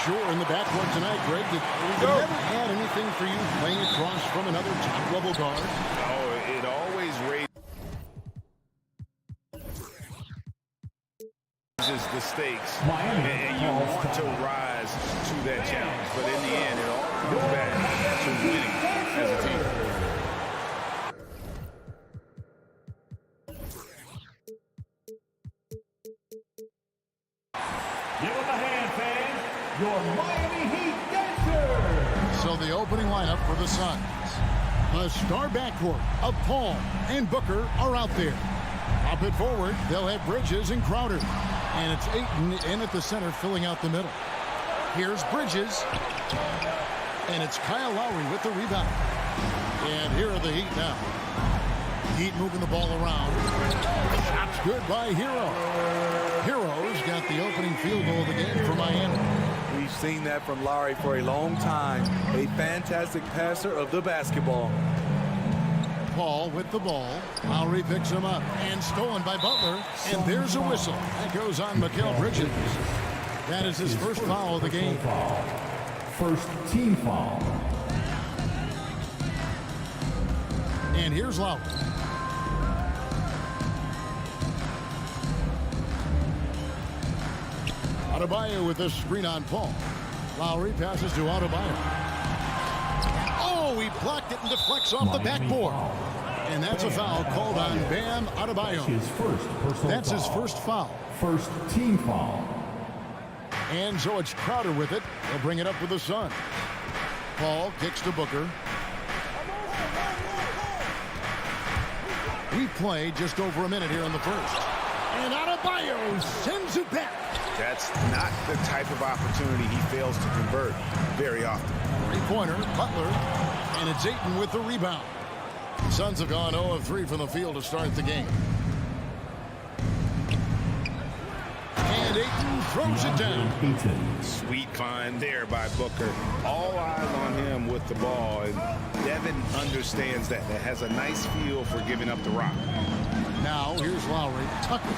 sure in the backcourt tonight, Greg. Did it ever add anything for you playing across from another top-level guard? Oh, it always raises the stakes, and you want to rise to that challenge. But in the end, it all comes back to winning as a team. Give them a hand, fans. Your Miami Heat dancers. So the opening lineup for the Suns. The star backcourt of Paul and Booker are out there. Up at forward, they'll have Bridges and Crowder. And it's Ayton in at the center, filling out the middle. Here's Bridges. And it's Kyle Lowry with the rebound. And here are the Heat now. Heat moving the ball around. Shots good by Hero. Hero's got the opening field goal of the game for Miami. We've seen that from Lowry for a long time. A fantastic passer of the basketball. Paul with the ball. Lowry picks him up. And stolen by Butler. And there's a whistle. That goes on Mikal Bridges. That is his first foul of the game. First team foul. And here's Lowry. Adebayo with the screen on Paul. Lowry passes to Adebayo. Oh, he blocked it and deflects off the backboard. And that's a foul called on Bam Adebayo. That's his first foul. First team foul. And so it's Crowder with it. He'll bring it up with the Sun. Paul kicks to Booker. We play just over a minute here in the first. And Adebayo sends it back. That's not the type of opportunity he fails to convert very often. Three-pointer, Butler, and it's Ayton with the rebound. The Suns have gone 0 of 3 from the field to start the game. And Ayton throws it down. Sweet find there by Booker. All eyes on him with the ball, and Devin understands that. That has a nice feel for giving up the rock. Now here's Lowry. Tucker.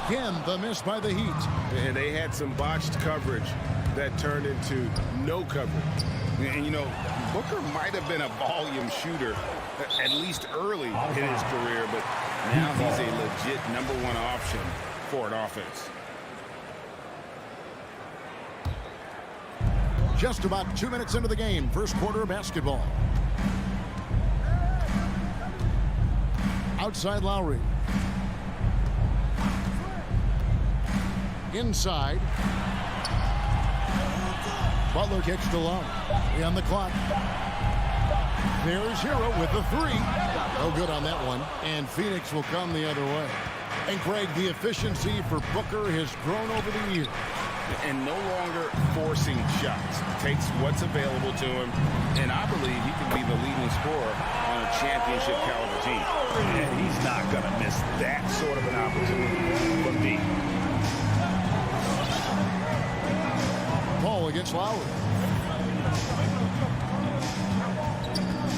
Again, the miss by the Heat. And they had some botched coverage that turned into no coverage. And, you know, Booker might have been a volume shooter, at least early in his career, but now he's a legit #1 option for an offense. Just about 2 minutes into the game, first quarter of basketball. Outside Lowry. Inside. Butler kicks to Lowry. On the clock. There's Hero with the three. No good on that one. And Phoenix will come the other way. And Craig, the efficiency for Booker has grown over the years. And no longer forcing shots. Takes what's available to him. And I believe he can be the leading scorer on a championship caliber team. And he's not going to miss that sort of an opportunity from deep. Paul against Lowry.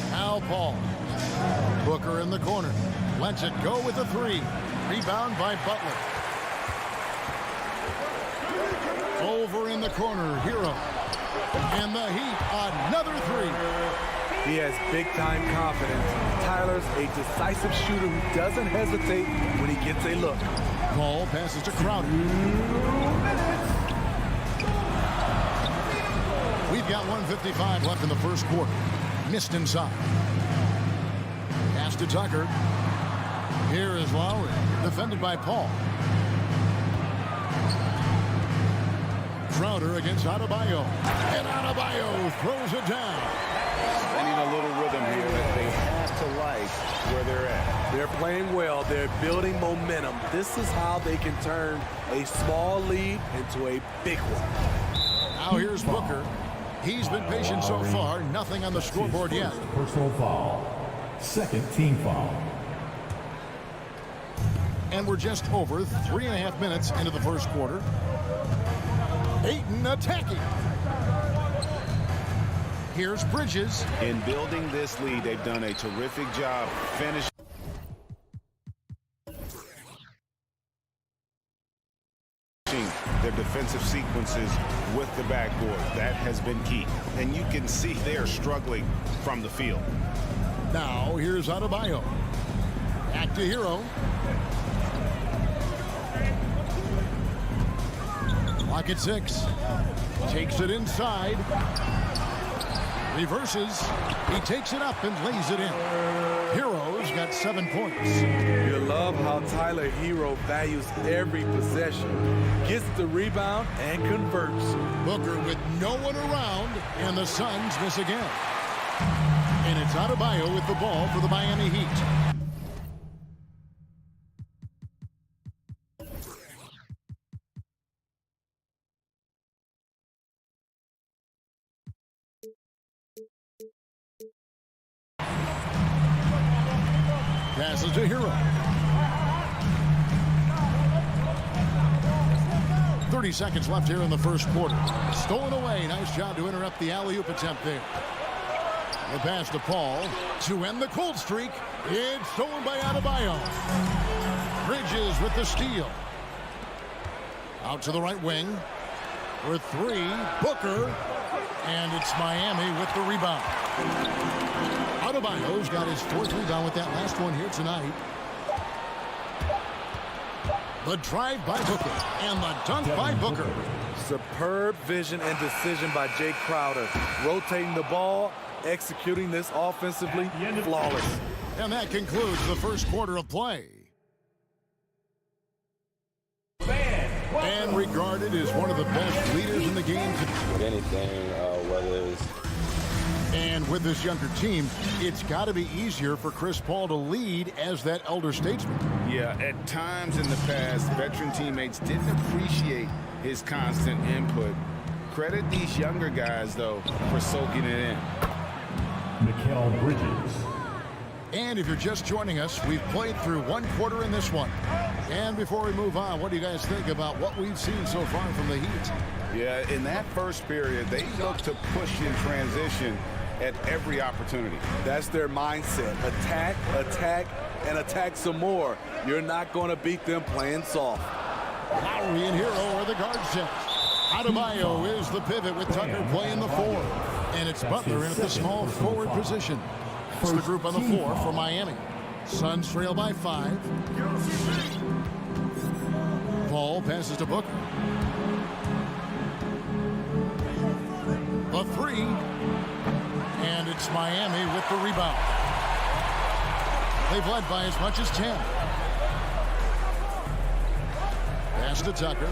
Now Paul. Booker in the corner. Lets it go with a three. Rebound by Butler. Over in the corner, Hero. And the Heat, another three. He has big-time confidence. Tyler's a decisive shooter who doesn't hesitate when he gets a look. Paul passes to Crowder. We've got 1:55 left in the first quarter. Missed inside. Pass to Tucker. Here is Lowry, defended by Paul. Crowder against Adebayo. And Adebayo throws it down. They need a little rhythm here that they have to like where they're at. They're playing well. They're building momentum. This is how they can turn a small lead into a big one. Now here's Booker. He's been patient so far. Nothing on the scoreboard yet. Personal foul. Second team foul. And we're just over 3.5 minutes into the first quarter. Ayton attacking. Here's Bridges. In building this lead, they've done a terrific job finishing. Their defensive sequences with the backboard. That has been key. And you can see they are struggling from the field. Now, here's Adebayo. Back to Hero. Clock at 6. Takes it inside. Reverses. He takes it up and lays it in. Hero's got 7 points. You love how Tyler Hero values every possession. Gets the rebound and converts. Booker with no one around, and the Suns miss again. And it's Adebayo with the ball for the Miami Heat. Passes to Hero. 30 seconds left here in the first quarter. Stolen away. Nice job to interrupt the alley-oop attempt there. The pass to Paul to end the cold streak. It's stolen by Adebayo. Bridges with the steal. Out to the right wing. For 3, Booker. And it's Miami with the rebound. Adebayo's got his 4th rebound with that last one here tonight. The drive by Booker and the dunk by Booker. Superb vision and decision by Jay Crowder. Rotating the ball, executing this offensively, flawless. And that concludes the first quarter of play. And regarded as one of the best leaders in the game. With anything, whether it's... And with this younger team, it's got to be easier for Chris Paul to lead as that elder statesman. Yeah, at times in the past, veteran teammates didn't appreciate his constant input. Credit these younger guys, though, for soaking it in. Mikal Bridges. And if you're just joining us, we've played through 1 quarter in this one. And before we move on, what do you guys think about what we've seen so far from the Heat? Yeah, in that first period, they looked to push in transition at every opportunity. That's their mindset. Attack, attack, and attack some more. You're not going to beat them playing soft. Lowry and Hero are the guard sets. Adebayo is the pivot with Tucker playing the 4. And it's Butler in at the small forward position. It's the group on the floor for Miami. Suns trail by 5. Paul passes to Booker. The 3. And it's Miami with the rebound. They've led by as much as 10. Pass to Tucker.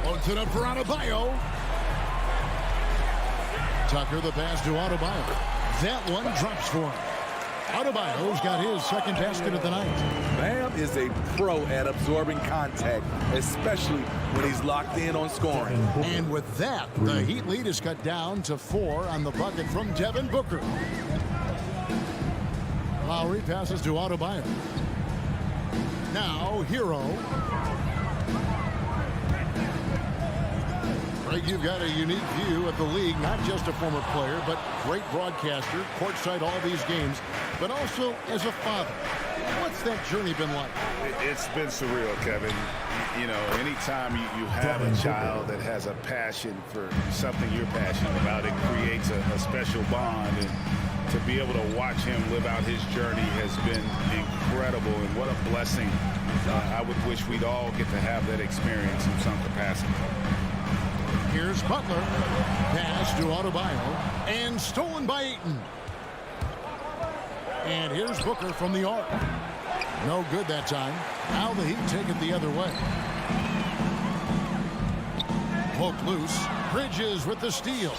Loads it up for Adebayo. Tucker the pass to Adebayo. That one drops for him. Adebayo's got his 2nd basket of the night. Bam is a pro at absorbing contact, especially when he's locked in on scoring. And with that, the Heat lead is cut down to 4 on the bucket from Devin Booker. Lowry passes to Adebayo. Now, Hero. Greg, you've got a unique view of the league, not just a former player, but great broadcaster, courtside all these games, but also as a father. What's that journey been like? It's been surreal, Kevin. You know, anytime you have a child that has a passion for something you're passionate about, it creates a special bond. And to be able to watch him live out his journey has been incredible. And what a blessing. I would wish we'd all get to have that experience in some capacity. Here's Butler. Pass to Adebayo. And stolen by Ayton. And here's Booker from the arc. No good that time. Now the Heat take it the other way. Poke loose. Bridges with the steal.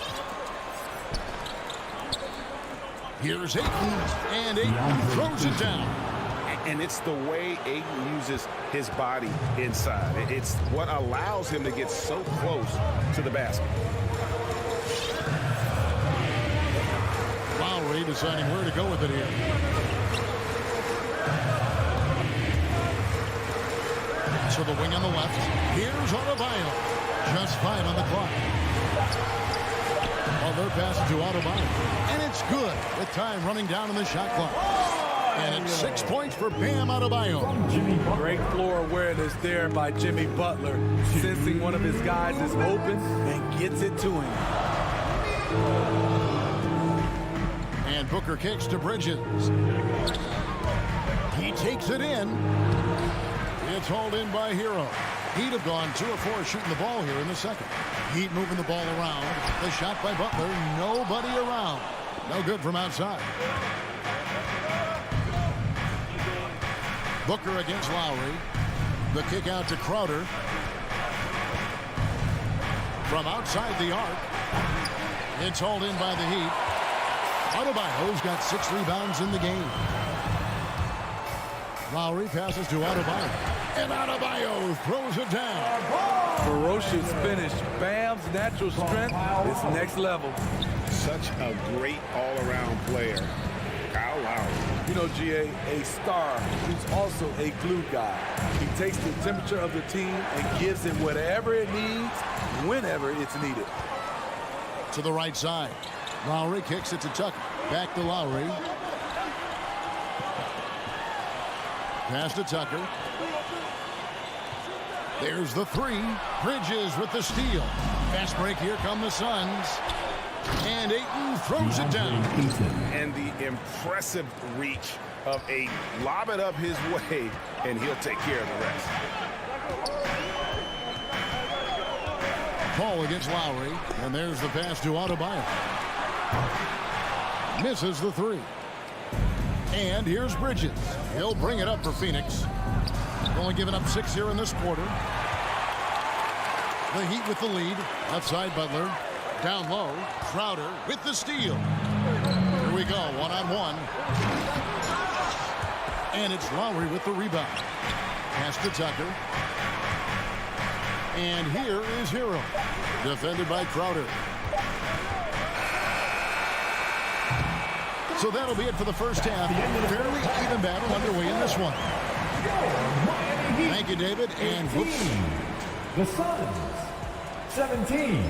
Here's Ayton. And Ayton throws it down. And it's the way Ayton uses his body inside. It's what allows him to get so close to the basket. Lowry deciding where to go with it here. To the wing on the left. Here's Adebayo. Just 5 on the clock. Butler passes to Adebayo. And it's good with time running down in the shot clock. And it's 6 points for Bam Adebayo. Great floor awareness there by Jimmy Butler, sensing one of his guys is open and gets it to him. And Booker kicks to Bridges. He takes it in. It's hauled in by Hero. Heat have gone 2 of 4 shooting the ball here in the second. Heat moving the ball around. The shot by Butler. Nobody around. No good from outside. Booker against Lowry. The kick out to Crowder. From outside the arc. It's hauled in by the Heat. Adebayo's got 6 rebounds in the game. Lowry passes to Adebayo. And Adebayo throws it down. Ferocious finish. Bam's natural strength is next level. Such a great all-around player. Kyle Lowry. You know, GA, a star who's also a glue guy. He takes the temperature of the team and gives it whatever it needs, whenever it's needed. To the right side. Lowry kicks it to Tucker. Back to Lowry. Pass to Tucker. There's the 3. Bridges with the steal. Fast break. Here come the Suns. And Ayton throws it down. And the impressive reach of a lob it up his way, and he'll take care of the rest. Paul against Lowry. And there's the pass to Adebayo. Misses the 3. And here's Bridges. He'll bring it up for Phoenix. Only giving up 6 here in this quarter. The Heat with the lead. Outside Butler. Down low. Crowder with the steal. Here we go. 1-on-1. And it's Lowry with the rebound. Pass to Tucker. And here is Hero. Defended by Crowder. So that'll be it for the first half. Fairly even battle underway in this one. Thank you, David. And whoops. The Suns, 17.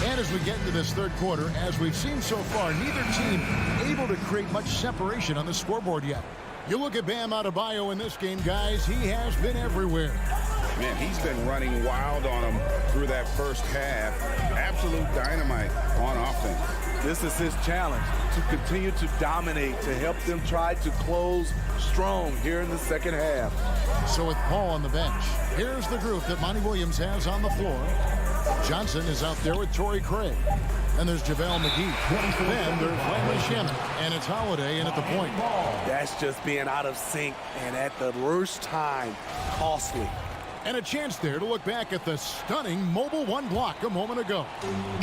And as we get into this third quarter, as we've seen so far, neither team able to create much separation on the scoreboard yet. You look at Bam Adebayo in this game, guys, he has been everywhere. Man, he's been running wild on him through that first half. Absolute dynamite on offense. This is his challenge, to continue to dominate, to help them try to close strong here in the second half. So with Paul on the bench, here's the group that Monty Williams has on the floor. Johnson is out there with Torrey Craig. And there's JaVale McGee. Then there's Landry Shamet. And it's Holiday in at the point. That's just being out of sync and at the worst time, costly. And a chance there to look back at the stunning Mobile 1 block a moment ago.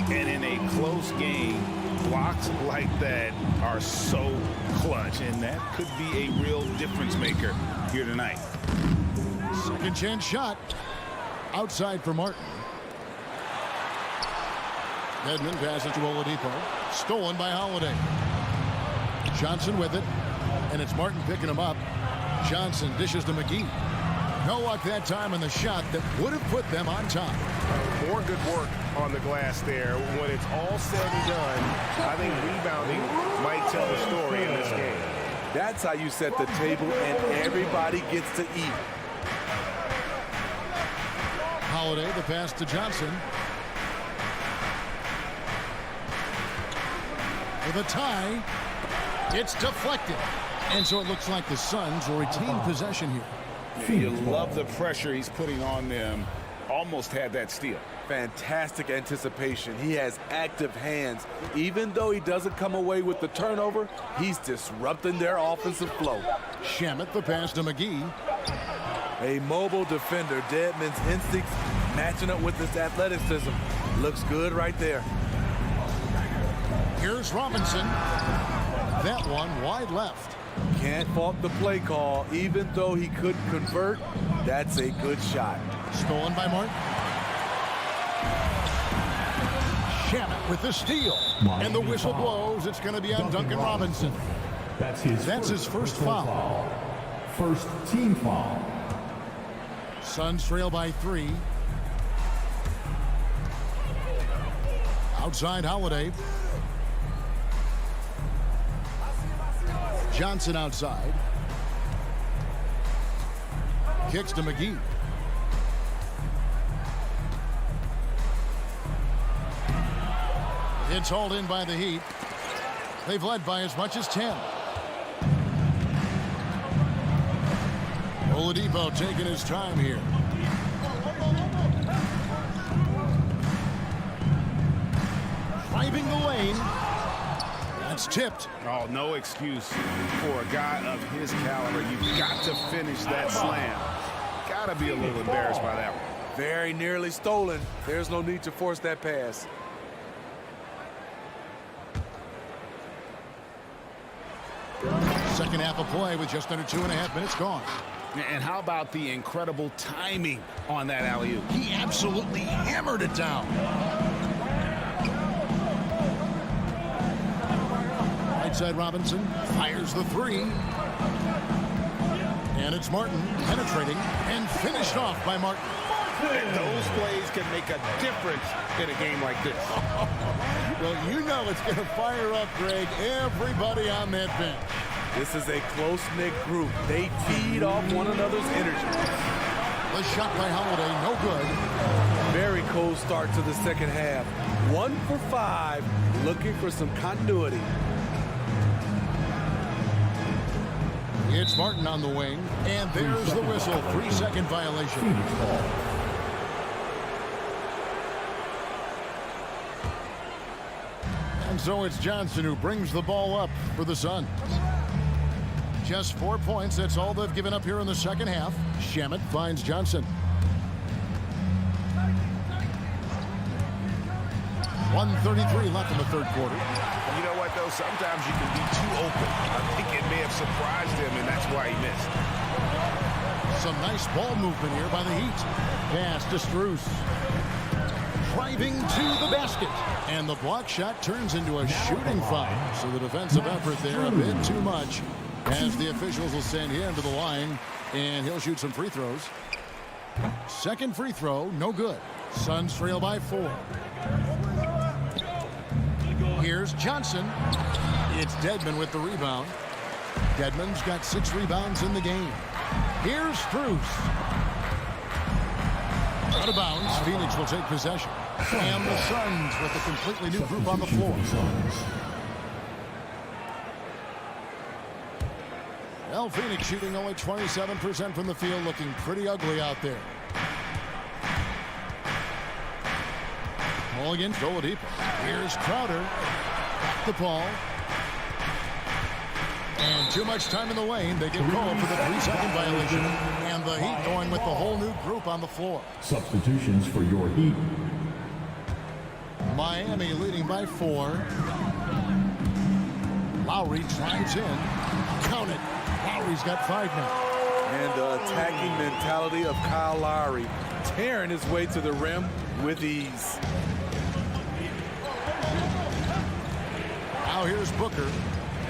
And in a close game, blocks like that are so clutch, and that could be a real difference maker here tonight. Second chance shot. Outside for Martin. Edmond passes to Oladipo. Stolen by Holiday. Johnson with it. And it's Martin picking him up. Johnson dishes to McGee. No luck that time on the shot that would have put them on top. More good work on the glass there. When it's all said and done, I think rebounding might tell the story in this game. That's how you set the table and everybody gets to eat. Holiday, the pass to Johnson. With a tie, it's deflected. And so it looks like the Suns will retain possession here. You love the pressure he's putting on them. Almost had that steal. Fantastic anticipation. He has active hands. Even though he doesn't come away with the turnover, he's disrupting their offensive flow. Shamet, the pass to McGee. A mobile defender. Deadman's instincts matching up with his athleticism. Looks good right there. Here's Robinson. That one wide left. Can't fault the play call. Even though he couldn't convert, that's a good shot. Stolen by Martin. Shamet with the steal. And the whistle blows. It's going to be on Duncan Robinson. That's his first foul. First team foul. Suns trail by 3. Outside Holiday. Johnson outside. Kicks to McGee. It's hauled in by the Heat. They've led by as much as 10. Oladipo taking his time here. Driving the lane. That's tipped. Oh, no excuse for a guy of his caliber. You've got to finish that slam. Got to be a little embarrassed by that one. Very nearly stolen. There's no need to force that pass. Second half of play with just under 2.5 minutes gone. And how about the incredible timing on that alley-oop? He absolutely hammered it down. Right side Robinson fires the three. And it's Martin penetrating and finished off by Martin. And those plays can make a difference in a game like this. Well, you know it's going to fire up, Greg, everybody on that bench. This is a close-knit group. They feed off one another's energy. The shot by Holiday, no good. Very cold start to the second half. 1 for 5, looking for some continuity. It's Martin on the wing, and there's the whistle. 3-second violation. And so it's Johnson who brings the ball up for the Suns. Just 4 points. That's all they've given up here in the second half. Shamet finds Johnson. 1:33 left in the third quarter. You know what, though? Sometimes you can be too open. I think it may have surprised him, and that's why he missed. Some nice ball movement here by the Heat. Pass to Strus. Driving to the basket. And the block shot turns into a shooting foul. So the defensive effort there a bit too much, as the officials will send him to the line, and he'll shoot some free throws. Second free throw, no good. Suns trail by 4. Here's Johnson. It's Dedmon with the rebound. Dedmon's got 6 rebounds in the game. Here's Strus. Out of bounds. Phoenix will take possession. And the Suns with a completely new group on the floor. Well, Phoenix shooting only 27% from the field, looking pretty ugly out there. Ball against Oladipo. Here's Crowder. Back the ball. And too much time in the lane. They get called for the 3-second violation. And the Heat going with the whole new group on the floor. Substitutions for your Heat. Miami leading by 4. Lowry drives in. Count it. Lowry's got 5 now. And the attacking mentality of Kyle Lowry, tearing his way to the rim with ease. Now here's Booker.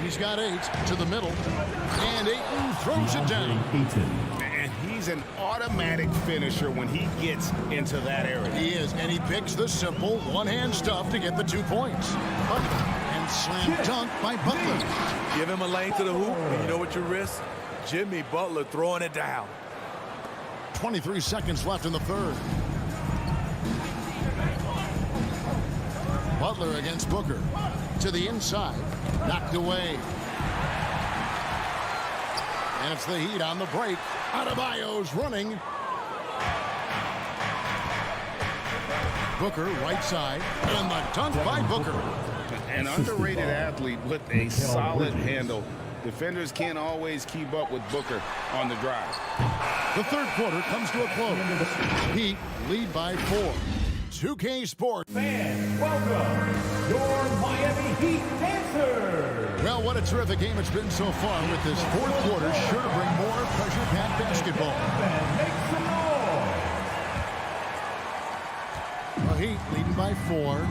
He's got 8 to the middle. And Ayton throws it down. And he's an automatic finisher when he gets into that area. He is, and he picks the simple one-hand stuff to get the 2 points. And slam dunk by Butler. Give him a lane to the hoop, and you know what you risk? Jimmy Butler throwing it down. 23 seconds left in the third. Butler against Booker. To the inside. Knocked away. And it's the Heat on the break. Adebayo's running. Booker right side. And the dunk by Booker. An underrated athlete with a solid handle. Defenders can't always keep up with Booker on the drive. The third quarter comes to a close. Heat lead by 4. 2K Sports. Fans, welcome your Miami Heat dancers. Well, what a terrific game it's been so far with this fourth quarter. Sure to bring more pressure-packed basketball. The Heat leading by 4.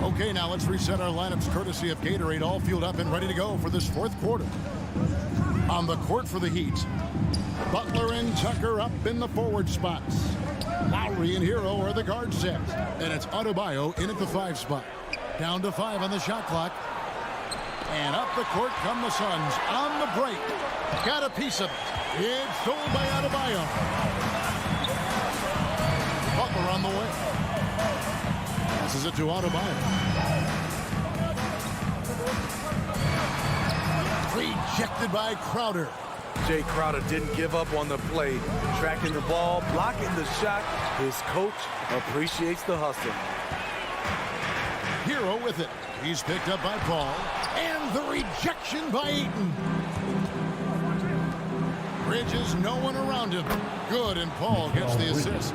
Okay, now let's reset our lineups courtesy of Gatorade, all fueled up and ready to go for this fourth quarter. On the court for the Heat, Butler and Tucker up in the forward spots. Lowry and Hero are the guard sets, and it's Adebayo in at the 5 spot. Down to 5 on the shot clock. And up the court come the Suns on the break. Got a piece of it. It's stolen by Adebayo. Butler on the way. Passes it to Adebayo. Rejected by Crowder. Jay Crowder didn't give up on the play. Tracking the ball, blocking the shot. His coach appreciates the hustle. Hero with it. He's picked up by Paul. And the rejection by Ayton. Bridges, no one around him. Good, and Paul gets the assist.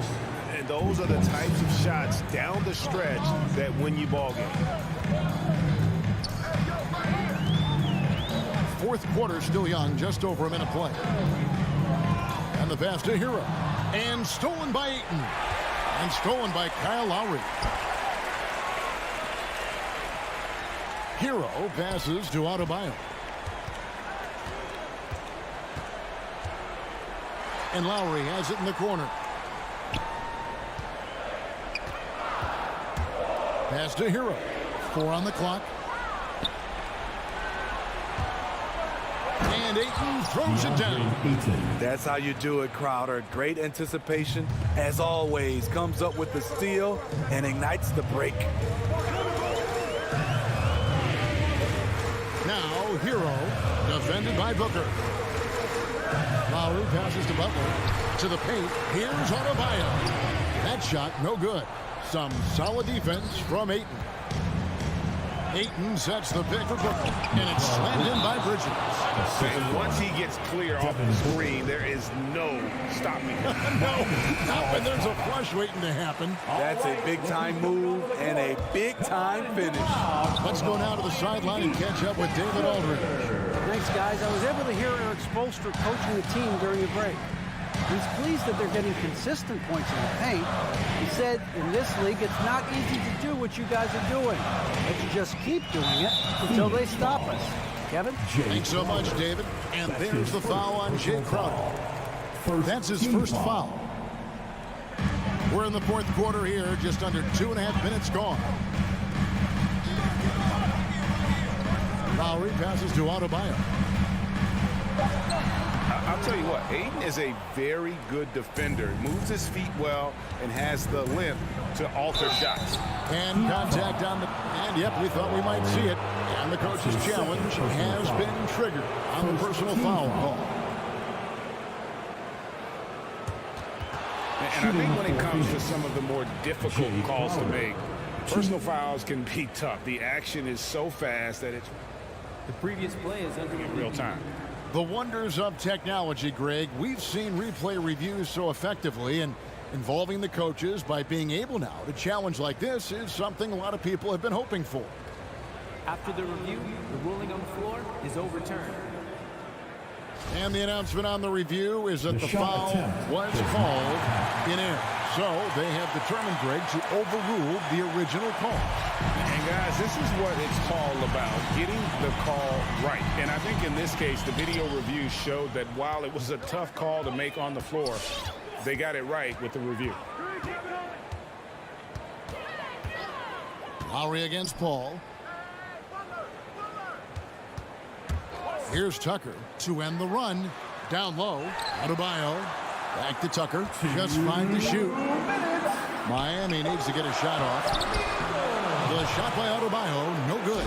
And those are the types of shots down the stretch that win you ball game. Fourth quarter still young, just over a minute play. And the pass to Hero. And stolen by Ayton. And stolen by Kyle Lowry. Hero passes to Adebayo. And Lowry has it in the corner. Pass to Hero. 4 on the clock. And Ayton throws it down. That's how you do it, Crowder. Great anticipation, as always. Comes up with the steal and ignites the break. Now Hero, defended by Booker. Lowry passes to Butler. To the paint. Here's Adebayo. That shot, no good. Some solid defense from Ayton. Ayton sets the pick for Booker. And it's slammed in by Bridges. And once he gets clear off the screen, there is no stopping him. No, not when there's a flush waiting to happen. That's a big-time move and a big-time finish. Let's go now to the sideline and catch up with David Aldridge. Thanks, guys. I was able to hear Eric Spoelstra coaching the team during the break. He's pleased that they're getting consistent points in the paint. He said, in this league, it's not easy to do what you guys are doing. Let's just keep doing it until they stop us. Kevin? Thanks so much, David. And there's the foul on Jay Crowder. That's his first foul. We're in the fourth quarter here, just under 2.5 minutes gone. Lowry passes to Adebayo. I'll tell you what, Ayton is a very good defender. Moves his feet well and has the length to alter shots. And contact on the... And, yep, we thought we might see it. And the coach's challenge has been triggered on the personal foul call. And I think when it comes to some of the more difficult calls to make, personal fouls can be tough. The action is so fast that it's... The previous play is under in real time. The wonders of technology, Greg. We've seen replay reviews so effectively, and involving the coaches by being able now to challenge like this is something a lot of people have been hoping for. After the review, the ruling on the floor is overturned. And the announcement on the review is that the foul was called in air. So they have determined, Greg, to overrule the original call. And guys, this is what it's all about, getting the call right. And I think in this case, the video review showed that while it was a tough call to make on the floor, they got it right with the review. Lowry against Paul. Here's Tucker to end the run. Down low. Adebayo. Back to Tucker. Just 5 to shoot. Miami needs to get a shot off. The shot by Adebayo, no good.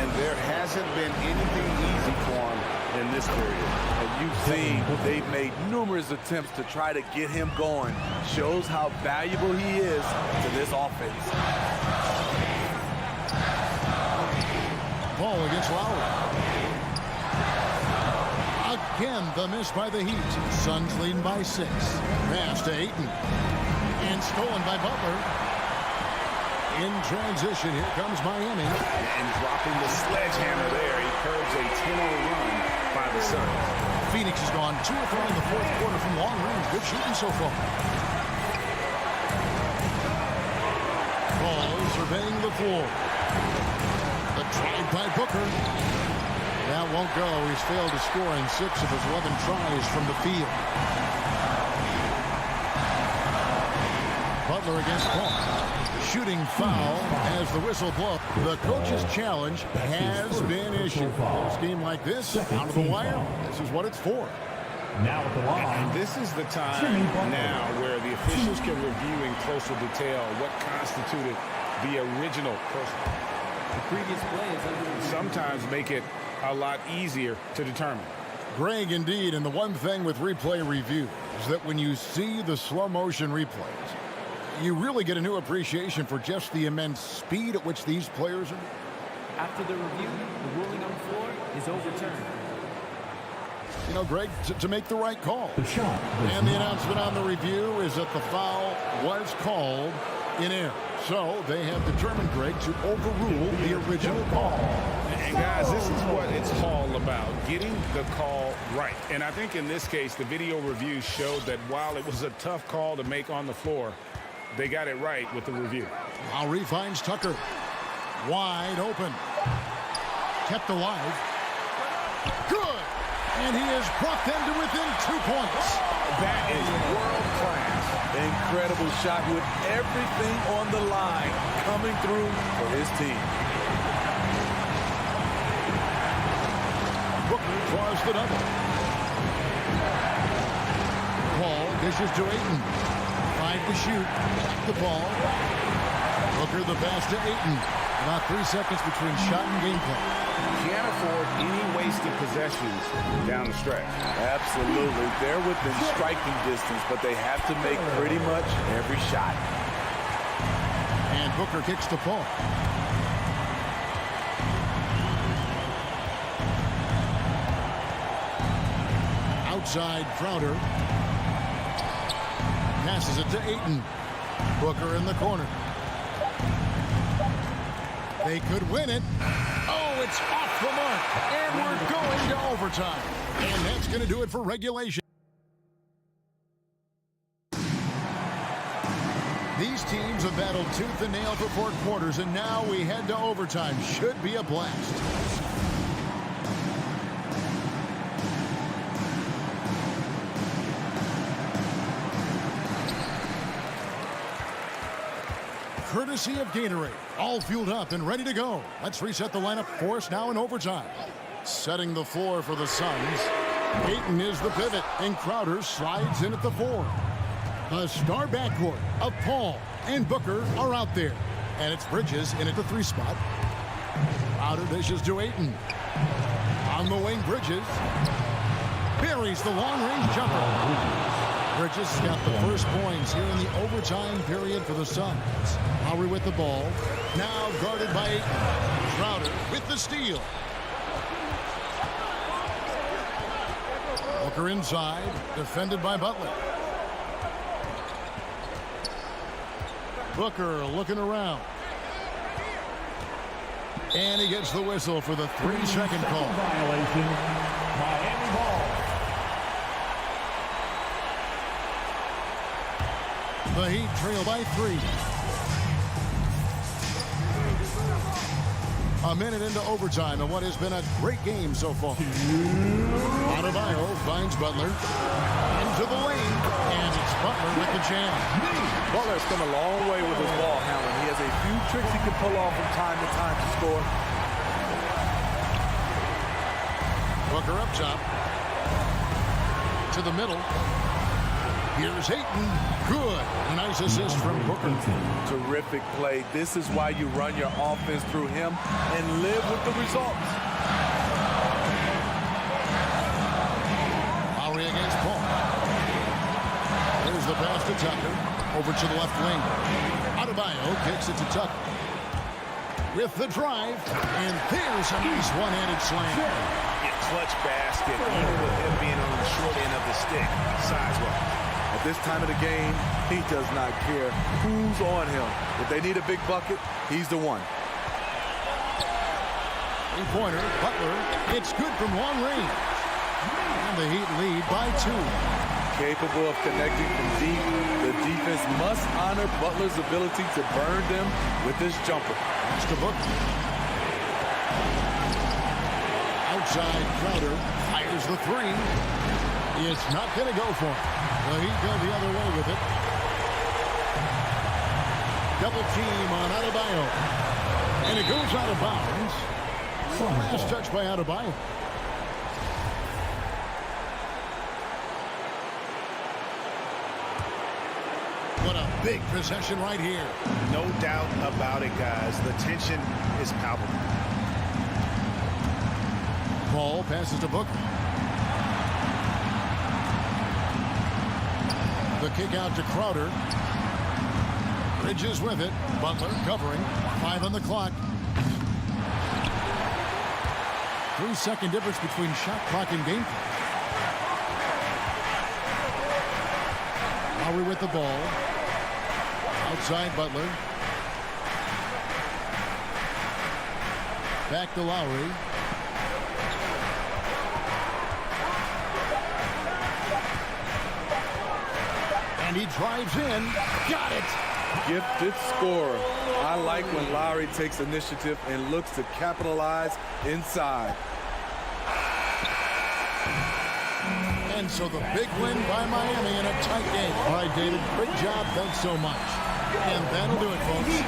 And there hasn't been anything easy for him in this period. And you've seen they've made numerous attempts to try to get him going. Shows how valuable he is to this offense. Ball against Lowry. Again, the miss by the Heat. Suns leading by 6. Pass to Ayton. And stolen by Butler. In transition, here comes Miami. And dropping the sledgehammer there. He curbs a 10-0 run by the Suns. Phoenix has gone 2 of 4 in the fourth quarter from long range. Good shooting so far. Ball surveying the floor. The drive by Booker. That won't go. He's failed to score in 6 of his 11 tries from the field. Butler against Paul. Shooting foul as the whistle blows. The coach's challenge has been issued. In a scheme like this, down to the wire, this is what it's for. Now at the line. And this is the time now where the officials can review in closer detail what constituted the original person. The previous play is under review. Sometimes make it a lot easier to determine. Greg, indeed, and the one thing with replay review is that when you see the slow motion replays, you really get a new appreciation for just the immense speed at which these players are. After the review, the ruling on the floor is overturned. You know, Greg, to make the right call. The shot. And the announcement on the review is that the foul was called in air. So they have determined, Greg, to overrule the original call. And guys, this is what it's all about, getting the call right. And I think in this case, the video review showed that while it was a tough call to make on the floor, they got it right with the review. Lowry finds Tucker. Wide open. Kept alive. Good. And he has brought them to within 2 points. That is world class. Incredible shot with everything on the line coming through for his team. Booker draws the double. Paul dishes to Ayton. 5 to shoot. Back the ball. Booker the pass to Ayton. About 3 seconds between shot and gameplay. Can't afford any wasted possessions down the stretch. Absolutely. They're within striking distance, but they have to make pretty much every shot. And Booker kicks to Paul. Outside Crowder. Passes it to Ayton. Booker in the corner. They could win it. Oh, it's off the mark. And we're going to overtime. And that's going to do it for regulation. These teams have battled tooth and nail for 4 quarters, and now we head to overtime. Should be a blast. Courtesy of Gatorade, all fueled up and ready to go. Let's reset the lineup for us now in overtime. Setting the floor for the Suns. Ayton is the pivot, and Crowder slides in at the 4. The star backcourt of Paul and Booker are out there. And it's Bridges in at the 3 spot. Crowder dishes to Ayton. On the wing, Bridges buries the long-range jumper. Bridges got the first points here in the overtime period for the Suns. Lowry with the ball. Now guarded by Ayton. Crowder with the steal. Booker inside. Defended by Butler. Booker looking around. And he gets the whistle for the 3-second call. Violation. Miami ball. The Heat trail by 3. A minute into overtime and what has been a great game so far. Adebayo finds Butler. Into the lane. And it's Butler with the jam. Butler's come a long way with his ball handling. He has a few tricks he can pull off from time to time to score. Booker up top. To the middle. Here's Ayton. Good. A nice assist from Booker. Terrific play. This is why you run your offense through him and live with the results. Lowry against Paul. There's the pass to Tucker. Over to the left wing. Adebayo kicks it to Tucker. With the drive. And there's a nice one-handed slam. A clutch basket, even with him being on the short end of the stick, size-wise. At this time of the game, he does not care who's on him. If they need a big bucket, he's the one. 3-pointer, Butler. It's good from long range. And the Heat lead by 2. Capable of connecting from deep, the defense must honor Butler's ability to burn them with this jumper. That's to Booker. Outside, Crowder fires the 3. It's not going to go for him. The Heat go the other way with it. double team on Adebayo. And it goes out of bounds. Last touch by Adebayo. What a big possession right here. No doubt about it, guys. The tension is palpable. Paul passes to Booker. The kick out to Crowder. Bridges with it. Butler covering. 5 on the clock. 3-second difference between shot clock and game clock. Lowry with the ball. Outside Butler. Back to Lowry. And he drives in. Got it. Gifted scorer. I like when Lowry takes initiative and looks to capitalize inside. And so the big win by Miami in a tight game. All right, David, great job. Thanks so much. And that'll do it, folks.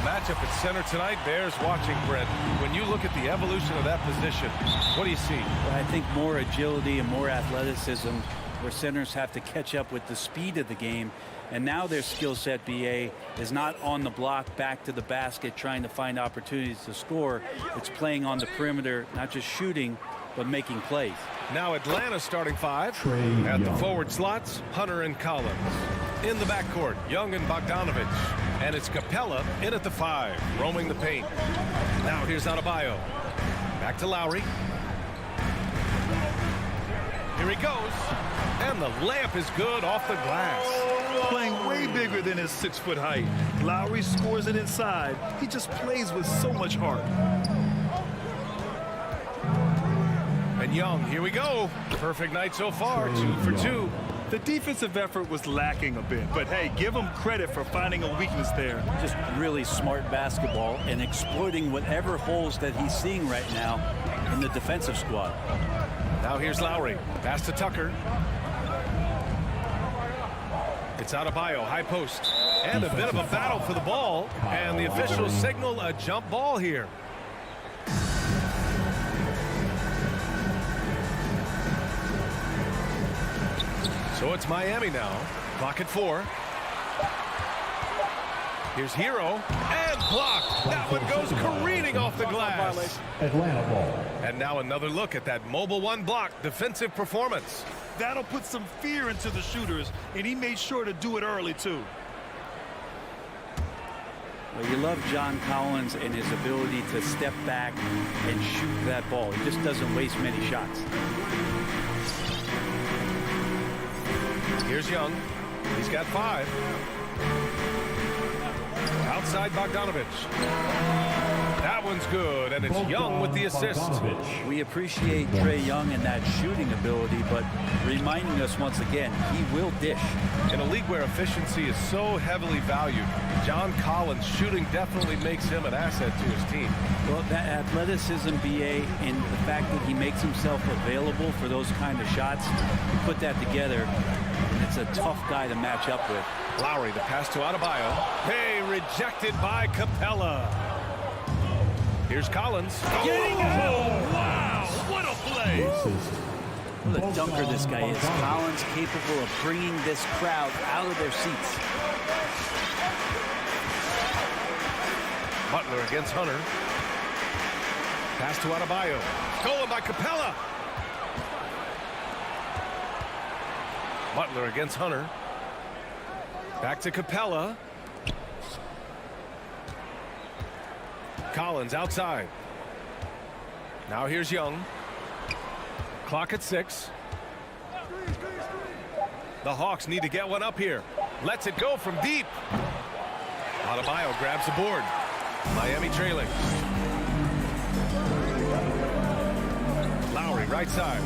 Matchup at center tonight bears watching, Brent. When you look at the evolution of that position, what do you see? Well, I think more agility and more athleticism, where centers have to catch up with the speed of the game. And now their skill set, BA, is not on the block back to the basket trying to find opportunities to score. It's playing on the perimeter, not just shooting, but making plays. Now Atlanta starting 5. At the forward slots, Hunter and Collins. In the backcourt, Young and Bogdanovich. And it's Capella in at the 5, roaming the paint. Now here's Adebayo. Back to Lowry. Here he goes. And the layup is good off the glass. Playing way bigger than his 6-foot height. Lowry scores it inside. He just plays with so much heart. And Young, here we go. Perfect night so far, 2 for 2. The defensive effort was lacking a bit, but hey, give him credit for finding a weakness there. Just really smart basketball and exploiting whatever holes that he's seeing right now in the defensive squad. Now here's Lowry. Pass to Tucker. It's Adebayo, high post. And a bit of a battle for the ball. And the officials signal a jump ball here. So it's Miami now. Clock at 4. Here's Hero. And blocked. That one goes careening off the glass. Atlanta ball. And now another look at that mobile 1 block defensive performance. That'll put some fear into the shooters, and he made sure to do it early, too. Well, you love John Collins and his ability to step back and shoot that ball. He just doesn't waste many shots. Here's Young. He's got 5. Outside Bogdanovich. That one's good, and it's Young with the assist. We appreciate Trae Young and that shooting ability, but reminding us once again, he will dish. In a league where efficiency is so heavily valued, John Collins' shooting definitely makes him an asset to his team. Well, that athleticism, BA, and the fact that he makes himself available for those kind of shots, you put that together, and it's a tough guy to match up with. Lowry, the pass to Adebayo. Hey, rejected by Capella. Here's Collins. Oh, wow, what a play. What a dunker this guy is. Collins capable of bringing this crowd out of their seats. Butler against Hunter. Pass to Adebayo. Stolen by Capella. Butler against Hunter. Back to Capella. Collins outside. Now here's Young. Clock at 6. The Hawks need to get one up here. Lets it go from deep. Adebayo grabs the board. Miami trailing. Lowry right side.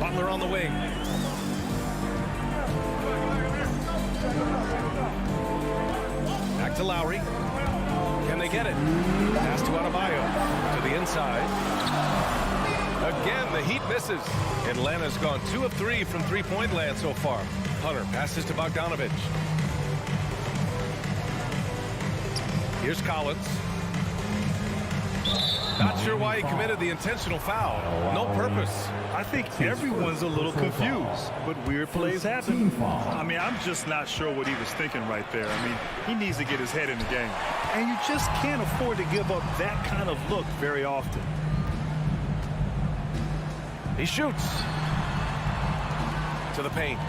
Butler on the wing. Back to Lowry. Can they get it? Pass to Adebayo. To the inside. Again, the Heat misses. Atlanta's gone 2 of 3 from three-point land so far. Hunter passes to Bogdanovich. Here's Collins. Not sure why he committed the intentional foul. No purpose. I think everyone's a little confused, but weird plays happen. I mean, I'm just not sure what he was thinking right there. I mean, he needs to get his head in the game. And you just can't afford to give up that kind of look very often. He shoots. To the paint.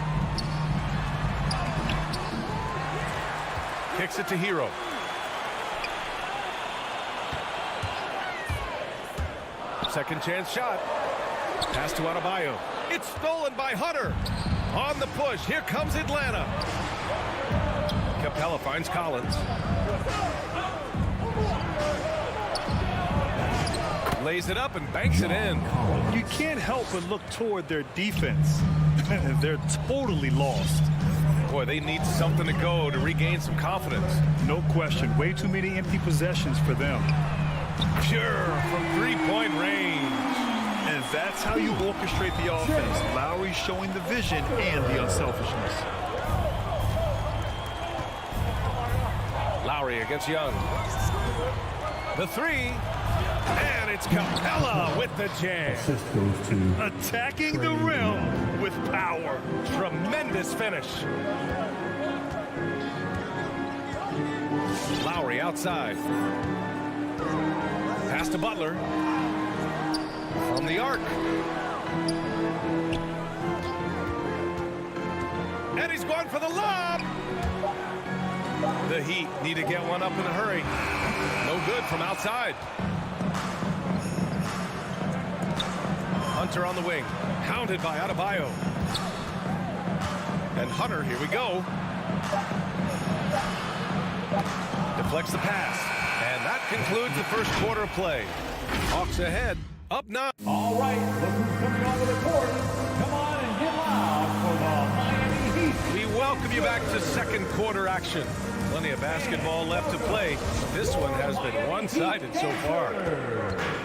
Kicks it to Hero. Second chance shot. Pass to Adebayo. It's stolen by Hunter. On the push. Here comes Atlanta. Capella finds Collins. Lays it up and banks it in. You can't help but look toward their defense. They're totally lost. Boy, they need something to go to regain some confidence. No question. Way too many empty possessions for them. Pure from three-point range. And that's how you orchestrate the offense. Lowry showing the vision and the unselfishness. Lowry against Young. The three. And it's Capella with the jam. Attacking the rim with power. Tremendous finish. Lowry outside. Pass to Butler. From the arc. And he's going for the lob. The Heat need to get one up in a hurry. No good from outside. Hunter on the wing. Hounded by Adebayo. And Hunter, here we go. Deflects the pass. And that concludes the first quarter of play. Hawks ahead. Up 9. All right, look who's coming onto the court. Come on and get loud for the Miami Heat. We welcome you back to second quarter action. Plenty of basketball left to play. This one has been one-sided so far.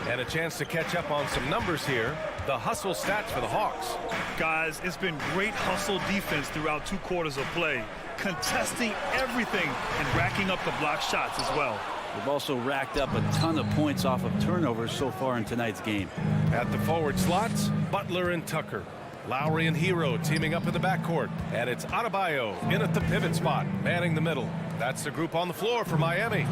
And a chance to catch up on some numbers here. The hustle stats for the Hawks. Guys, it's been great hustle defense throughout 2 quarters of play. Contesting everything and racking up the block shots as well. They've also racked up a ton of points off of turnovers so far in tonight's game. At the forward slots, Butler and Tucker. Lowry and Hero teaming up in the backcourt. And it's Adebayo in at the pivot spot, manning the middle. That's the group on the floor for Miami.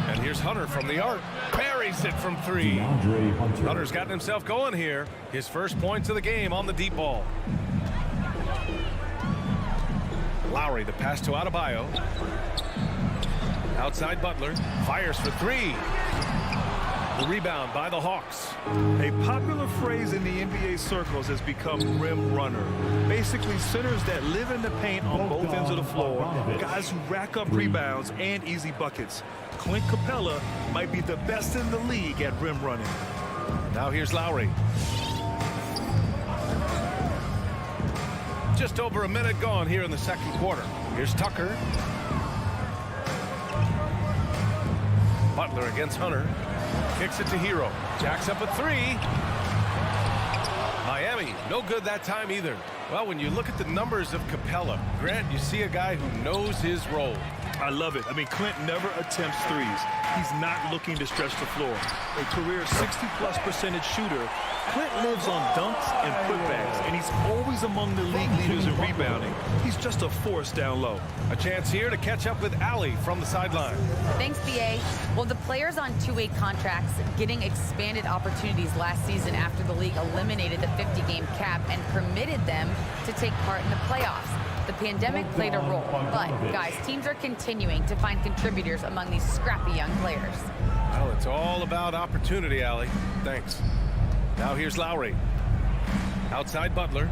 And here's Hunter from the arc. Buries it from 3. Hunter's gotten himself going here. His first points of the game on the deep ball. Lowry, the pass to Adebayo. Outside Butler. Fires for 3. The rebound by the Hawks. A popular phrase in the NBA circles has become rim runner. Basically centers that live in the paint on both ends of the floor. Guys who rack up rebounds and easy buckets. Clint Capella might be the best in the league at rim running. Now here's Lowry. Just over a minute gone here in the second quarter. Here's Tucker. Butler against Hunter. Kicks it to Hero. Jacks up a 3. Miami, no good that time either. Well, when you look at the numbers of Capella, Grant, you see a guy who knows his role. I love it. I mean, Clint never attempts threes. He's not looking to stretch the floor. A career 60+% shooter, Clint lives on dunks and putbacks, and he's always among the league leaders in rebounding. He's just a force down low. A chance here to catch up with Allie from the sideline. Thanks, BA. Well, the players on two-way contracts getting expanded opportunities last season after the league eliminated the 50-game cap and permitted them to take part in the playoffs. The pandemic played a role, but guys, teams are continuing to find contributors among these scrappy young players. Well, it's all about opportunity, Allie. Thanks. Now here's Lowry. Outside Butler.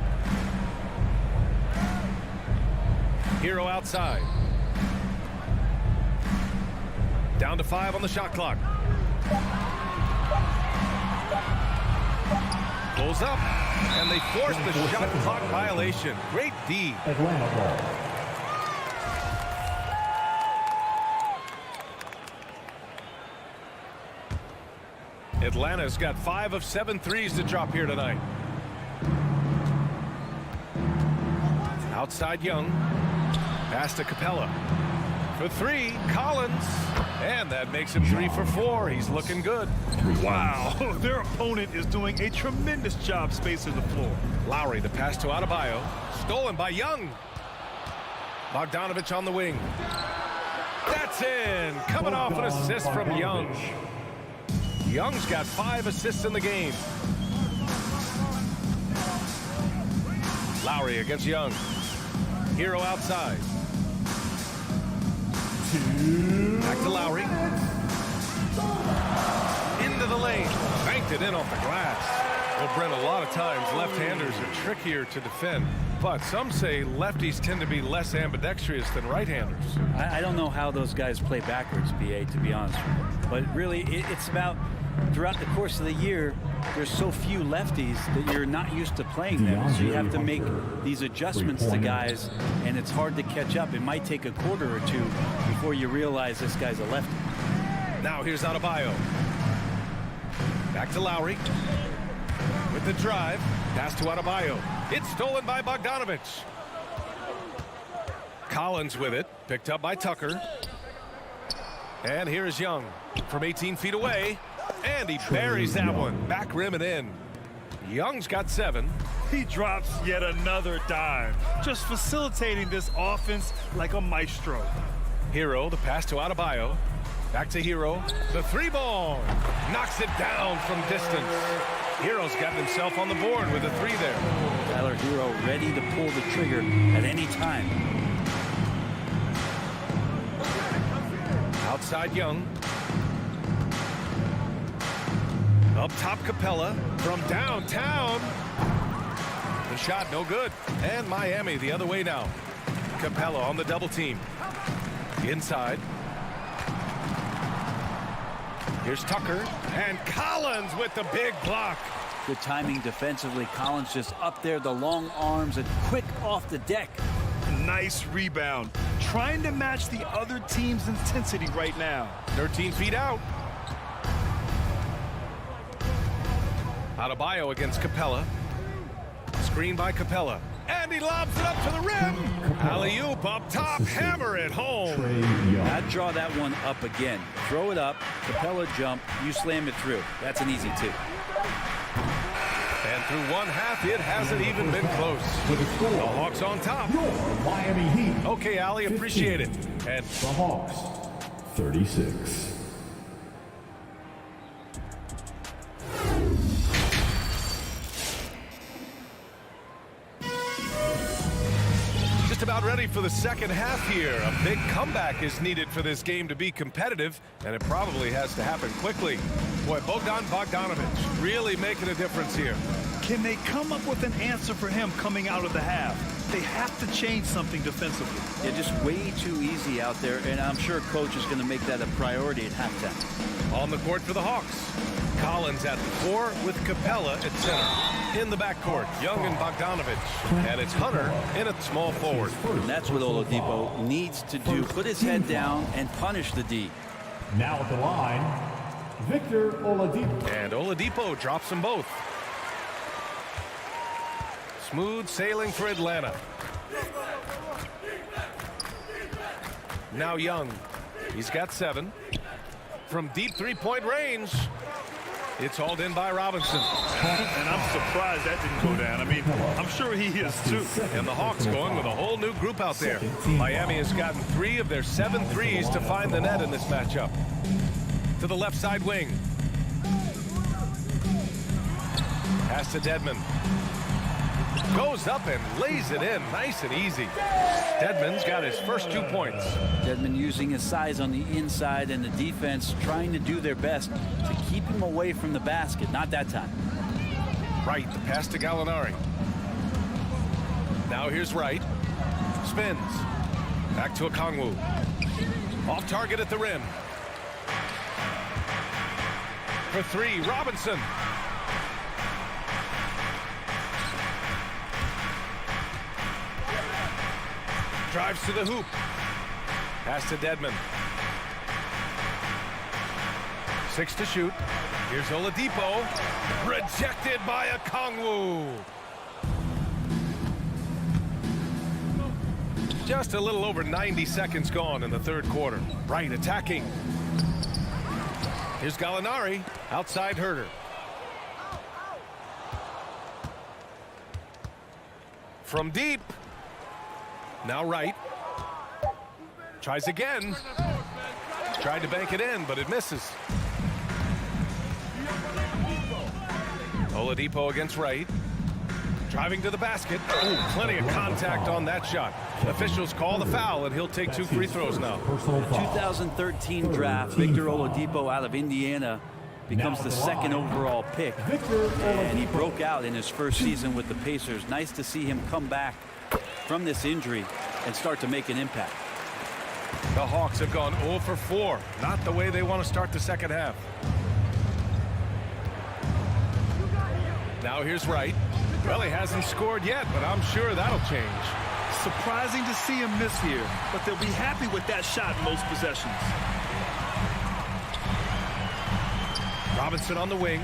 Hero outside. Down to 5 on the shot clock. Pulls up, and they force the shot clock violation. Great D. Atlanta ball. Atlanta's got 5 of 7 threes to drop here tonight. Outside Young. Pass to Capella. For 3, Collins. And that makes him 3 for 4. He's looking good. Wow, their opponent is doing a tremendous job spacing the floor. Lowry, the pass to Adebayo. Stolen by Young. Bogdanovich on the wing. That's in. Coming off an assist from Young. Young's got 5 assists in the game. Lowry against Young. Hero outside. Back to Lowry. Into the lane. Banked it in off the glass. Well, Brent, a lot of times left-handers are trickier to defend, but some say lefties tend to be less ambidextrous than right-handers. I don't know how those guys play backwards, BA, to be honest. But really, it's about throughout the course of the year, there's so few lefties that you're not used to playing them. So you have to make these adjustments to guys, and it's hard to catch up. It might take a quarter or two before you realize this guy's a lefty. Now here's Adebayo. Back to Lowry. With the drive. Pass to Adebayo. It's stolen by Bogdanovich. Collins with it. Picked up by Tucker. And here is Young from 18 feet away. And he buries that one. Back rim and in. Young's got 7. He drops yet another dime, just facilitating this offense like a maestro. Hero, the pass to Adebayo. Back to Hero. The 3-ball. Knocks it down from distance. Hero's got himself on the board with a 3 there. Tyler Hero ready to pull the trigger at any time. Outside Young. Up top Capella from downtown. The shot no good. And Miami the other way now. Capella on the double team. Inside. Here's Tucker. And Collins with the big block. Good timing defensively. Collins just up there, the long arms and quick off the deck. Nice rebound. Trying to match the other team's intensity right now. 13 feet out. Adebayo against Capella. Screen by Capella. And he lobs it up to the rim. Alley-oop up top. Hammer it home. I'd draw that one up again. Throw it up. Capella jump. You slam it through. That's an easy 2. And through one half, it hasn't even been close. The Hawks on top. Miami Heat. Okay, Allie, appreciate it. And the Hawks, 36. just about ready for the second half here. A big comeback is needed for this game to be competitive, and it probably has to happen quickly. Boy, Bogdanovich really making a difference here. Can they come up with an answer for him coming out of the half? They have to change something defensively. Yeah, just way too easy out there, and I'm sure coach is going to make that a priority at halftime. On the court for the Hawks. Collins at the 4 with Capella at center. In the backcourt, Young and Bogdanovich. And it's Hunter in at small forward. And that's what Oladipo needs to do. Put his head down and punish the D. Now at the line, Victor Oladipo. And Oladipo drops them both. Smooth sailing for Atlanta. Now Young. He's got 7. From deep three-point range. It's hauled in by Robinson. And I'm surprised that didn't go down. I mean, I'm sure he is too. And the Hawks going with a whole new group out there. Miami has gotten 3 of their 7 threes to find the net in this matchup. To the left side wing. Pass to Dedmon. Goes up and lays it in nice and easy. Dedmon's got his first 2 points. Dedmon using his size on the inside and the defense trying to do their best to keep him away from the basket. Not that time. Wright, the pass to Gallinari. Now here's Wright. Spins. Back to Okongwu. Off target at the rim. For three, Robinson. Drives to the hoop. Pass to Dedmon. 6 to shoot. Here's Oladipo. Rejected by Okongwu. Just a little over 90 seconds gone in the third quarter. Wright attacking. Here's Gallinari. Outside Herter. From deep. Now Wright. Tries again. Tried to bank it in, but it misses. Oladipo against Wright. Driving to the basket. Ooh, plenty of contact on that shot. Officials call the foul, and he'll take 2 free throws now. The 2013 draft, Victor Oladipo out of Indiana becomes the 2nd overall pick. And he broke out in his first season with the Pacers. Nice to see him come back from this injury and start to make an impact. The Hawks have gone 0 for 4. Not the way they want to start the second half. Now here's Wright. Well, he hasn't scored yet, but I'm sure that'll change. Surprising to see him miss here, but they'll be happy with that shot most possessions. Robinson on the wing.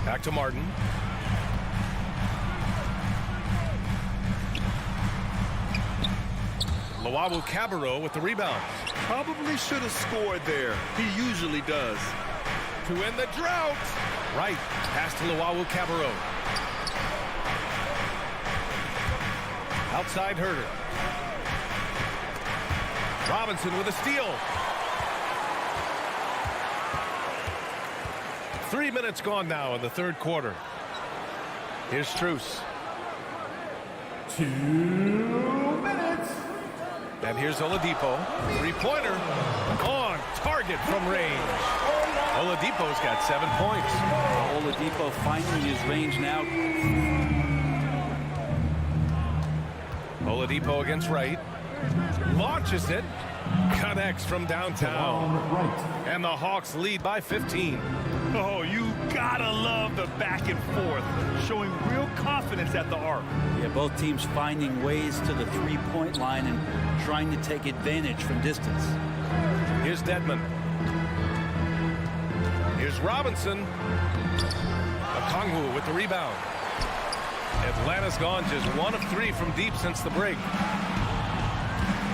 Back to Martin. Luwawu-Cabarrot with the rebound. Probably should have scored there. He usually does. To end the drought. Right. Pass to Luwawu-Cabarrot. Outside Herter. Robinson with a steal. 3 minutes gone now in the third quarter. Here's Strus. 2 minutes. And here's Oladipo. Three-pointer on target from range. Oladipo's got 7 points. Oladipo finding his range now. Oladipo against Wright. Launches it. Connects from downtown. And the Hawks lead by 15. Oh, you gotta love the back and forth, showing real confidence at the arc. Yeah, both teams finding ways to the three-point line and trying to take advantage from distance. Here's Dedmon. Here's Robinson. Okongwu with the rebound. Atlanta's gone just 1 of 3 from deep since the break.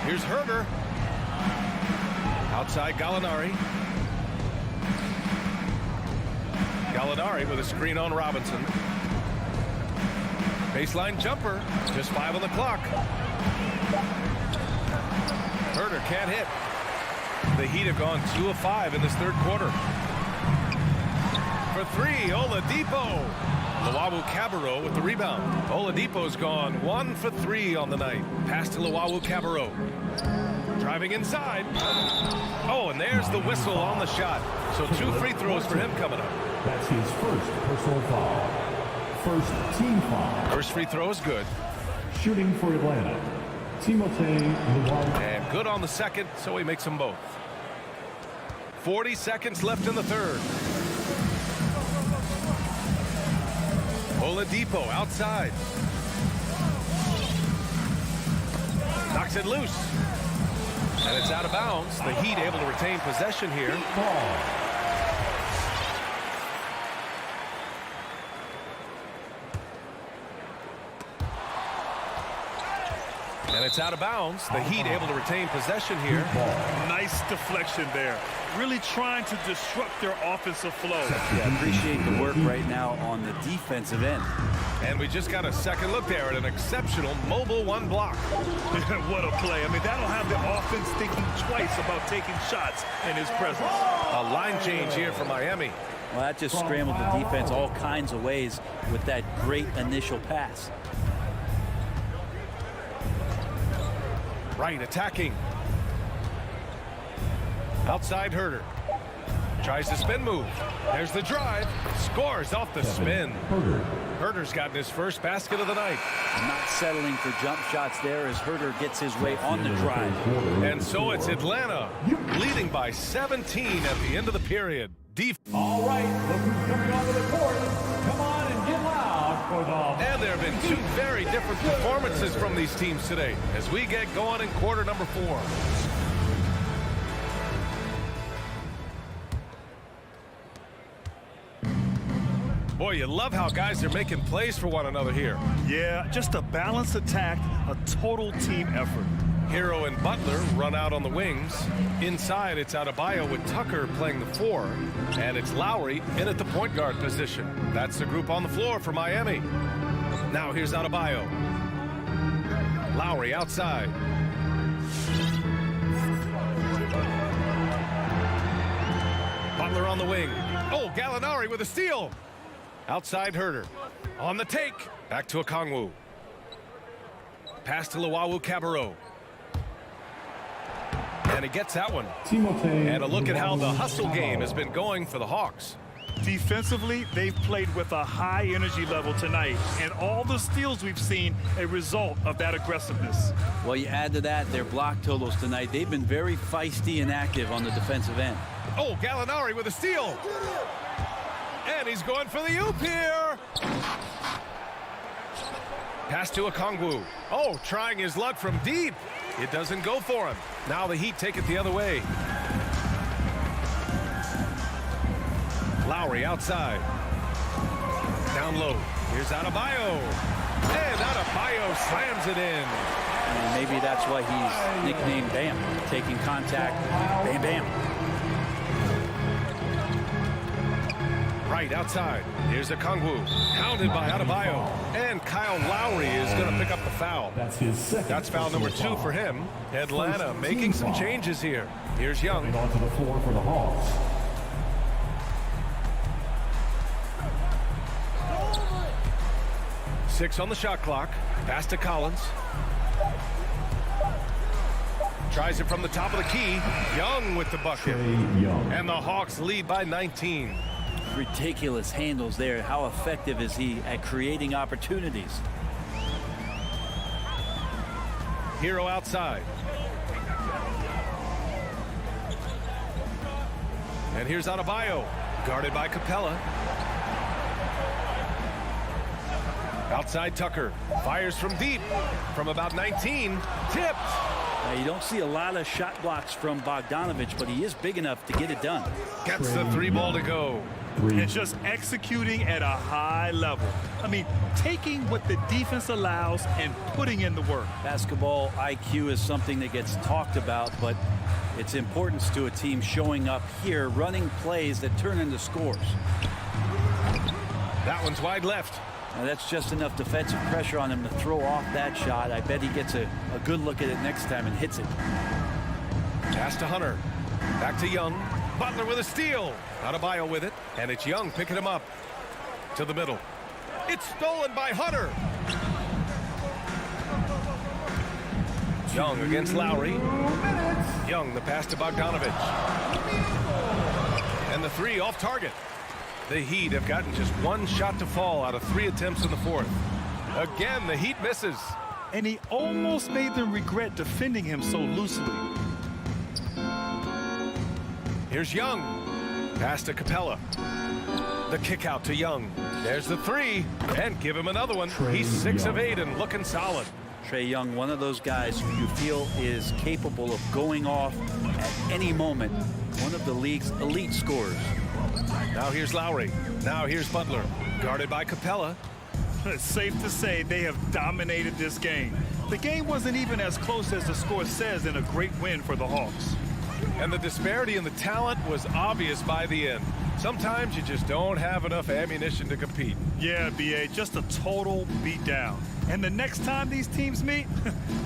Here's Herter. Outside Gallinari. Gallinari with a screen on Robinson. Baseline jumper. Just 5 on the clock. Herter can't hit. The Heat have gone 2 of 5 in this third quarter. For 3, Oladipo. Luwawu-Cabarrot with the rebound. Oladipo's gone 1 for 3 on the night. Pass to Luwawu-Cabarrot. Driving inside. Oh, and there's the whistle on the shot. So 2 free throws for him coming up. That's his first personal foul. First team foul. First free throw is good. Shooting for Atlanta, Timothé Luwawu. And good on the second, so he makes them both. 40 seconds left in the third. Oladipo outside. Knocks it loose. And it's out of bounds. The Heat able to retain possession here. And it's out of bounds. The Heat able to retain possession here. Nice deflection there. Really trying to disrupt their offensive flow. Yeah, appreciate the work right now on the defensive end. And we just got a second look there at an exceptional mobile 1 block. What a play. I mean, that'll have the offense thinking twice about taking shots in his presence. A line change here for Miami. Well, that just scrambled the defense all kinds of ways with that great initial pass. Right, attacking. Outside Herder. Tries the spin move. There's the drive. Scores off the spin. Herder's gotten his first basket of the night. Not settling for jump shots there as Herder gets his way on the drive. And so it's Atlanta leading by 17 at the end of the period. All right, look who's coming onto the court. Come on and get loud for the... And there have been two very different performances from these teams today as we get going in quarter number 4. Boy, you love how guys are making plays for one another here. Yeah, just a balanced attack, a total team effort. Hero and Butler run out on the wings. Inside, it's Adebayo with Tucker playing the 4. And it's Lowry in at the point guard position. That's the group on the floor for Miami. Now here's Adebayo. Lowry outside. Butler on the wing. Oh, Gallinari with a steal. Outside Herder. On the take. Back to Okongwu. Pass to Luwawu-Cabarrot. And he gets that one. And a look at how the hustle game has been going for the Hawks. Defensively, they've played with a high energy level tonight, and all the steals we've seen a result of that aggressiveness. Well, you add to that their block totals tonight. They've been very feisty and active on the defensive end. Oh, Gallinari with a steal. And he's going for the oop here. Pass to Okongwu. Oh, trying his luck from deep. It doesn't go for him. Now the Heat take it the other way. Lowry outside. Down low. Here's Adebayo. And Adebayo slams it in. And maybe that's why he's nicknamed Bam. Taking contact, bam, bam. Right outside. Here's Okongwu. Hounded by Adebayo. And Kyle Lowry is going to pick up the foul. That's his second. That's foul number 2 for him. Atlanta making some changes here. Here's Young. Coming onto the floor for the Hawks. Six on the shot clock. Pass to Collins. Tries it from the top of the key. Young with the bucket. And the Hawks lead by 19. Ridiculous handles there. How effective is he at creating opportunities? Hero outside. And here's Adebayo. Guarded by Capella. Outside Tucker. Fires from deep. From about 19. Tipped. Now, you don't see a lot of shot blocks from Bogdanovich, but he is big enough to get it done. Gets the 3 ball to go. And just executing at a high level. I mean, taking what the defense allows and putting in the work. Basketball IQ is something that gets talked about, but its importance to a team showing up here, running plays that turn into scores. That one's wide left. Now that's just enough defensive pressure on him to throw off that shot. I bet he gets a good look at it next time and hits it. Pass to Hunter. Back to Young. Butler with a steal. Adebayo with it. And it's Young picking him up. To the middle. It's stolen by Hunter. Young against Lowry. Young, the pass to Bogdanovich. And the 3 off target. The Heat have gotten just 1 shot to fall out of 3 attempts in the 4th. Again, the Heat misses. And he almost made them regret defending him so loosely. Here's Young. Pass to Capella. The kick out to Young. There's the 3. And give him another one. He's 6 of 8 and looking solid. Trae Young, one of those guys who you feel is capable of going off at any moment. One of the league's elite scorers. Now here's Lowry. Now here's Butler. Guarded by Capella. It's safe to say they have dominated this game. The game wasn't even as close as the score says in a great win for the Hawks. And the disparity in the talent was obvious by the end. Sometimes you just don't have enough ammunition to compete. Yeah, B.A., just a total beatdown. And the next time these teams meet,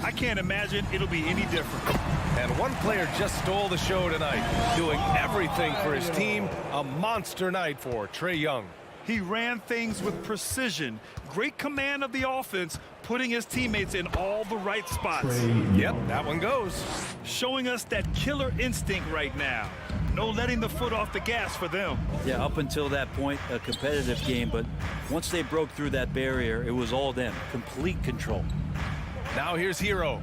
I can't imagine it'll be any different. And one player just stole the show tonight, doing everything for his team. A monster night for Trae Young. He ran things with precision, great command of the offense, putting his teammates in all the right spots. Yep, that one goes. Showing us that killer instinct right now. No letting the foot off the gas for them. Yeah, up until that point, a competitive game, but once they broke through that barrier, it was all them. Complete control. Now here's Hero.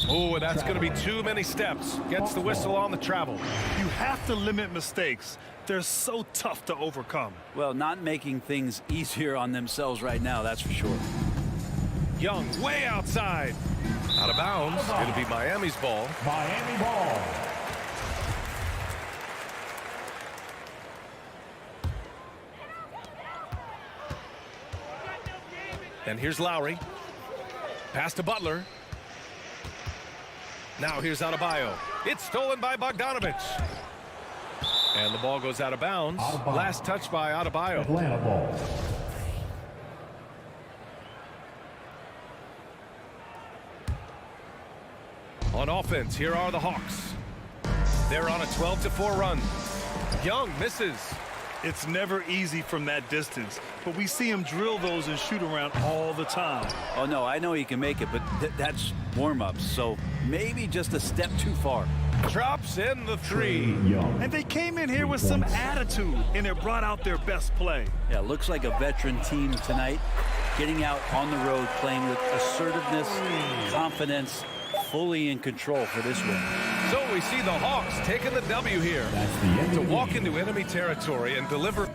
Oh, and that's going to be too many steps. Gets the whistle on the travel. You have to limit mistakes. They're so tough to overcome. Well, not making things easier on themselves right now, that's for sure. Young way outside. Out of bounds. It'll be Miami's ball. Miami ball. And here's Lowry. Pass to Butler. Now here's Adebayo. It's stolen by Bogdanovich. And the ball goes out of bounds. Last touch by Adebayo. Atlanta ball. On offense, here are the Hawks. They're on a 12-4 run. Young misses. It's never easy from that distance, but we see him drill those and shoot around all the time. Oh, no, I know he can make it, but that's warm-ups, so maybe just a step too far. Drops in the three. And they came in here with some attitude, and they brought out their best play. Yeah, looks like a veteran team tonight, getting out on the road, playing with assertiveness, confidence, fully in control for this win. So we see the Hawks taking the W here to walk into enemy territory and deliver.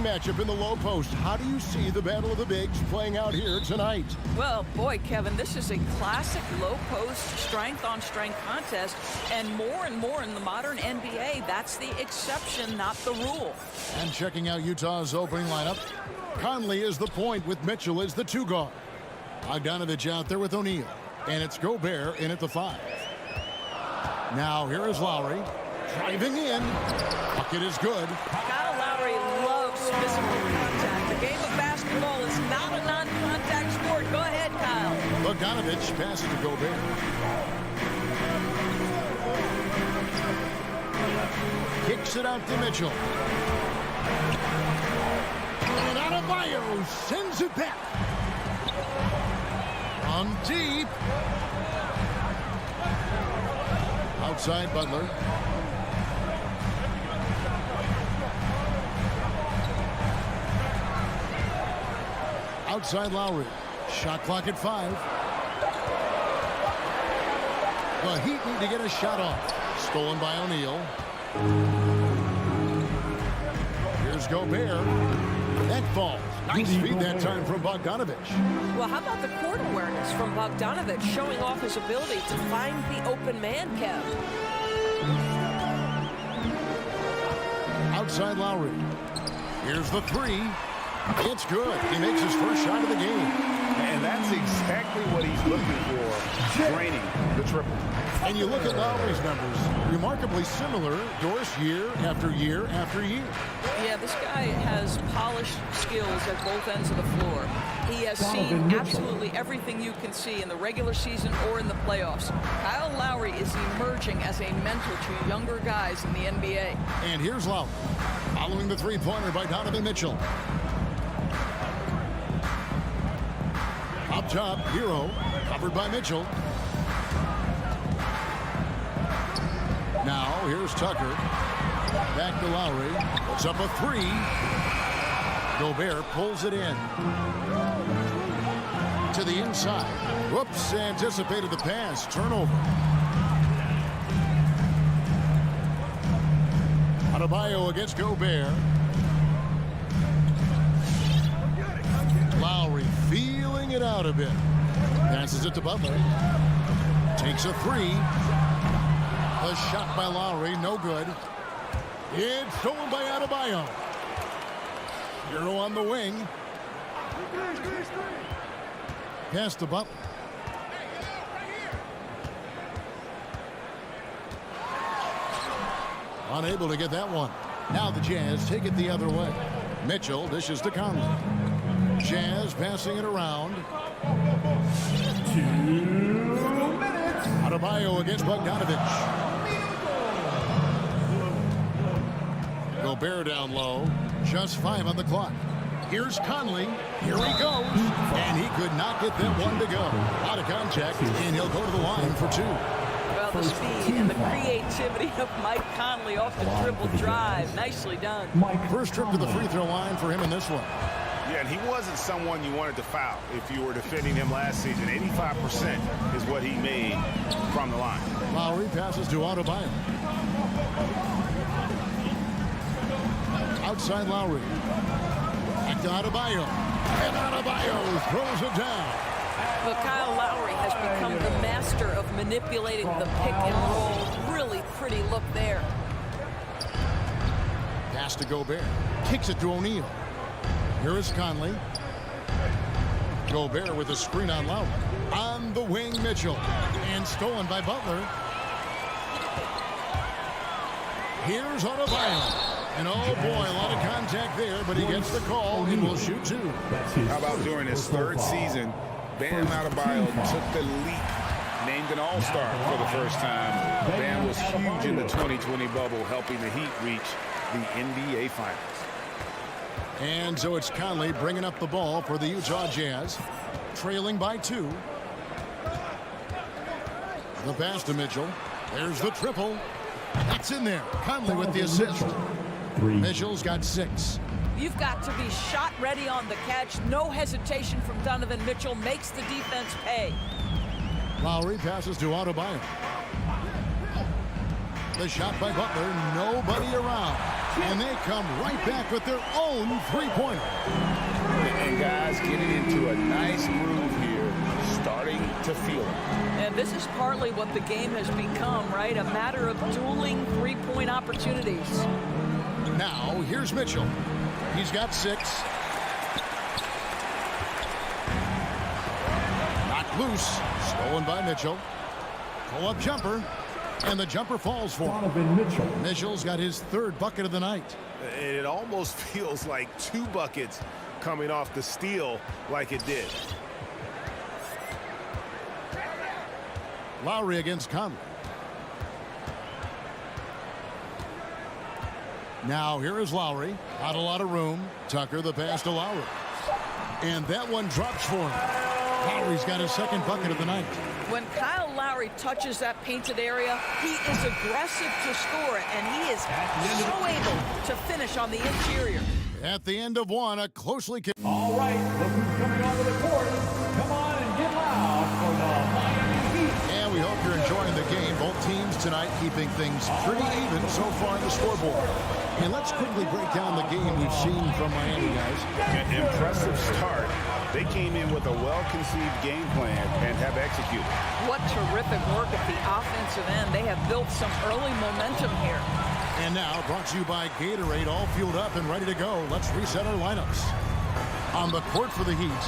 matchup in the low post. How do you see the battle of the bigs playing out here tonight? Well, boy, Kevin, this is a classic low post strength-on-strength contest, and more in the modern NBA, that's the exception, not the rule. And checking out Utah's opening lineup, Conley is the point with Mitchell as the 2 guard. Bogdanovich out there with O'Neal, and it's Gobert in at the 5. Now here is Lowry driving in. Bucket is good. Kyle Lowry loves physical contact. The game of basketball is not a non-contact sport. Go ahead, Kyle. Bogdanovich passes to Gobert. Kicks it out to Mitchell. And Adebayo sends it back. On deep. Outside Butler. Outside Lowry. Shot clock at 5. The Heat need to get a shot off. Stolen by O'Neal. Here's Gobert. That falls. Nice feed that time from Bogdanovich. Well, how about the court awareness from Bogdanovich showing off his ability to find the open man, Kev? Outside Lowry. Here's the 3. It's good. He makes his first shot of the game. And that's exactly what he's looking for, draining the triple. And you look at Lowry's numbers, remarkably similar, Doris, year after year after year. Yeah, this guy has polished skills at both ends of the floor. He has seen absolutely everything you can see in the regular season or in the playoffs. Kyle Lowry is emerging as a mentor to younger guys in the NBA. And here's Lowry, following the 3-pointer by Donovan Mitchell. Up top, Hero, covered by Mitchell. Now, here's Tucker. Back to Lowry. Puts up a 3. Gobert pulls it in. To the inside. Whoops, anticipated the pass. Turnover. Adebayo against Gobert. Lowry feeling it out a bit. Passes it to Butler. Takes a 3. A shot by Lowry, no good. It's stolen by Adebayo. Hero on the wing. Pass to Butler. Unable to get that one. Now the Jazz take it the other way. Mitchell dishes to Conley. Jazz passing it around. 2 minutes. Adebayo against Bogdanovich. Gobert down low. Just 5 on the clock. Here's Conley. Here he goes. And he could not get that one to go. Out of contact, and he'll go to the line for 2. Well, the speed and the creativity of Mike Conley off the dribble drive. Nicely done. First trip to the free throw line for him in this one. Yeah, and he wasn't someone you wanted to foul if you were defending him last season. 85% is what he made from the line. Lowry passes to Adebayo. Outside Lowry. Back to Adebayo. And Adebayo throws it down. Well, Kyle Lowry has become the master of manipulating the pick and roll. Really pretty look there. Pass to Gobert. Kicks it to O'Neal. Here is Conley. Gobert with a screen on Lowry. On the wing, Mitchell. And stolen by Butler. Here's Adebayo. And oh boy, a lot of contact there, but he gets the call and will shoot 2. How about during his 3rd season, Bam Adebayo took the leap, named an all-star for the first time. Bam was huge in the 2020 bubble, helping the Heat reach the NBA Finals. And so it's Conley bringing up the ball for the Utah Jazz, trailing by 2. The pass to Mitchell. There's the triple. It's in there. Conley with the assist. Mitchell's got 6. You've got to be shot ready on the catch. No hesitation from Donovan Mitchell. Makes the defense pay. Lowry passes to Adebayo. The shot by Butler. Nobody around. And they come right back with their own three-pointer. And guys getting into a nice groove here, starting to feel it. And this is partly what the game has become, right? A matter of dueling three-point opportunities. Now, here's Mitchell. He's got 6. Knocked loose. Stolen by Mitchell. Pull-up jumper. And the jumper falls for him. Donovan Mitchell. Mitchell's got his 3rd bucket of the night. It almost feels like 2 buckets coming off the steal like it did. Lowry against Conley. Now here is Lowry. Not a lot of room. Tucker the pass to Lowry. And that one drops for him. Lowry's got his 2nd bucket of the night. When Kyle Lowry touches that painted area, he is aggressive to score it, and he is so able to finish on the interior. At the end of one, a closely... All right, look who's coming onto the court. Come on and get loud for the Miami Heat. And we hope you're enjoying the game. Both teams tonight keeping things pretty even so far on the scoreboard. And let's quickly break down the game we've seen from Miami, guys. An impressive start. They came in with a well-conceived game plan and have executed. What terrific work at the offensive end. They have built some early momentum here. And now, brought to you by Gatorade, all fueled up and ready to go. Let's reset our lineups. On the court for the Heat,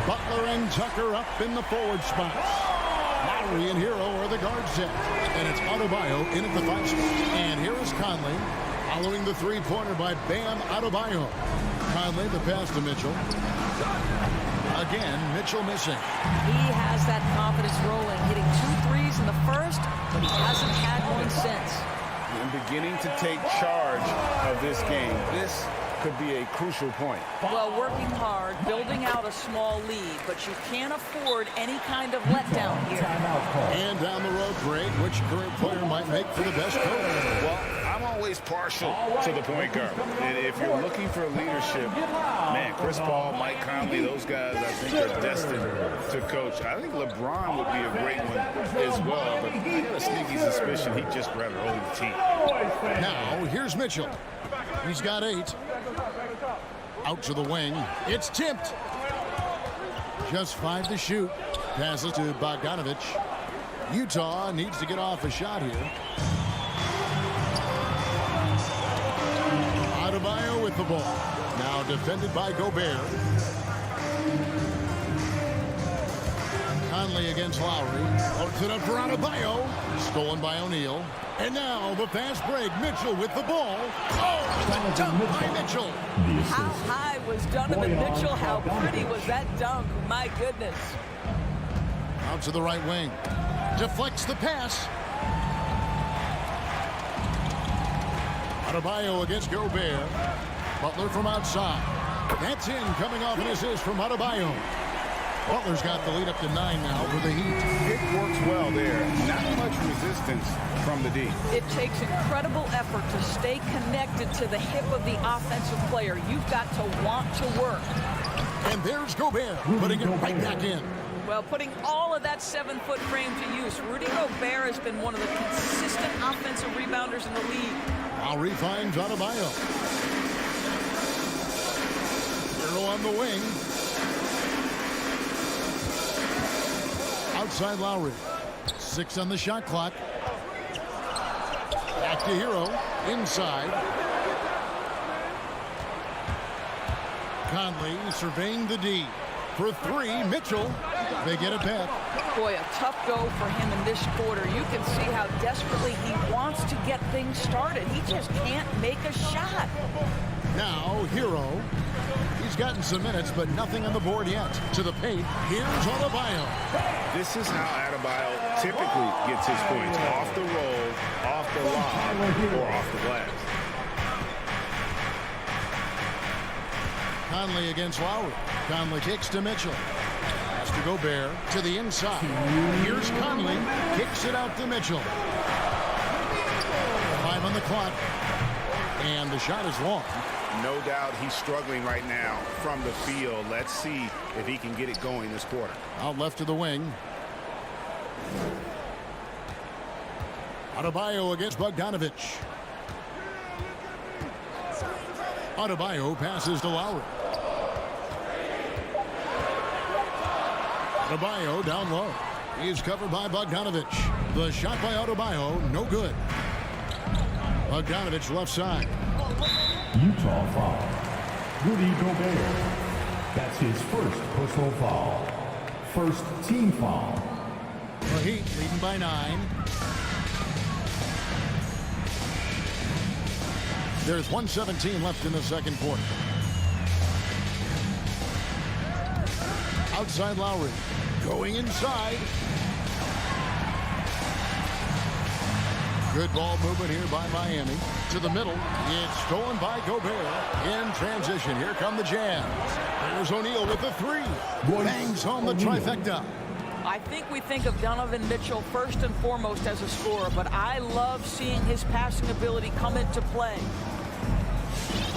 Butler and Tucker up in the forward spots. Lowry and Hero are the guard set. And it's Adebayo in at the 5 spot. And here is Conley, following the three-pointer by Bam Adebayo. Conley, the pass to Mitchell. Again, Mitchell missing. He has that confidence rolling, hitting 2 threes in the first, but he hasn't had one since. And beginning to take charge of this game. This could be a crucial point. Well, working hard, building out a small lead, but you can't afford any kind of letdown here. And down the road, Greg, which current player might make for the best coach? Well, I'm always partial to the point guard. And if you're looking for leadership, man, Chris Paul, Mike Conley, those guys I think are destined to coach. I think LeBron would be a great one as well, but I got a sneaky suspicion he'd just rather hold the team. Now, here's Mitchell. He's got 8. Out to the wing. It's tipped. Just 5 to shoot. Passes to Bogdanovich. Utah needs to get off a shot here. Adebayo with the ball. Now defended by Gobert. Conley against Lowry. Puts it up for Adebayo. Stolen by O'Neal. And now the fast break. Mitchell with the ball. Oh, the dunk by Mitchell. How high was Donovan Mitchell? How pretty was that dunk? My goodness. Out to the right wing. Deflects the pass. Adebayo against Gobert. Butler from outside. That's in, coming off an assist from Adebayo. Butler's got the lead up to 9 now for the Heat. It works well there. Not much resistance from the D. It takes incredible effort to stay connected to the hip of the offensive player. You've got to want to work. And there's Gobert, putting it right back in. Well, putting all of that 7-foot frame to use, Rudy Gobert has been one of the consistent offensive rebounders in the league. Lowry finds Adebayo. Hero on the wing. Outside Lowry. 6 on the shot clock. Back to Hero. Inside. Conley surveying the D. For 3, Mitchell. They get it back. Boy, a tough go for him in this quarter. You can see how desperately he wants to get things started. He just can't make a shot. Now, Hero. He's gotten some minutes, but nothing on the board yet. To the paint, here's Adebayo. This is how Adebayo typically gets his points. Off the roll, off the lob, or off the glass. Conley against Lowry. Conley kicks to Mitchell. Pass to Gobert to the inside. Here's Conley. Kicks it out to Mitchell. 5 on the clock. And the shot is long. No doubt he's struggling right now from the field. Let's see if he can get it going this quarter. Out left to the wing. Adebayo against Bogdanovich. Adebayo passes to Lowry. Adebayo down low. He's covered by Bogdanovich. The shot by Adebayo, no good. Bogdanovich left side. Utah foul. Rudy Gobert. That's his first personal foul. First team foul. The Heat leading by 9. There's 1:17 left in the second quarter. Outside Lowry. Going inside. Good ball movement here by Miami. To the middle. It's stolen by Gobert. In transition. Here come the Jazz. There's O'Neal with the 3. Bangs home the trifecta. I think we think of Donovan Mitchell first and foremost as a scorer, but I love seeing his passing ability come into play.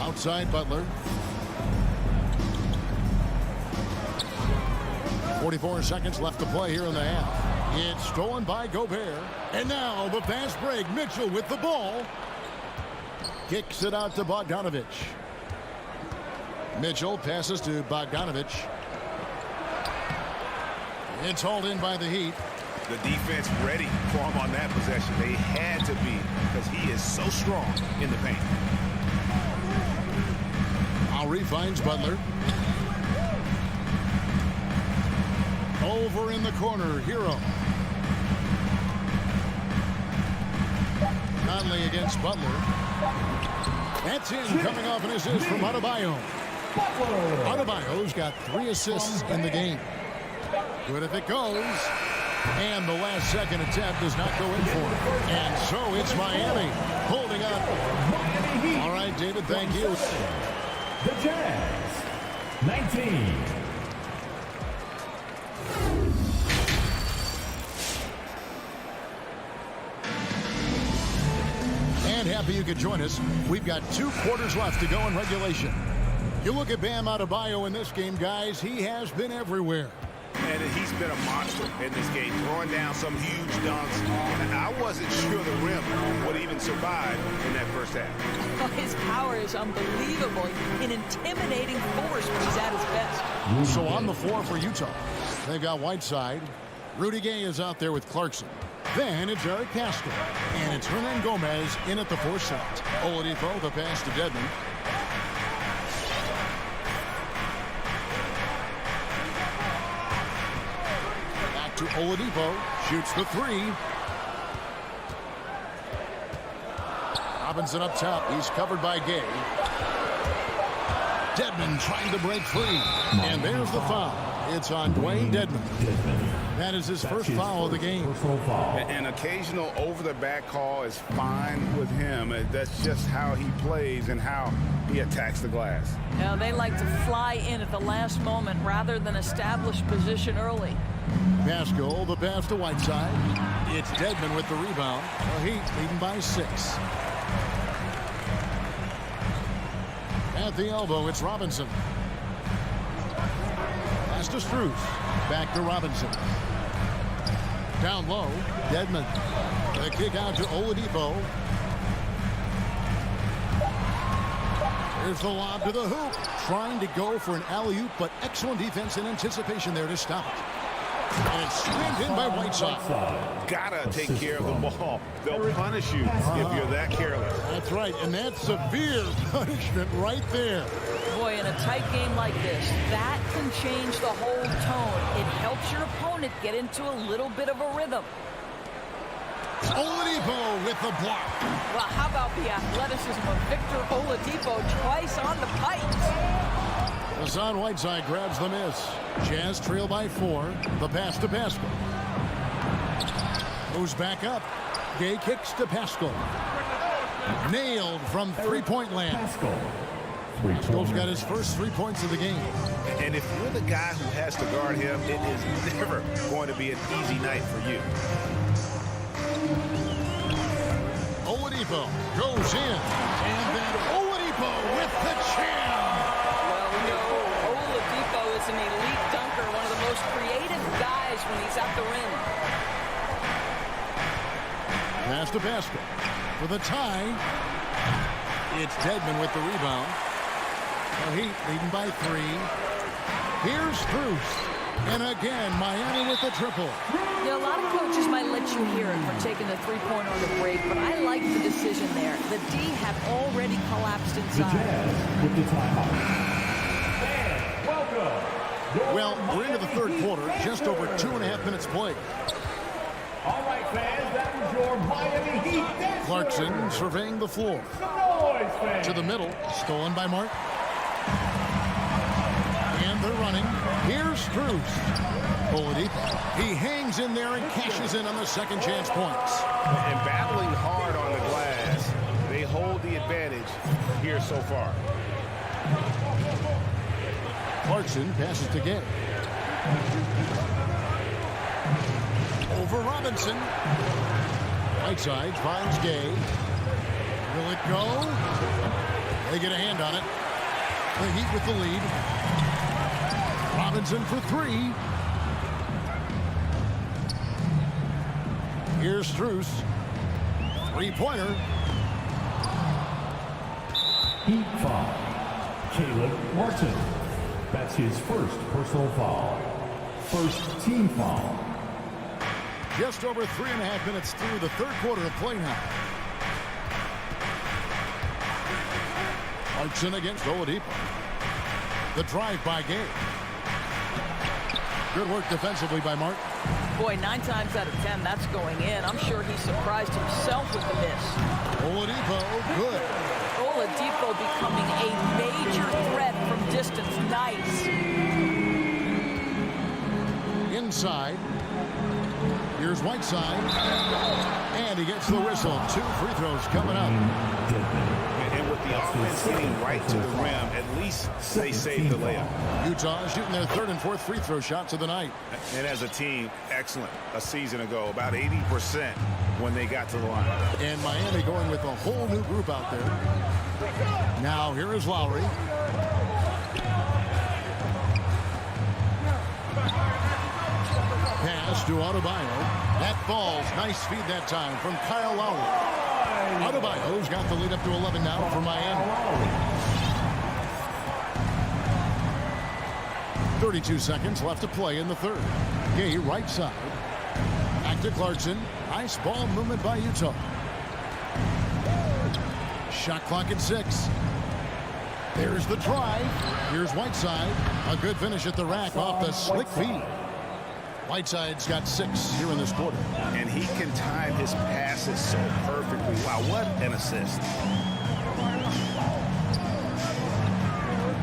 Outside Butler. 44 seconds left to play here in the half. It's stolen by Gobert. And now the fast break. Mitchell with the ball. Kicks it out to Bogdanovich. Mitchell passes to Bogdanovich. It's hauled in by the Heat. The defense ready for him on that possession. They had to be, because he is so strong in the paint. Lowry finds Butler. Over in the corner, Hero. Conley against Butler. That's in, coming off an assist from Adebayo. Adebayo's got 3 assists in the game. Good if it goes. And the last second attempt does not go in for it. And so it's Miami holding up. All right, David, thank you. The Jazz, 19. And happy you could join us. We've got 2 quarters left to go in regulation. You look at Bam Adebayo in this game, guys. He has been everywhere. And he's been a monster in this game, throwing down some huge dunks. And I wasn't sure the rim would even survive in that first half. His power is unbelievable. An intimidating force when he's at his best. So on the floor for Utah, they've got Whiteside. Rudy Gay is out there with Clarkson. Then it's Eric Pascal. And it's Hernan Gomez in at the 4 slot. Oladipo, the pass to Dedmon. To Oladipo, shoots the 3. Robinson up top. He's covered by Gay. Dedmon trying to break free. And there's the foul. It's on Dwayne Dedmon. That is his first foul of the game. An occasional over-the-back call is fine with him. That's just how he plays and how he attacks the glass. Now, they like to fly in at the last moment rather than establish position early. Pascal, the pass to Whiteside. It's Dedmon with the rebound. The Heat leading by 6. At the elbow, it's Robinson. Pass to Strus. Back to Robinson. Down low, Dedmon. The kick out to Oladipo. Here's the lob to the hoop. Trying to go for an alley-oop, but excellent defense and anticipation there to stop it. And it's screened in by Whiteside. Gotta take care of the ball. They'll punish you if you're that careless. That's right, and that's severe punishment right there. Boy, in a tight game like this, that can change the whole tone. It helps your opponent get into a little bit of a rhythm. Oladipo with the block. Well, how about the athleticism of Victor Oladipo twice on the pipes? Hassan Whiteside grabs the miss. Jazz trail by 4. The pass to Pascal. Moves back up. Gay kicks to Pascal. Nailed from three-point land. Pascal's got his first 3 points of the game. And if you're the guy who has to guard him, it is never going to be an easy night for you. Oladipo goes in. And then Oladipo with the jam. Is an elite dunker, one of the most creative guys when he's at the rim. Pass to Pascal for the tie. It's Dedmon with the rebound. The Heat leading by 3. Here's Strus. And again, Miami with the triple. Yeah, a lot of coaches might let you hear it for taking the three-pointer on the break, but I like the decision there. The D had already collapsed inside. The Jazz with the timeout. And welcome. Well, we're into the third quarter, just over 2.5 minutes played. All right, fans, that was your Miami Heat dance. Clarkson surveying the floor. Noise, fans. To the middle, stolen by Mark. And they're running. Here's Strus. Oladipo. He hangs in there and cashes in on the second chance points. And battling hard on the glass, they hold the advantage here so far. Clarkson passes to Gay. Over Robinson. Whiteside finds Gay. Will it go? They get a hand on it. The Heat with the lead. Robinson for 3. Here's Strus. Three-pointer. Heat foul. Caleb Martin. That's his first personal foul. First team foul. Just over 3.5 minutes through the third quarter of play now. Clarkson against Oladipo. The drive by Gay. Good work defensively by Mark. Boy, 9 times out of 10, that's going in. I'm sure he surprised himself with the miss. Oladipo, good. Oladipo becoming a major threat from distance. Nice. Inside. Here's Whiteside. And he gets the whistle. 2 free throws coming up. And with the offense getting right to the rim, at least they saved the layup. Utah shooting their 3rd and 4th free throw shots of the night. And as a team, excellent. A season ago, about 80% when they got to the line. And Miami going with a whole new group out there. Now here is Lowry. Pass to Adebayo. That falls. Nice feed that time from Kyle Lowry. Adebayo's got the lead up to 11 now for Miami. 32 seconds left to play in the third. Gay right side. Back to Clarkson. Nice ball movement by Utah. Shot clock at 6. There's the drive. Here's Whiteside. A good finish at the rack off the slick feed. Whiteside's got 6 here in this quarter. And he can time his passes so perfectly. Wow, what an assist.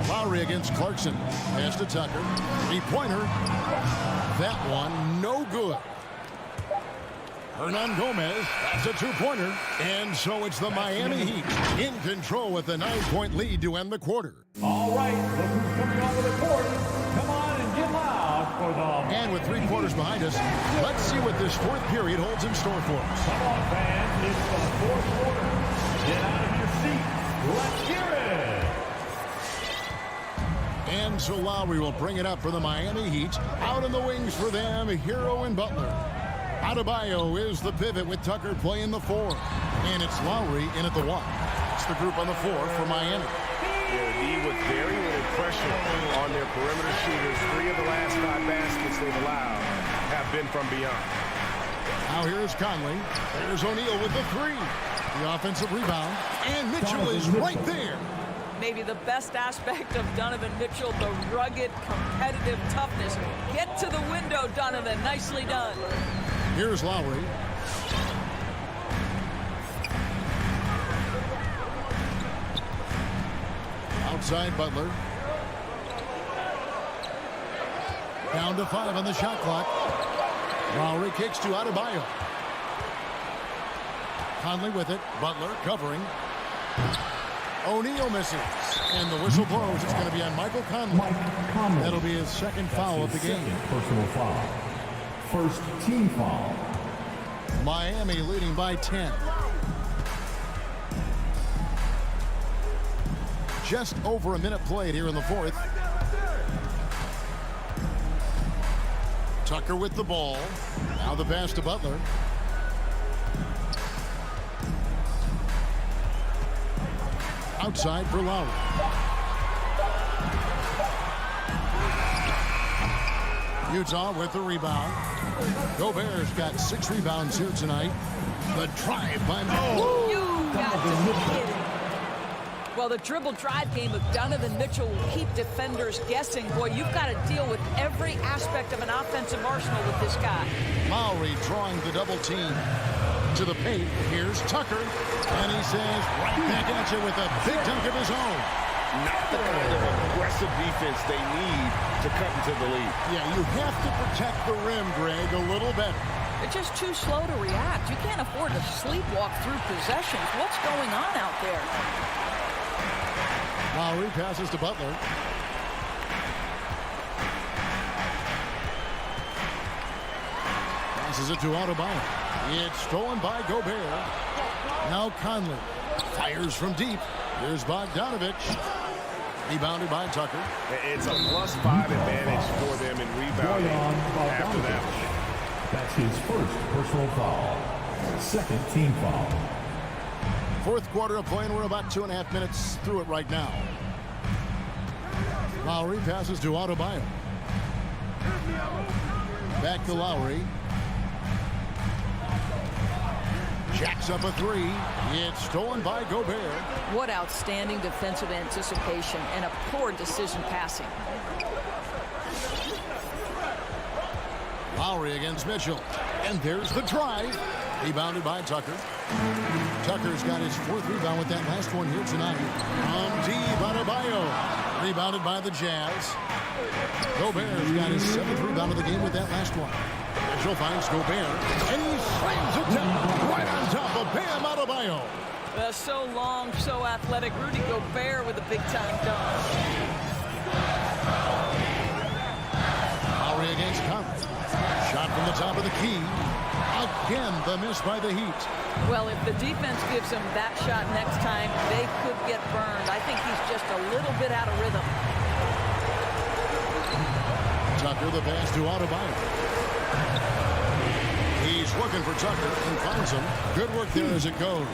Lowry against Clarkson. Pass to Tucker. 3-pointer. That one no good. Hernan Gomez. That's a 2-pointer. And so it's the Miami Heat in control with a 9-point lead to end the quarter. All right, look who's coming onto the court. Come on and get loud for the... And with 3 quarters behind us, let's see what this 4th period holds in store for us. Come on, fans. It's the 4th quarter. Get out of your seats. Let's hear it. And so Lowry will bring it up for the Miami Heat. Out in the wings for them, Hero and Butler. Adebayo is the pivot with Tucker playing the 4. And it's Lowry in at the 1. It's the group on the 4 for Miami. The D with very little pressure on their perimeter shooters. 3 of the last 5 baskets they've allowed have been from beyond. Now here's Conley. There's O'Neal with the 3. The offensive rebound. And Mitchell is right there. Maybe the best aspect of Donovan Mitchell, the rugged, competitive toughness. Get to the window, Donovan. Nicely done. Here's Lowry. Outside Butler. Down to 5 on the shot clock. Lowry kicks to Adebayo. Conley with it. Butler covering. O'Neal misses. And the whistle blows. It's going to be on Michael Conley. That'll be his 2nd foul of the game. Personal foul. First team foul. Miami leading by 10. Just over a minute played here in the 4th. Tucker with the ball. Now the pass to Butler. Outside for Lowry. Utah with the rebound. Gobert's got 6 rebounds here tonight. The drive by Mitchell. You got to be kidding. Well, the dribble drive game of Donovan Mitchell will keep defenders guessing. Boy, you've got to deal with every aspect of an offensive arsenal with this guy. Lowry drawing the double team to the paint. Here's Tucker, and he says right back at you with a big dunk of his own. Not the kind of aggressive defense they need to cut into the lead. Yeah, you have to protect the rim, Greg, a little better. They're just too slow to react. You can't afford to sleepwalk through possessions. What's going on out there? Lowry passes to Butler. Passes it to Adebayo. It's stolen by Gobert. Now Conley fires from deep. Here's Bogdanovich. Rebounded by Tucker. It's a +5 advantage for them in rebounding after that. That's his first personal foul. Second team foul. Fourth quarter of play, and we're about 2.5 minutes through it right now. Lowry passes to Adebayo. Back to Lowry. Jacks up a 3. It's stolen by Gobert. What outstanding defensive anticipation and a poor decision passing. Lowry against Mitchell. And there's the drive. Rebounded by Tucker. Tucker's got his 4th rebound with that last one here tonight. From deep, Adebayo. Rebounded by the Jazz. Gobert's got his 7th rebound of the game with that last one. Mitchell finds Gobert, and he slams it down right on top of Bam Adebayo. So long, so athletic. Rudy Gobert with a big-time dunk. Lowry against Conley. Shot from the top of the key. Again, the miss by the Heat. Well, if the defense gives him that shot next time, they could get burned. I think he's just a little bit out of rhythm. Tucker, the pass to Adebayo. He's looking for Tucker and finds him. Good work there as it goes.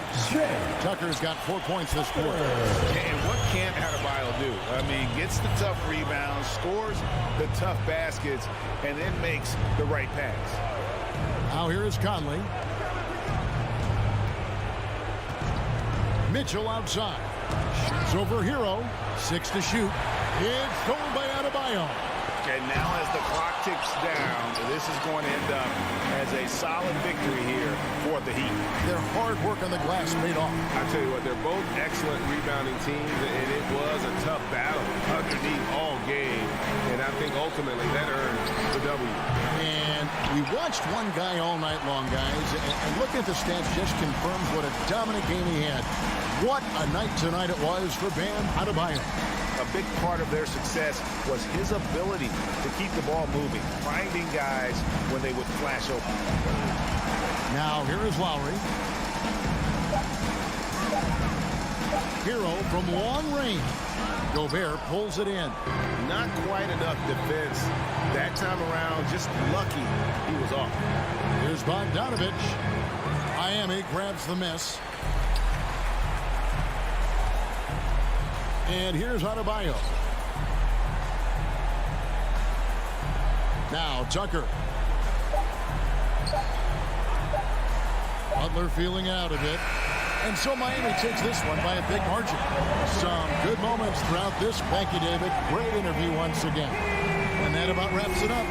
Tucker's got 4 points this quarter. And what can't Adebayo do? I mean, gets the tough rebounds, scores the tough baskets, and then makes the right pass. Now here is Conley. Mitchell outside. Shoots over Hero. 6 to shoot. It's stolen by Adebayo. And now as the clock ticks down, this is going to end up as a solid victory here for the Heat. Their hard work on the glass paid off. I tell you what, they're both excellent rebounding teams, and it was a tough battle underneath all game. And I think ultimately that earned the W. And we watched one guy all night long, guys, and looking at the stats just confirms what a dominant game he had. What a night tonight it was for Bam Adebayo. A big part of their success was his ability to keep the ball moving, finding guys when they would flash open. Now here is Lowry. Hero from long range. Gobert pulls it in. Not quite enough defense that time around. Just lucky he was off. Here's Bogdanovich. Miami grabs the miss. And here's Adebayo. Now Tucker. Butler feeling out of it. And so Miami takes this one by a big margin. Some good moments throughout this. Thank you, David. Great interview once again. And that about wraps it up.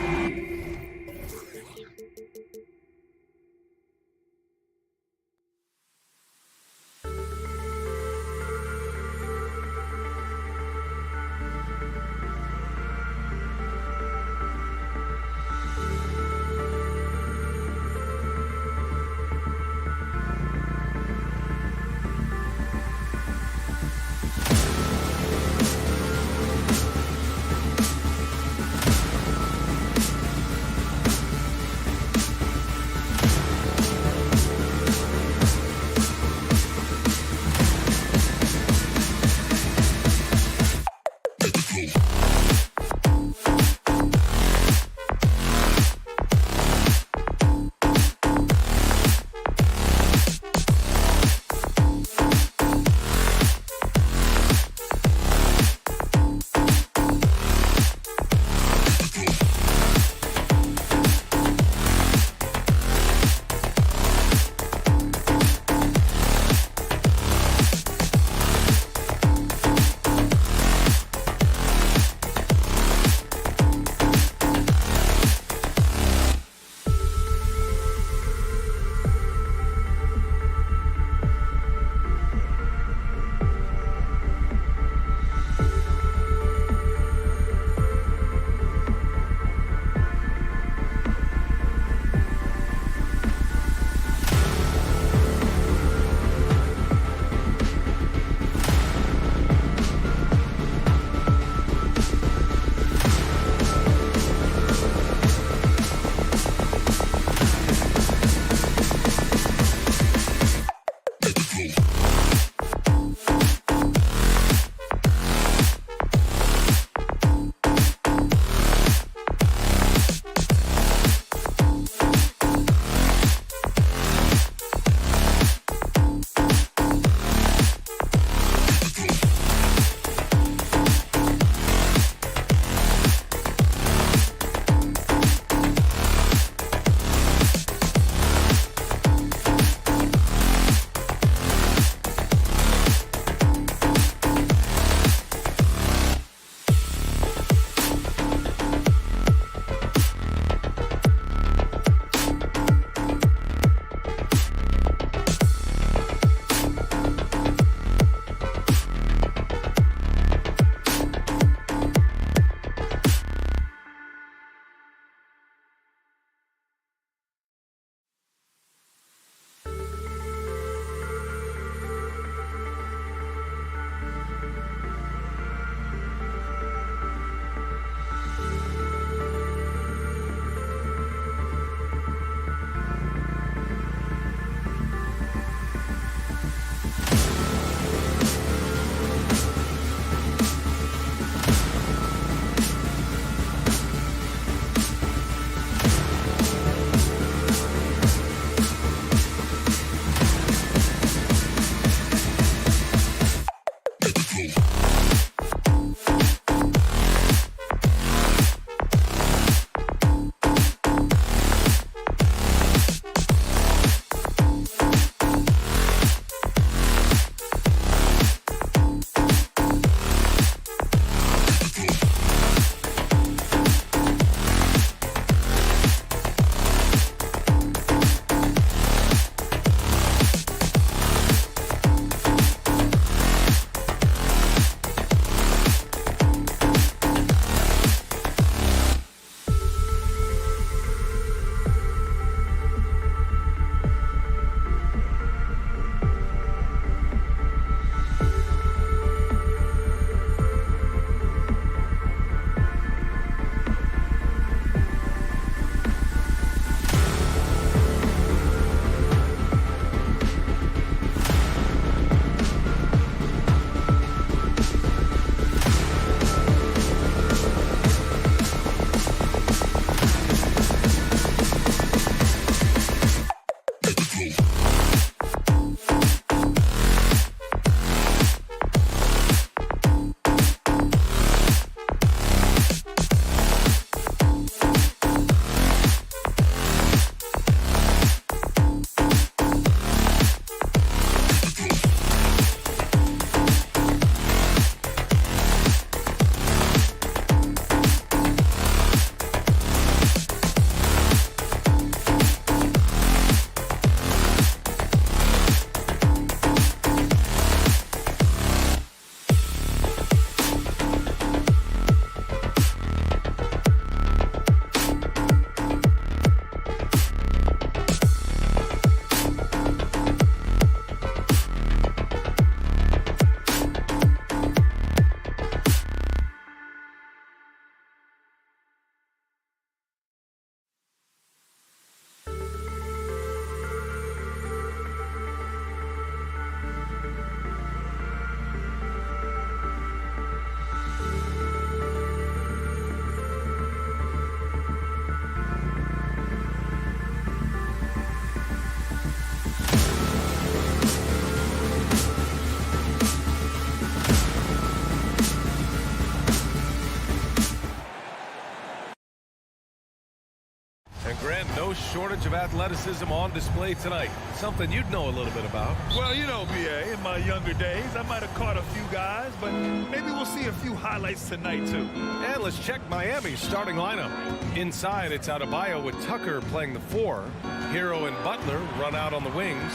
shortage of athleticism on display tonight. Something you'd know a little bit about. Well, you know, BA, in my younger days, I might have caught a few guys, but maybe we'll see a few highlights tonight, too. And let's check Miami's starting lineup. Inside, it's Adebayo with Tucker playing the 4. Hero and Butler run out on the wings.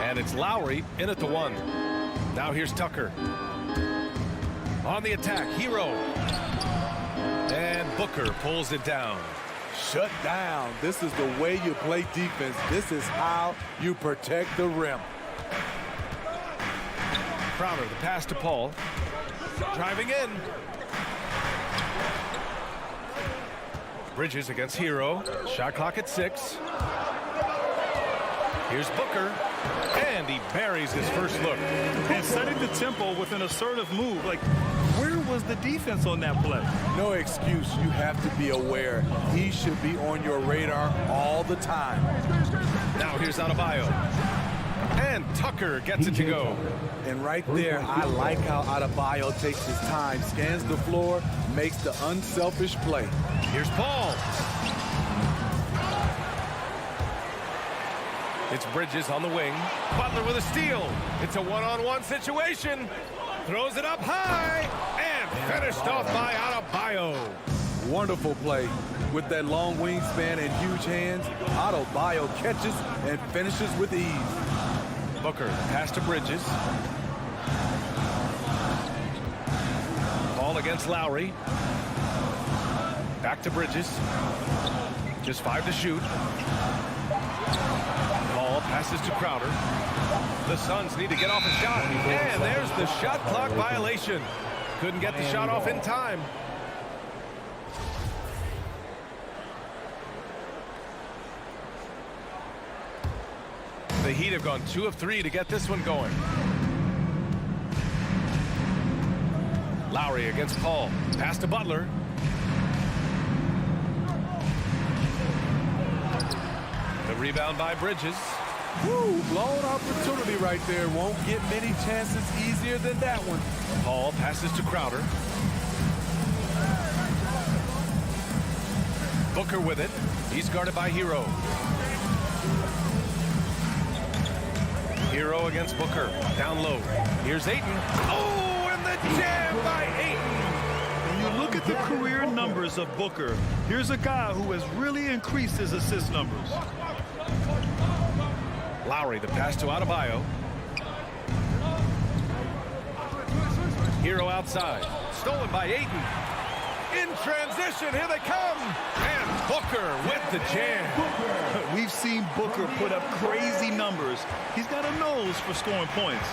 And it's Lowry in at the 1. Now here's Tucker. On the attack, Hero. And Booker pulls it down. Shut down. This is the way you play defense. This is how you protect the rim. Crowder, the pass to Paul. Driving in. Bridges against Hero. Shot clock at 6. Here's Booker. And he buries his first look. And setting the tempo with an assertive move. Like, where was the defense on that play? No excuse. You have to be aware. He should be on your radar all the time. Now here's Adebayo. And Tucker gets it to go. And right there, I like how Adebayo takes his time, scans the floor, makes the unselfish play. Here's Paul. It's Bridges on the wing. Butler with a steal. It's a one-on-one situation. Throws it up high. And finished off by Adebayo. Wonderful play. With that long wingspan and huge hands, Adebayo catches and finishes with ease. Booker, pass to Bridges. Ball against Lowry. Back to Bridges. Just 5 to shoot. Ball passes to Crowder. The Suns need to get off a shot. And there's the shot clock violation. Couldn't get the shot off in time. The Heat have gone 2 of 3 to get this one going. Lowry against Paul. Pass to Butler. The rebound by Bridges. Woo, blown opportunity right there. Won't get many chances easier than that one. Paul passes to Crowder. Booker with it. He's guarded by Hero. Hero against Booker. Down low. Here's Ayton. Oh, and the jam by Ayton. When you look at the career numbers of Booker, here's a guy who has really increased his assist numbers. Lowry, the pass to Adebayo. Hero outside. Stolen by Ayton. In transition, here they come. And Booker with the jam. We've seen Booker put up crazy numbers. He's got a nose for scoring points.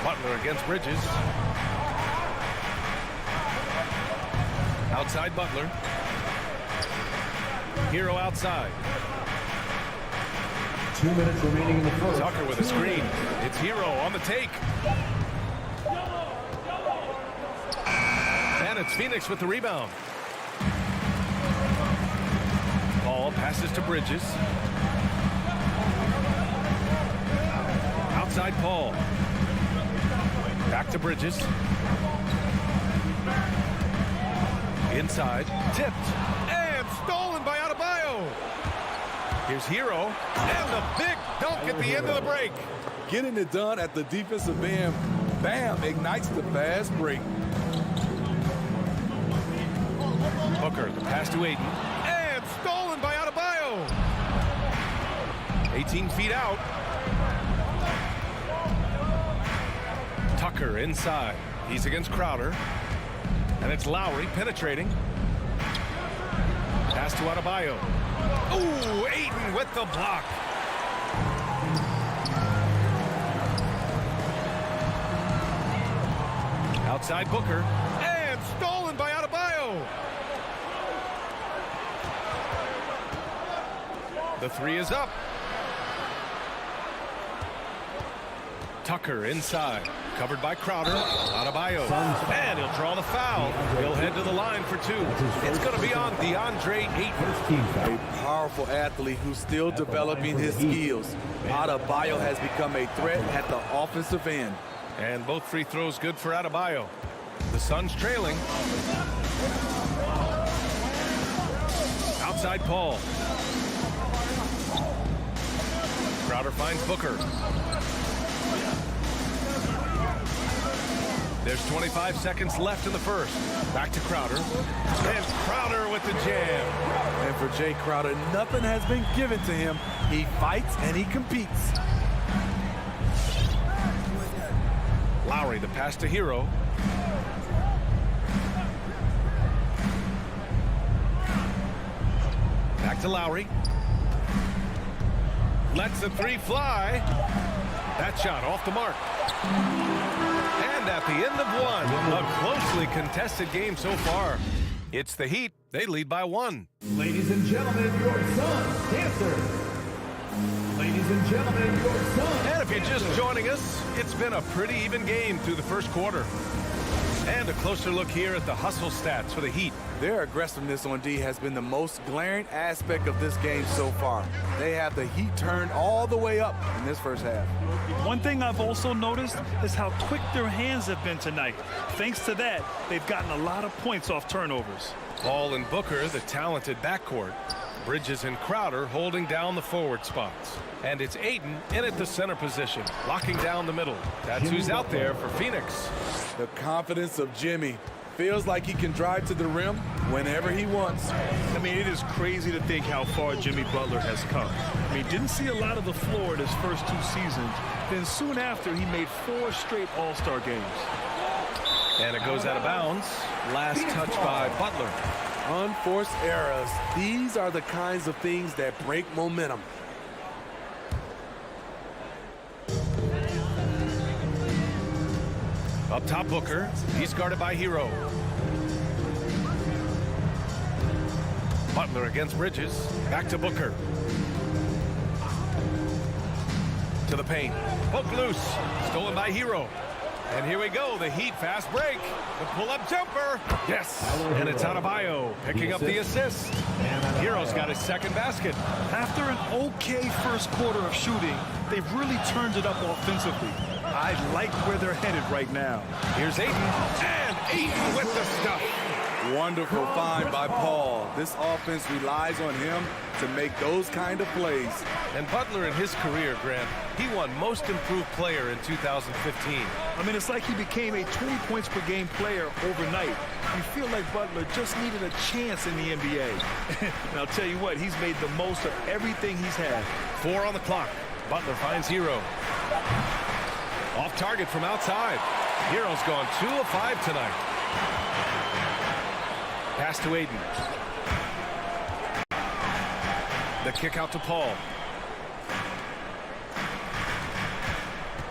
Butler against Bridges. Outside Butler. Hero outside. 2 minutes remaining in the first. Tucker with a screen. It's Hero on the take. And it's Phoenix with the rebound. Ball passes to Bridges. Outside Paul. Back to Bridges. Inside. Tipped. And stolen by Adebayo. Here's Hero. And a big dunk at the end of the break. Getting it done at the defensive end. Bam, ignites the fast break. Booker, the pass to Ayton. And stolen by Adebayo. 18 feet out. Tucker inside. He's against Crowder. And it's Lowry penetrating. Pass to Adebayo. Ooh, Ayton with the block. Outside Booker. And stolen by Adebayo. The three is up. Tucker inside. Covered by Crowder. Adebayo. And he'll draw the foul. He'll head to the line for 2. It's going to be on DeAndre Ayton. A powerful athlete who's still developing his skills. Adebayo has become a threat at the offensive end. And both free throws good for Adebayo. The Suns trailing. outside Paul. Crowder finds Booker. There's 25 seconds left in the first. Back to Crowder. And Crowder with the jam. And for Jay Crowder, nothing has been given to him. He fights and he competes. Lowry, the pass to Hero. Back to Lowry. Lets the three fly. That shot off the mark. And at the end of one, a closely contested game so far. It's the Heat. They lead by 1. Ladies and gentlemen, your son's dancer. Ladies and gentlemen, your son. And if you're just joining us, it's been a pretty even game through the first quarter. And a closer look here at the hustle stats for the Heat. Their aggressiveness on D has been the most glaring aspect of this game so far. They have the Heat turned all the way up in this first half. One thing I've also noticed is how quick their hands have been tonight. Thanks to that, they've gotten a lot of points off turnovers. Paul and Booker, the talented backcourt. Bridges and Crowder holding down the forward spots. And it's Ayton in at the center position, locking down the middle. That's who's out there for Phoenix. The confidence of Jimmy. Feels like he can drive to the rim whenever he wants. I mean, it is crazy to think how far Jimmy Butler has come. I mean, didn't see a lot of the floor in his first 2 seasons. Then soon after, he made 4 straight All-Star games. And it goes out of bounds. Last touch by Butler. Unforced errors. These are the kinds of things that break momentum. Up top, Booker. He's guarded by Hero. Butler against Bridges. Back to Booker. To the paint. Poke loose. Stolen by Hero. And here we go. The Heat fast break. The pull-up jumper. Yes. And it's Adebayo picking up the assist. Hero's got his second basket. After an okay first quarter of shooting, they've really turned it up offensively. I like where they're headed right now. Here's Ayton. And Ayton with the stuff. Wonderful find by Paul. This offense relies on him to make those kind of plays. And Butler in his career, Grant, he won Most Improved Player in 2015. I mean, it's like he became a 20 points per game player overnight. You feel like Butler just needed a chance in the NBA. And I'll tell you what, he's made the most of everything he's had. 4 on the clock. Butler finds Hero. Off target from outside. Hero's gone 2 of 5 tonight. Pass to Ayton. The kick out to Paul.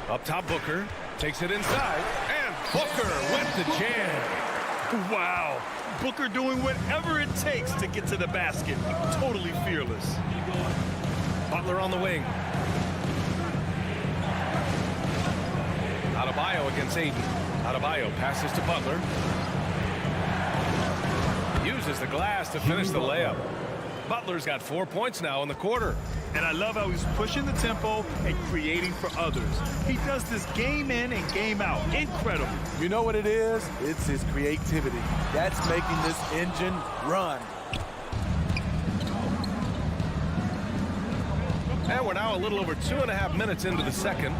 Up top, Booker. Takes it inside. And Booker with the jam. Wow. Booker doing whatever it takes to get to the basket. Totally fearless. Butler on the wing. Adebayo against Ayton. Adebayo passes to Butler. Uses the glass to finish the layup. Butler's got 4 points now in the quarter. And I love how he's pushing the tempo and creating for others. He does this game in and game out. Incredible. You know what it is? It's his creativity. That's making this engine run. And we're now a little over 2.5 minutes into the second.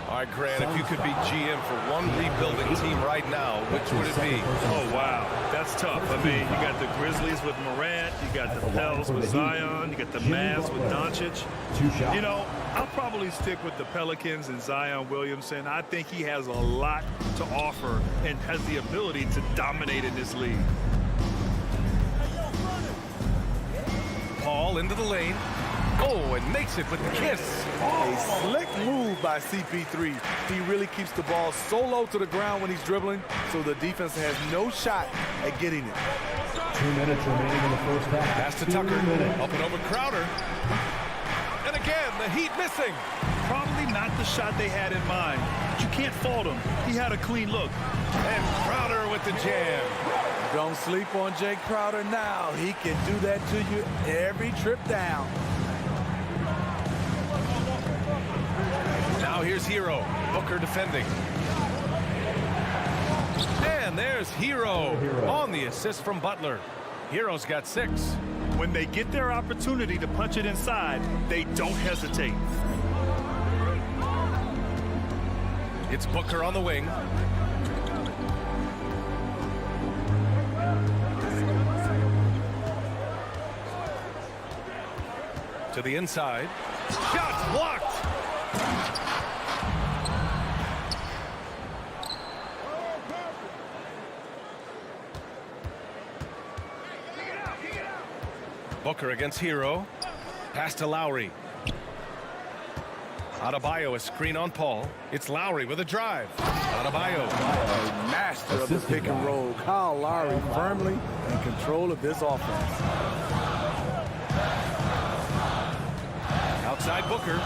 All right, Grant, if you could be GM for one rebuilding team right now, which would it be? Oh, wow. That's tough. I mean, you got the Grizzlies with Morant. You got the Pels with Zion. You got the Mavs with Doncic. You know, I'll probably stick with the Pelicans and Zion Williamson. I think he has a lot to offer and has the ability to dominate in this league. Paul into the lane. Oh, and makes it with the kiss. A slick move by CP3. He really keeps the ball so low to the ground when he's dribbling, so the defense has no shot at getting it. 2 minutes remaining in the first half. Pass to Tucker. Up and over Crowder. And again, the Heat missing. Probably not the shot they had in mind, but you can't fault him. He had a clean look. And Crowder with the jam. Don't sleep on Jake Crowder now. He can do that to you every trip down. Now here's Hero. Booker defending. And there's Hero on the assist from Butler. Hero's got 6. When they get their opportunity to punch it inside, they don't hesitate. It's Booker on the wing. To the inside. Shot blocked. Booker against Hero. Pass to Lowry. Adebayo, a screen on Paul. It's Lowry with a drive. Adebayo. A master of the pick and roll. Kyle Lowry firmly in control of this offense. Outside Booker.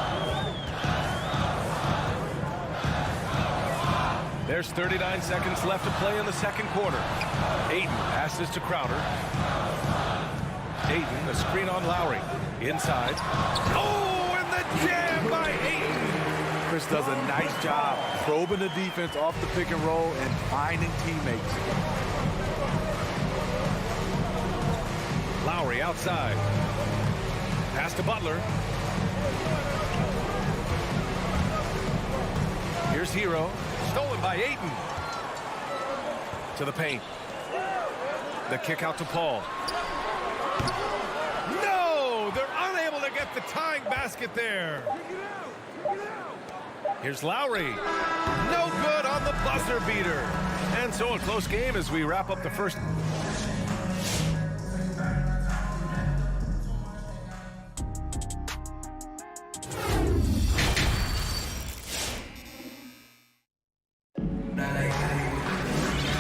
There's 39 seconds left to play in the second quarter. Ayton passes to Crowder. Ayton, a screen on Lowry. Inside. Oh, and the jam by Ayton. Chris does a nice job probing the defense off the pick and roll and finding teammates. Lowry outside. Pass to Butler. Here's Hero. Stolen by Ayton. To the paint. The kick out to Paul. No! They're unable to get the tying basket there. Here's Lowry. No good on the buzzer beater. And so a close game as we wrap up the first.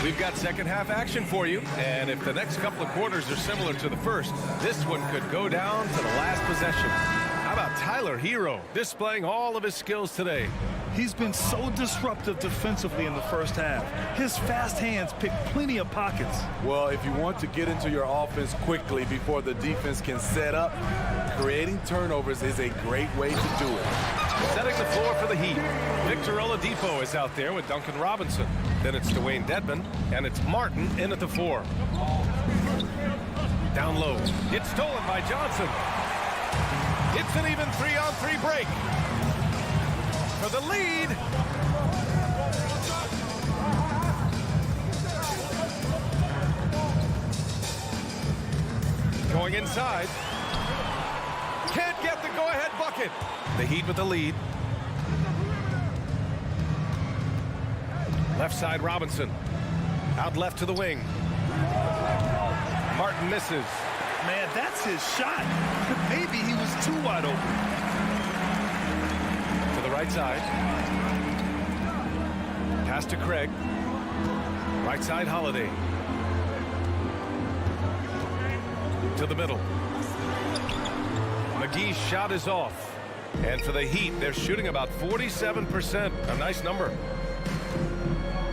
We've got second half action for you, and if the next couple of quarters are similar to the first, this one could go down to the last possession. How about Tyler Hero displaying all of his skills today? He's been so disruptive defensively in the first half. His fast hands pick plenty of pockets. Well, if you want to get into your offense quickly before the defense can set up, creating turnovers is a great way to do it. Setting the floor for the Heat. Victor Oladipo is out there with Duncan Robinson. Then it's Dwayne Dedmon, and it's Martin in at the 4. Down low. It's stolen by Johnson. It's an even 3-on-3 break. For the lead. Going inside. Can't get the go-ahead bucket. The Heat with the lead. Left side Robinson. Out left to the wing. Martin misses. Man, that's his shot. Maybe he was too wide open. To the right side. Pass to Craig. Right side Holiday. To the middle. McGee's shot is off. And for the Heat, they're shooting about 47%. A nice number.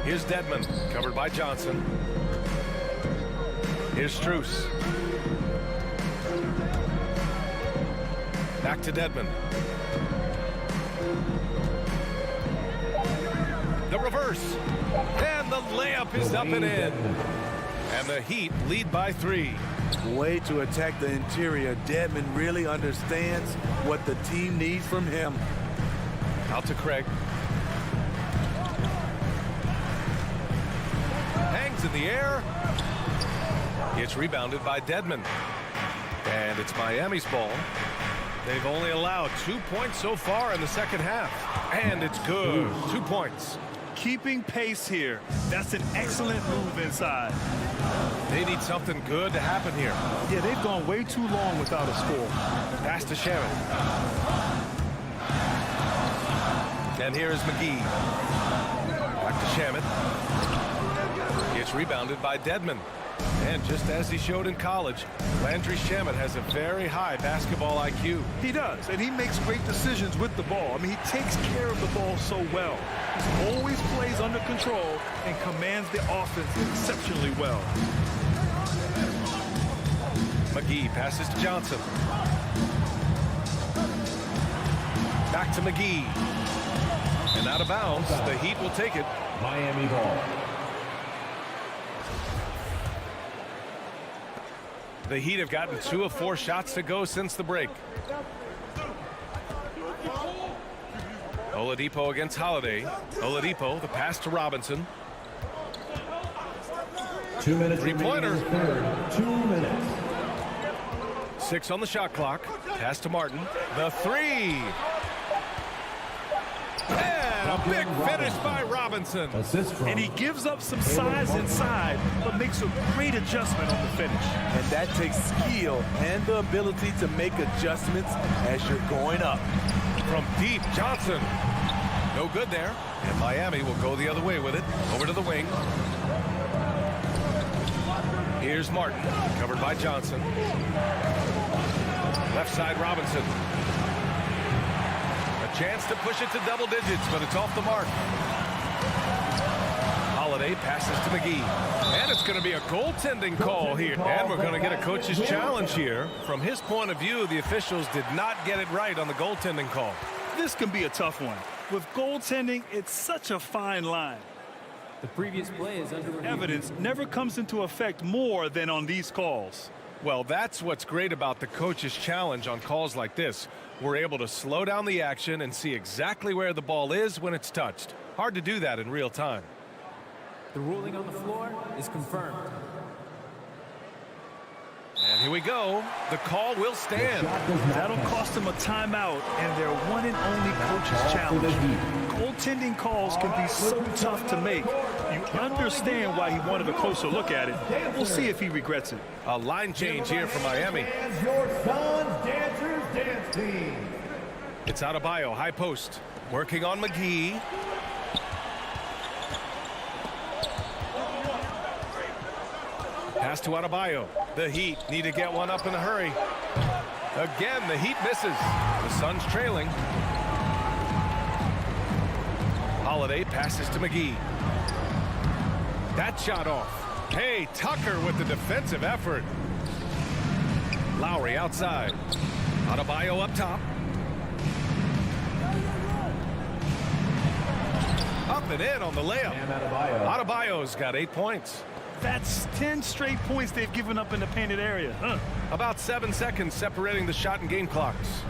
Here's Dedmon, covered by Johnson. Here's Strus. Back to Dedmon. The reverse. And the layup is up and in. And the Heat lead by 3. Way to attack the interior. Dedmon really understands what the team needs from him. Out to Craig. Hangs in the air. It's rebounded by Dedmon. And it's Miami's ball. They've only allowed 2 points so far in the second half. And it's good. 2 points. Keeping pace here. That's an excellent move inside. They need something good to happen here. Yeah, they've gone way too long without a score. Pass to Shaman. And here is McGee. Back to Shaman. It's rebounded by Dedmon. And just as he showed in college, Landry Shamet has a very high basketball IQ. He does, and he makes great decisions with the ball. I mean, he takes care of the ball so well. He always plays under control and commands the offense exceptionally well. McGee passes to Johnson. Back to McGee. And out of bounds, the Heat will take it. Miami ball. The Heat have gotten 2 of 4 shots to go since the break. Oladipo against Holiday. Oladipo, the pass to Robinson. 2 minutes. Three-pointer. 2 minutes. 6 on the shot clock. Pass to Martin. The 3. And a big finish by Robinson. And he gives up some size inside, but makes a great adjustment on the finish. And that takes skill and the ability to make adjustments as you're going up. From deep, Johnson. No good there. And Miami will go the other way with it. Over to the wing. Here's Martin, covered by Johnson. Left side, Robinson. A chance to push it to double digits, but it's off the mark. Holiday passes to McGee. And it's going to be a goaltending call here. And we're going to get a coach's challenge here. From his point of view, the officials did not get it right on the goaltending call. This can be a tough one. With goaltending, it's such a fine line. The previous play is under review. Evidence never comes into effect more than on these calls. Well, that's what's great about the coach's challenge on calls like this. We're able to slow down the action and see exactly where the ball is when it's touched. Hard to do that in real time. The ruling on the floor is confirmed. And here we go. The call will stand. That'll cost them a timeout and their one and only coach's challenge. Goaltending calls can be so tough to make. You understand why he wanted a closer look at it. We'll see if he regrets it. A line change here for Miami. Your Suns Dancers Dance Team. It's Adebayo, high post. Working on McGee. Pass to Adebayo. The Heat need to get one up in a hurry. Again, the Heat misses. The Suns trailing. Holiday passes to McGee. That shot off. Hey, Tucker with the defensive effort. Lowry outside. Adebayo up top. Up and in on the layup. Adebayo's got 8 points. That's 10 straight points they've given up in the painted area. About 7 seconds separating the shot and game clocks.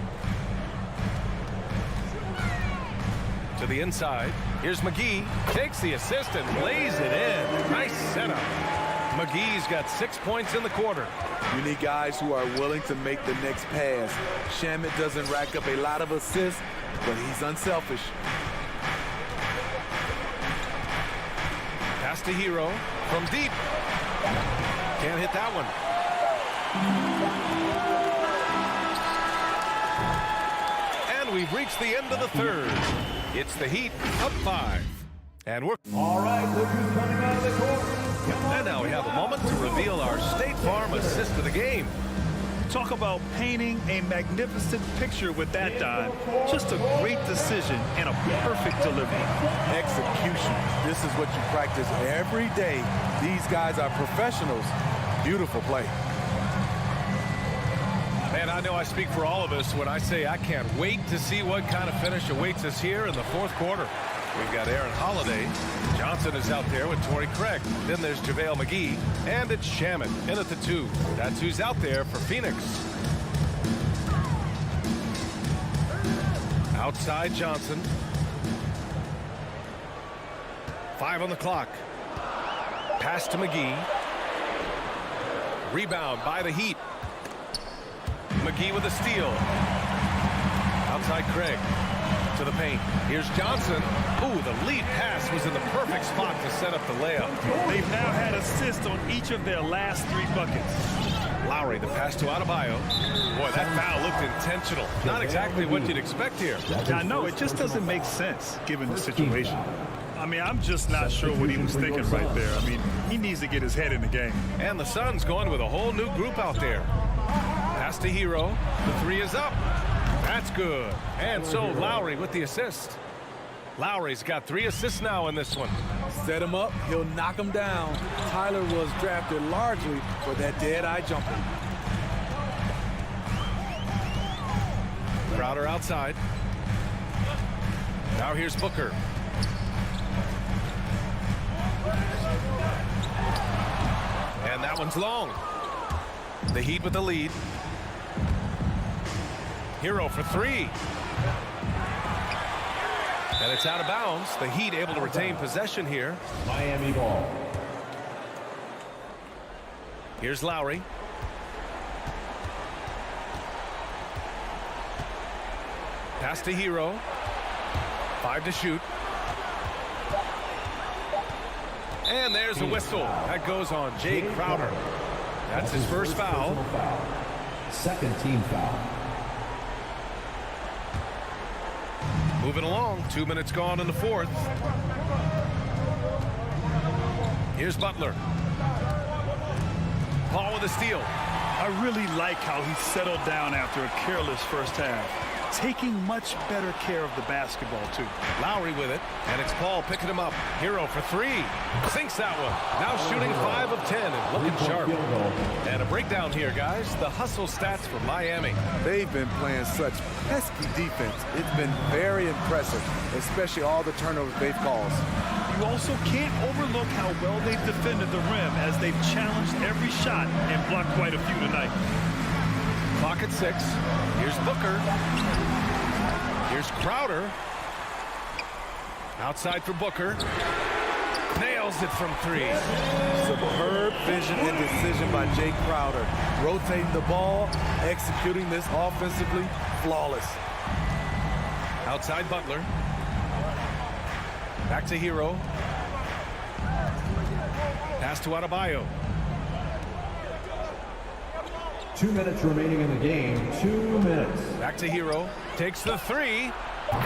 To the inside. Here's McGee. Takes the assist and lays it in. Nice setup. McGee's got 6 points in the quarter. You need guys who are willing to make the next pass. Shamet doesn't rack up a lot of assists, but he's unselfish. Pass to Hero from deep. Can't hit that one. And we've reached the end of the third. It's the Heat up 5. And we're All right, look who's coming out of the court. And now we have a moment to reveal our State Farm assist of the game. Talk about painting a magnificent picture with that dive. Just a great decision and a perfect delivery. Execution. This is what you practice every day. These guys are professionals. Beautiful play. Man, I know I speak for all of us when I say I can't wait to see what kind of finish awaits us here in the fourth quarter. We've got Aaron Holiday. Johnson is out there with Torrey Craig. Then there's JaVale McGee. And it's Shamet in at the 2. That's who's out there for Phoenix. Outside Johnson. 5 on the clock. Pass to McGee. Rebound by the Heat. McGee with a steal. Outside Craig. To the paint. Here's Johnson. Ooh, the lead pass was in the perfect spot to set up the layup. They've now had assists on each of their last 3 buckets. Lowry, the pass to Adebayo. Boy, that foul looked intentional. Not exactly what you'd expect here. I know, it just doesn't make sense given the situation. I mean, I'm just not sure what he was thinking right there. I mean, he needs to get his head in the game. And the Suns going with a whole new group out there. Pass to Hero. The 3 is up. That's good. And so Lowry with the assist. Lowry's got 3 assists now in this one. Set him up, he'll knock him down. Tyler was drafted largely for that dead-eye jumper. Crowder outside. Now here's Booker. And that one's long. The Heat with the lead. Hero for three. And it's out of bounds. The Heat able to retain possession here. Miami ball. Here's Lowry. Pass to Hero. 5 to shoot. And there's a whistle. That goes on Jay Crowder. That's his first foul. Second team foul. Moving along. 2 minutes gone in the fourth. Here's Butler. Paul with a steal. I really like how he settled down after a careless first half. Taking much better care of the basketball, too. Lowry with it, and it's Paul picking him up. Hero for three. Sinks that one. Now shooting 5 of 10 and looking sharp. And a breakdown here, guys. The hustle stats for Miami. They've been playing such pesky defense. It's been very impressive, especially all the turnovers they've caused. You also can't overlook how well they've defended the rim as they've challenged every shot and blocked quite a few tonight. Clock at 6. Here's Booker. Here's Crowder. Outside for Booker. Nails it from 3. Superb vision and decision by Jay Crowder. Rotating the ball, executing this offensively, flawless. Outside Butler. Back to Hero. Pass to Adebayo. 2 minutes remaining in the game. 2 minutes. Back to Hero. Takes the 3.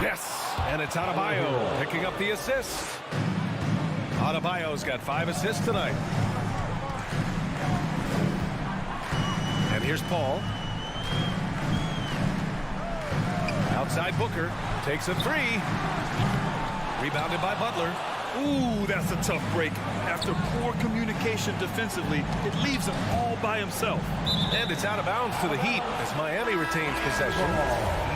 Yes. And it's Adebayo picking up the assist. Adebayo's got 5 assists tonight. And here's Paul. Outside Booker. Takes a 3. Rebounded by Butler. Ooh, that's a tough break. After poor communication defensively, it leaves him all by himself. And it's out of bounds to the Heat as Miami retains possession.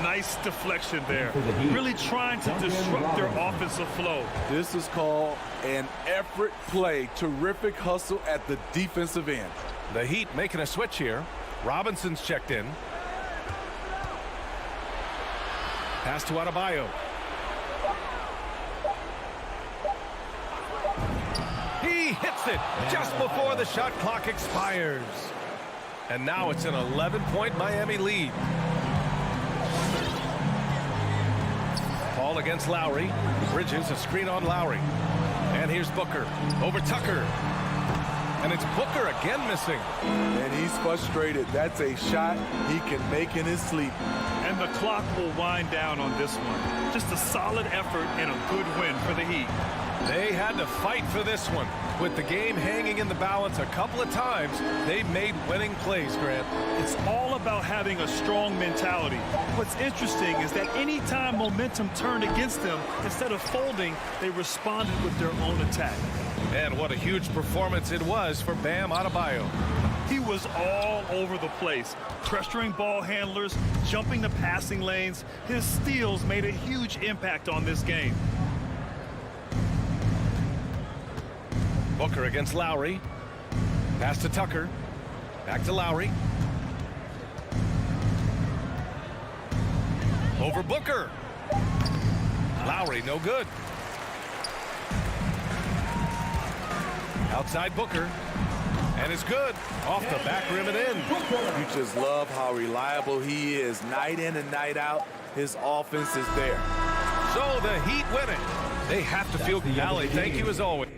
Nice deflection there. Really trying to disrupt their offensive flow. This is called an effort play. Terrific hustle at the defensive end. The Heat making a switch here. Robinson's checked in. Pass to Adebayo. He hits it just before the shot clock expires. And now it's an 11-point Miami lead. Paul against Lowry. Bridges a screen on Lowry. And here's Booker over Tucker. And it's Booker again missing. And he's frustrated. That's a shot he can make in his sleep. And the clock will wind down on this one. Just a solid effort and a good win for the Heat. They had to fight for this one. With the game hanging in the balance a couple of times, they've made winning plays, Grant. It's all about having a strong mentality. What's interesting is that any time momentum turned against them, instead of folding, they responded with their own attack. And what a huge performance it was for Bam Adebayo. He was all over the place, pressuring ball handlers, jumping the passing lanes. His steals made a huge impact on this game. Booker against Lowry. Pass to Tucker. Back to Lowry. Over Booker. Lowry, no good. Outside Booker. And it's good. Off the back rim and in. You just love how reliable he is. Night in and night out, his offense is there. So the Heat win it. They have to feel Allie, thank you as always.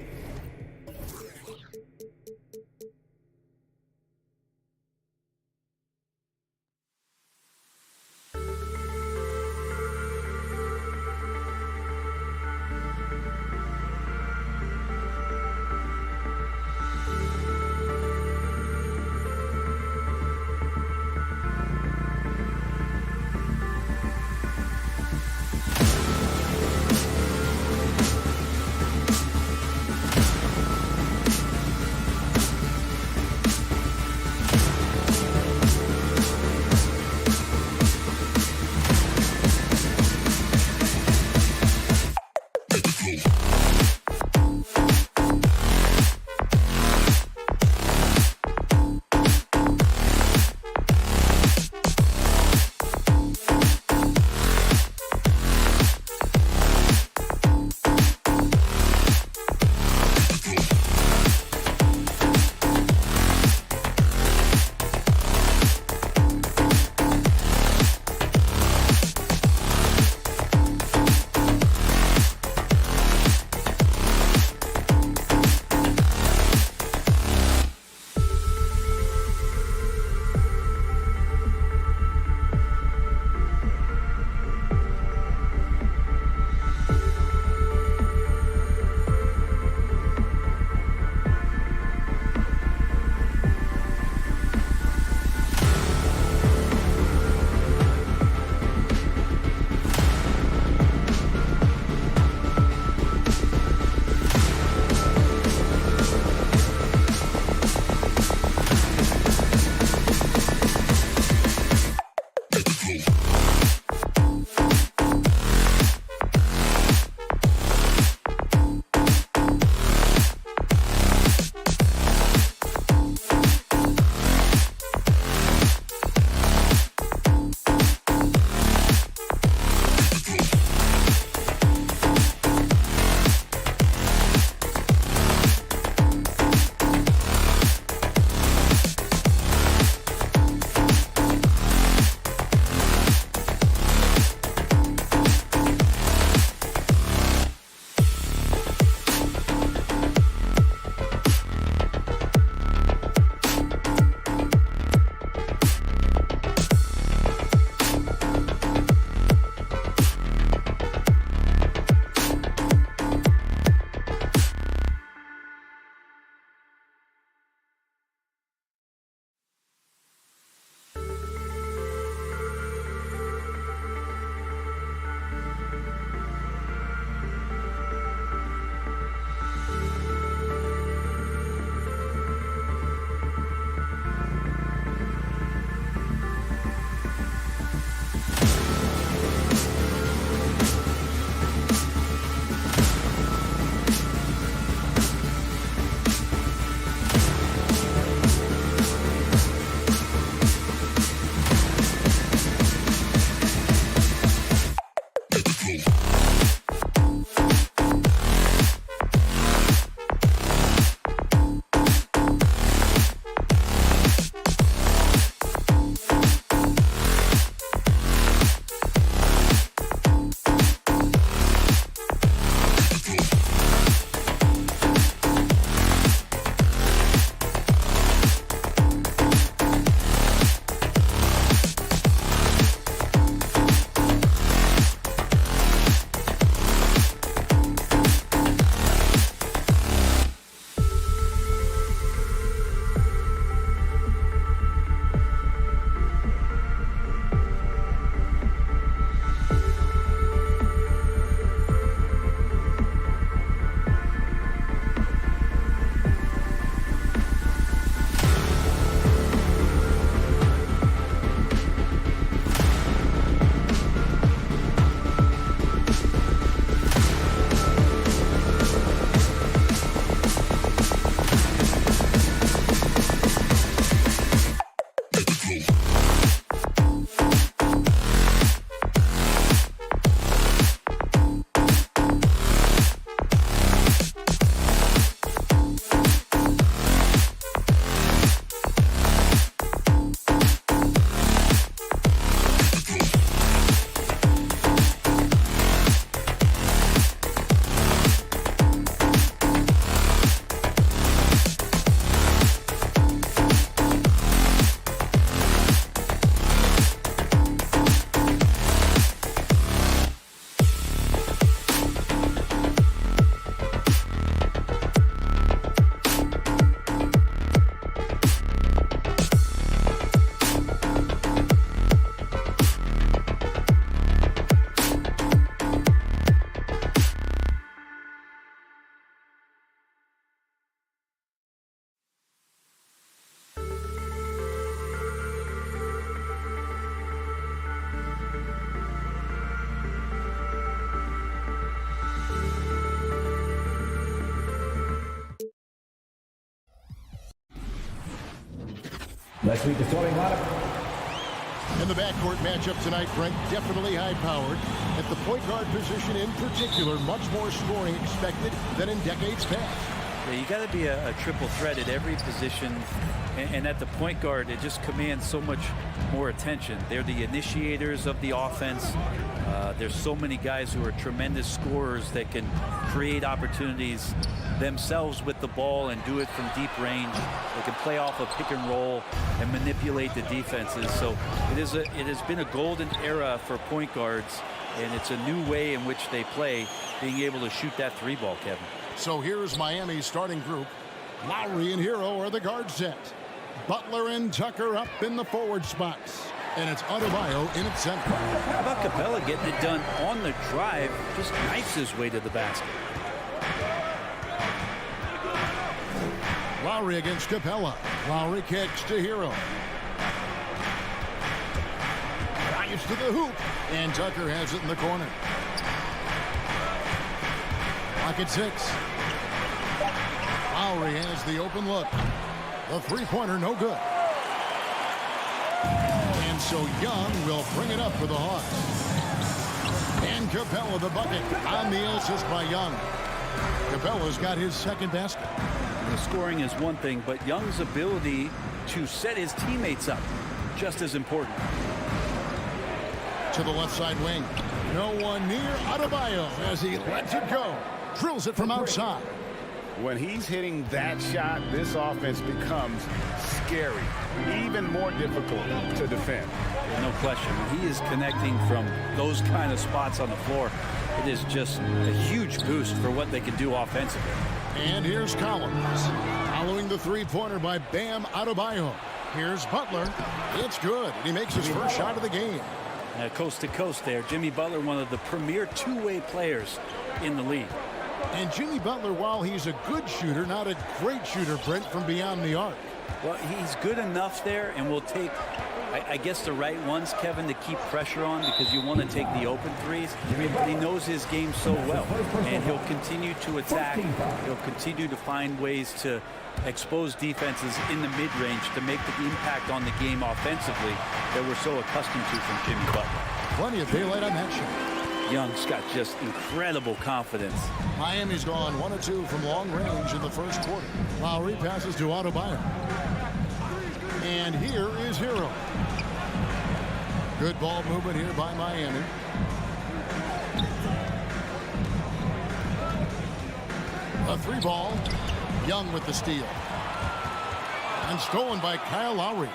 Let's meet the starting lineup. In the backcourt matchup tonight, Brent, definitely high-powered. At the point guard position in particular, much more scoring expected than in decades past. Yeah, you got to be a triple threat at every position, and at the point guard, it just commands so much more attention. They're the initiators of the offense. There's so many guys who are tremendous scorers that can create opportunities themselves with the ball and do it from deep range. They can play off a pick and roll and manipulate the defenses. So it has been a golden era for point guards, and it's a new way in which they play, being able to shoot that three ball, Kevin. So here's Miami's starting group. Lowry and Hero are the guard set. Butler and Tucker up in the forward spots. And it's Adebayo in its center. How about Capella getting it done on the drive, just knifes his way to the basket. Lowry against Capella. Lowry kicks to Hero. Drives to the hoop. And Tucker has it in the corner. Clock at 6. Lowry has the open look. The three-pointer no good. And so Young will bring it up for the Hawks. And Capella the bucket on the assist by Young. Capella's got his second basket. The scoring is one thing, but Young's ability to set his teammates up, just as important. To the left side wing. No one near Adebayo as he lets it go. Drills it from outside. When he's hitting that shot, this offense becomes scary, even more difficult to defend. No question. When he is connecting from those kind of spots on the floor, it is just a huge boost for what they can do offensively. And here's Collins. Following the three-pointer by Bam Adebayo. Here's Butler. It's good. He makes his first shot of the game. Coast to coast there. Jimmy Butler, one of the premier two-way players in the league. And Jimmy Butler, while he's a good shooter, not a great shooter, Brent, from beyond the arc. Well, he's good enough there, and will take, I guess, the right ones, Kevin, to keep pressure on, because you want to take the open threes. But he knows his game so well, and he'll continue to attack. He'll continue to find ways to expose defenses in the mid-range to make the impact on the game offensively that we're so accustomed to from Jimmy Butler. Plenty of daylight on that shot. Young's got just incredible confidence. Miami's gone 1 of 2 from long range in the first quarter. Lowry passes to Adebayo. And here is Hero. Good ball movement here by Miami. A three ball. Young with the steal. And stolen by Kyle Lowry.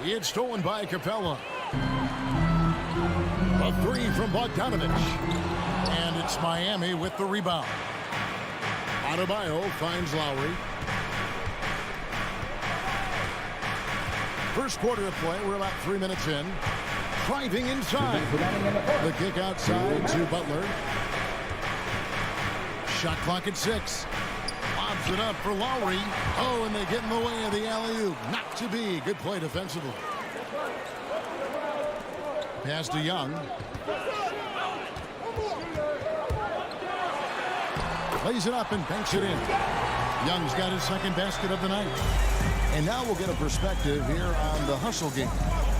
It's stolen by Capella. A three from Bogdanovich. And it's Miami with the rebound. Adebayo finds Lowry. First quarter of play. We're about 3 minutes in. Driving inside. The kick outside to Butler. Shot clock at 6. Lobs it up for Lowry. Oh, and they get in the way of the alley-oop. Not to be. Good play defensively. Pass to Young. Lays it up and banks it in. Young's got his second basket of the night. And now we'll get a perspective here on the hustle game.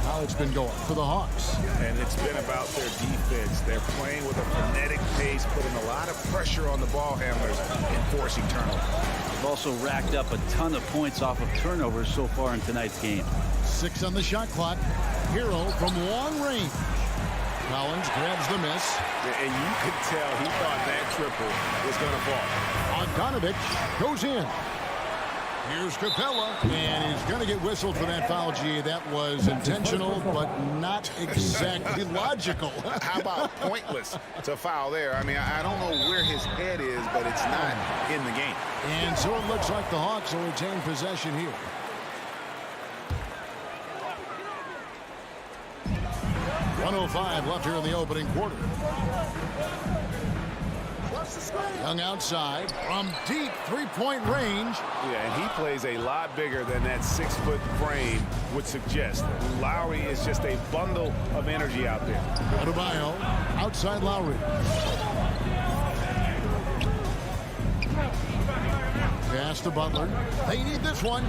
How it's been going for the Hawks. And it's been about their defense. They're playing with a frenetic pace, putting a lot of pressure on the ball handlers and forcing turnovers. They've also racked up a ton of points off of turnovers so far in tonight's game. 6 on the shot clock. Hero from long range. Collins grabs the miss. And you could tell he thought that triple was going to fall. Bogdanovich goes in. Here's Capella, and he's going to get whistled for that foul, G. That was intentional, but not exactly logical. How about pointless to foul there? I mean, I don't know where his head is, but it's not in the game. And so it looks like the Hawks will retain possession here. .105 left here in the opening quarter. Young outside from deep three-point range. Yeah, and he plays a lot bigger than that 6-foot frame would suggest. Lowry is just a bundle of energy out there. Adebayo outside Lowry. Pass to Butler. They need this one.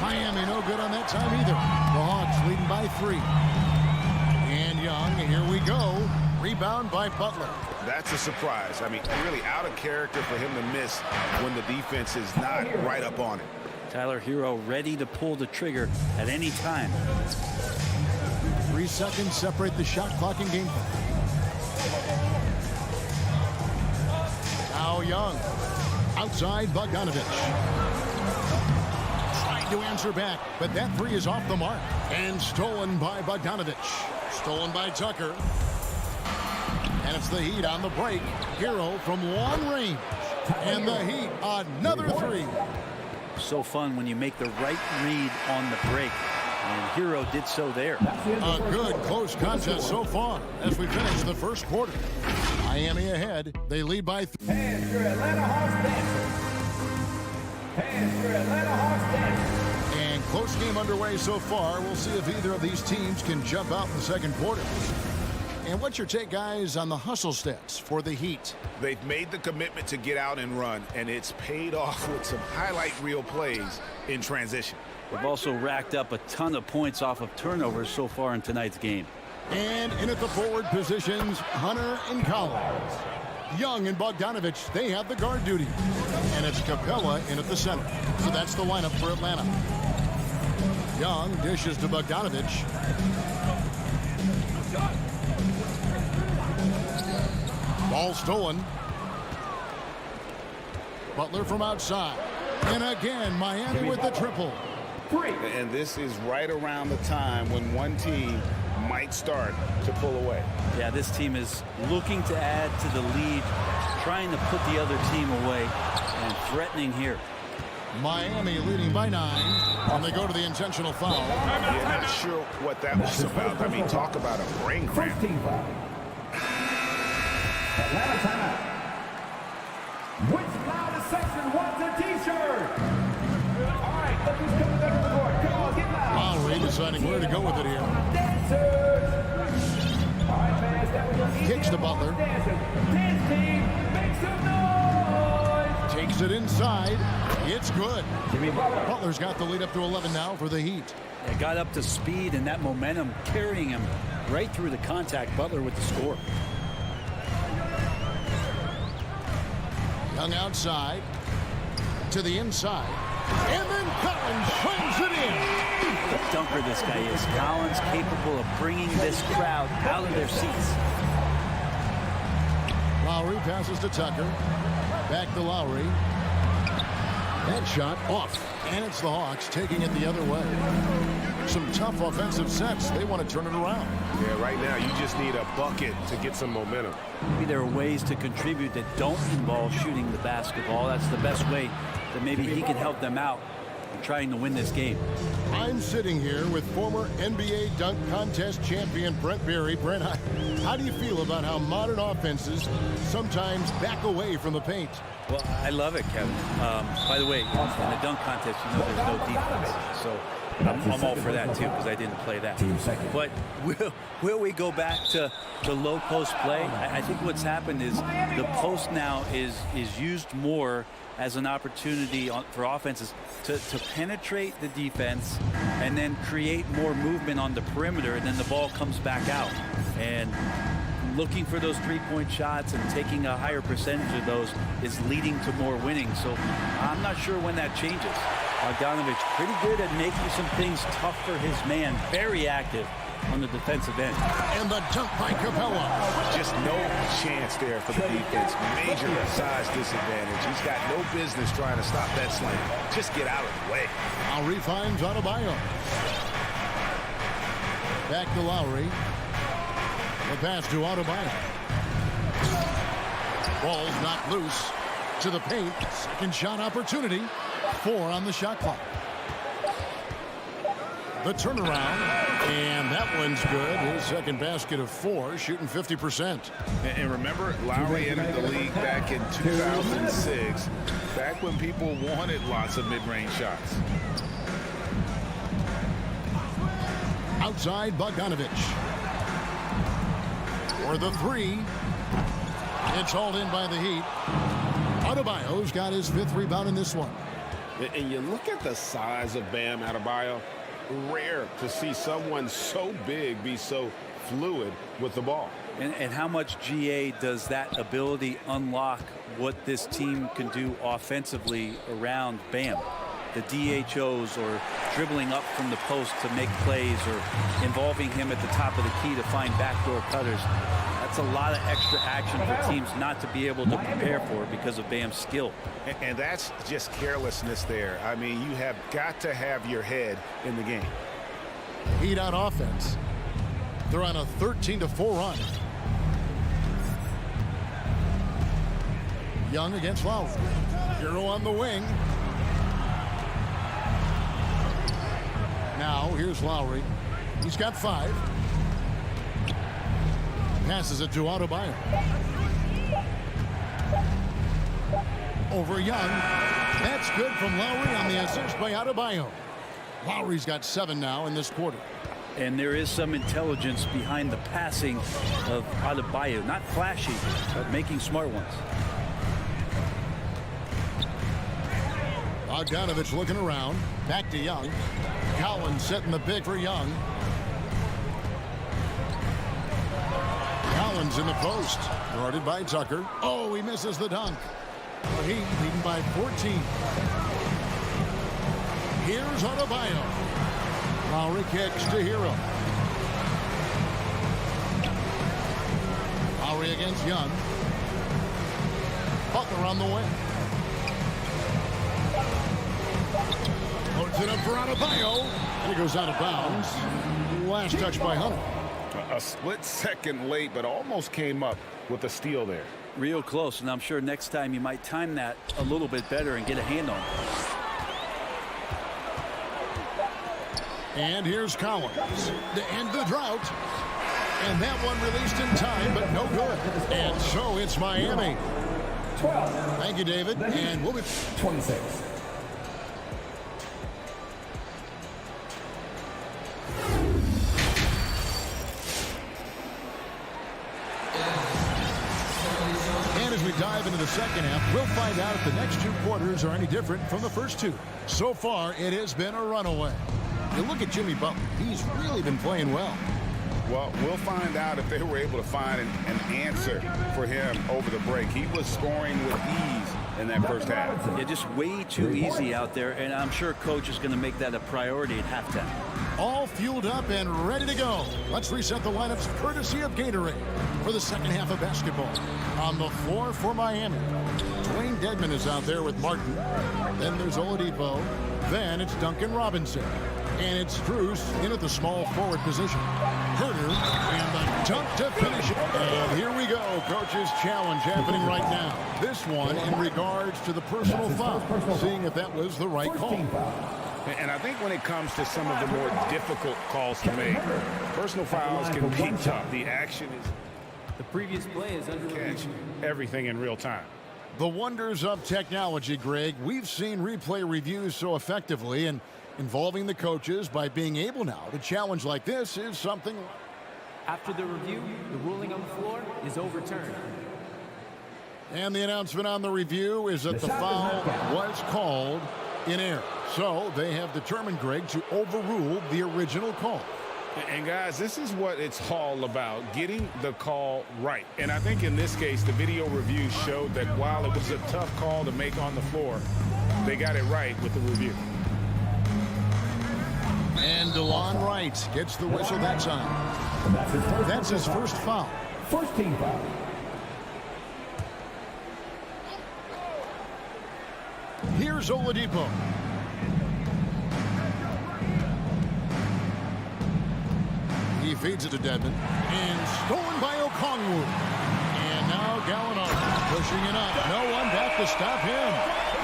Miami no good on that time either. The Hawks leading by 3. And Young, here we go. Rebound by Butler. That's a surprise. I mean, really out of character for him to miss when the defense is not right up on it. Tyler Hero ready to pull the trigger at any time. 3 seconds separate the shot clock in game. Now Young. Outside Bogdanovich. Trying to answer back, but that 3 is off the mark. And stolen by Bogdanovich. Stolen by Tucker. And it's the Heat on the break. Hero from long range. And the Heat, another 3. So fun when you make the right read on the break. And Hero did so there. A good close contest so far as we finish the first quarter. Miami ahead. They lead by 3. Hands for Atlanta Hawks dancing. Hands for Atlanta Hawks dancing. And close game underway so far. We'll see if either of these teams can jump out in the second quarter. And what's your take, guys, on the hustle stats for the Heat? They've made the commitment to get out and run, and it's paid off with some highlight reel plays in transition. They've also racked up a ton of points off of turnovers so far in tonight's game. And in at the forward positions, Hunter and Collins. Young and Bogdanovich, they have the guard duty. And it's Capella in at the center. So that's the lineup for Atlanta. Young dishes to Bogdanovich. Ball stolen. Butler from outside. And again, Miami with the triple. And this is right around the time when one team might start to pull away. Yeah, this team is looking to add to the lead, trying to put the other team away, and threatening here. Miami leading by 9, and they go to the intentional foul. Yeah, not sure what that was about. I mean, talk about a brain cramp. Atlanta timeout. Which loudest section wants a t-shirt? All right, look who's coming down the court. Come on, get loud. Lowry deciding where to go with it here. Dancers. All right, fans, that was your Kicks to Butler. Dance team, make some noise. Takes it inside. It's good. Butler's got the lead up to 11 now for the Heat. They got up to speed and that momentum carrying him right through the contact. Butler with the score. Young outside to the inside, and then Collins slams it in. What a dunker this guy is. Collins capable of bringing this crowd out of their seats. Lowry passes to Tucker. Back to Lowry. That shot off, and it's the Hawks taking it the other way. Some tough offensive sets. They want to turn it around. Yeah, right now you just need a bucket to get some momentum. Maybe there are ways to contribute that don't involve shooting the basketball. That's the best way that maybe he can help them out in trying to win this game. I'm sitting here with former NBA dunk contest champion Brent Berry. Brent, how do you feel about how modern offenses sometimes back away from the paint? Well, I love it, Kevin. By the way, in the dunk contest, you know there's no defense. So I'm all for that, too, because I didn't play that. But will we go back to low post play? I think what's happened is the post now is used more as an opportunity for offenses to penetrate the defense and then create more movement on the perimeter, and then the ball comes back out. And looking for those three-point shots and taking a higher percentage of those is leading to more winning. So I'm not sure when that changes. Bogdanovich pretty good at making some things tough for his man. Very active on the defensive end. And the dunk by Capella. Just no chance there for the defense. Major size disadvantage. He's got no business trying to stop that slam. Just get out of the way. Lowry finds Adebayo. Back to Lowry. The pass to Adebayo. Ball's not loose. To the paint. Second shot opportunity. 4 on the shot clock. The turnaround, and that one's good. His second basket of 4, shooting 50%. And remember, Lowry entered the league back in 2006, back when people wanted lots of mid-range shots. Outside Bogdanovich. For the 3. It's hauled in by the Heat. Adebayo's got his 5th rebound in this one. And you look at the size of Bam Adebayo, rare to see someone so big be so fluid with the ball. And how much GA does that ability unlock what this team can do offensively around Bam? The DHOs or dribbling up from the post to make plays or involving him at the top of the key to find backdoor cutters. That's a lot of extra action for teams not to be able to prepare for because of Bam's skill. And that's just carelessness there. I mean, you have got to have your head in the game. Heat on offense. They're on a 13-4 run. Young against Lowry. Hero on the wing. Now here's Lowry. He's got 5. Passes it to Adebayo. Over Young. That's good from Lowry on the assist by Adebayo. Lowry's got 7 now in this quarter. And there is some intelligence behind the passing of Adebayo. Not flashy, but making smart ones. Bogdanovich looking around. Back to Young. Collins setting the big for Young. Collins in the post. Guarded by Tucker. Oh, he misses the dunk. The Heat leading by 14. Here's Adebayo. Lowry kicks to Hero. Lowry against Young. Butler on the way. Loads it up for Adebayo. And he goes out of bounds. Last touch by Hunter. A split second late, but almost came up with a steal there. Real close, and I'm sure next time you might time that a little bit better and get a hand on it. And here's Collins to end the drought. And that one released in time, but no good. And so it's Miami. 12. Thank you, David. And we'll be 26. And as we dive into the second half, we'll find out if the next 2 quarters are any different from the first 2. So far, it has been a runaway. You look at Jimmy Butler. He's really been playing well. Well, we'll find out if they were able to find an answer for him over the break. He was scoring with ease in that first half. Yeah, just way too easy out there, and I'm sure coach is going to make that a priority at halftime. All fueled up and ready to go. Let's reset the lineups courtesy of Gatorade for the second half of basketball. On the floor for Miami, Dwayne Dedmon is out there with Martin. Then there's Oladipo. Then it's Duncan Robinson. And it's Strus in at the small forward position. Herter and the dunk to finish it. And here we go. Coach's challenge happening right now. This one in regards to the personal foul. Seeing if that was the right call. And I think when it comes to some of the more difficult calls to make, personal fouls can be tough. The action is... The previous play is under review. Everything in real time. The wonders of technology, Greg. We've seen replay reviews so effectively, and involving the coaches by being able now to challenge like this is something. After the review, the ruling on the floor is overturned. And the announcement on the review is that the foul was called in error. So they have determined, Greg, to overrule the original call. And guys, this is what it's all about, getting the call right. And I think in this case, the video review showed that while it was a tough call to make on the floor, they got it right with the review. And DeLon Wright gets the whistle that time. That's his first foul. First team foul. Here's Oladipo. He feeds it to Dedmon. And stolen by Okongwu. And now Gallinari pushing it up. No one back to stop him.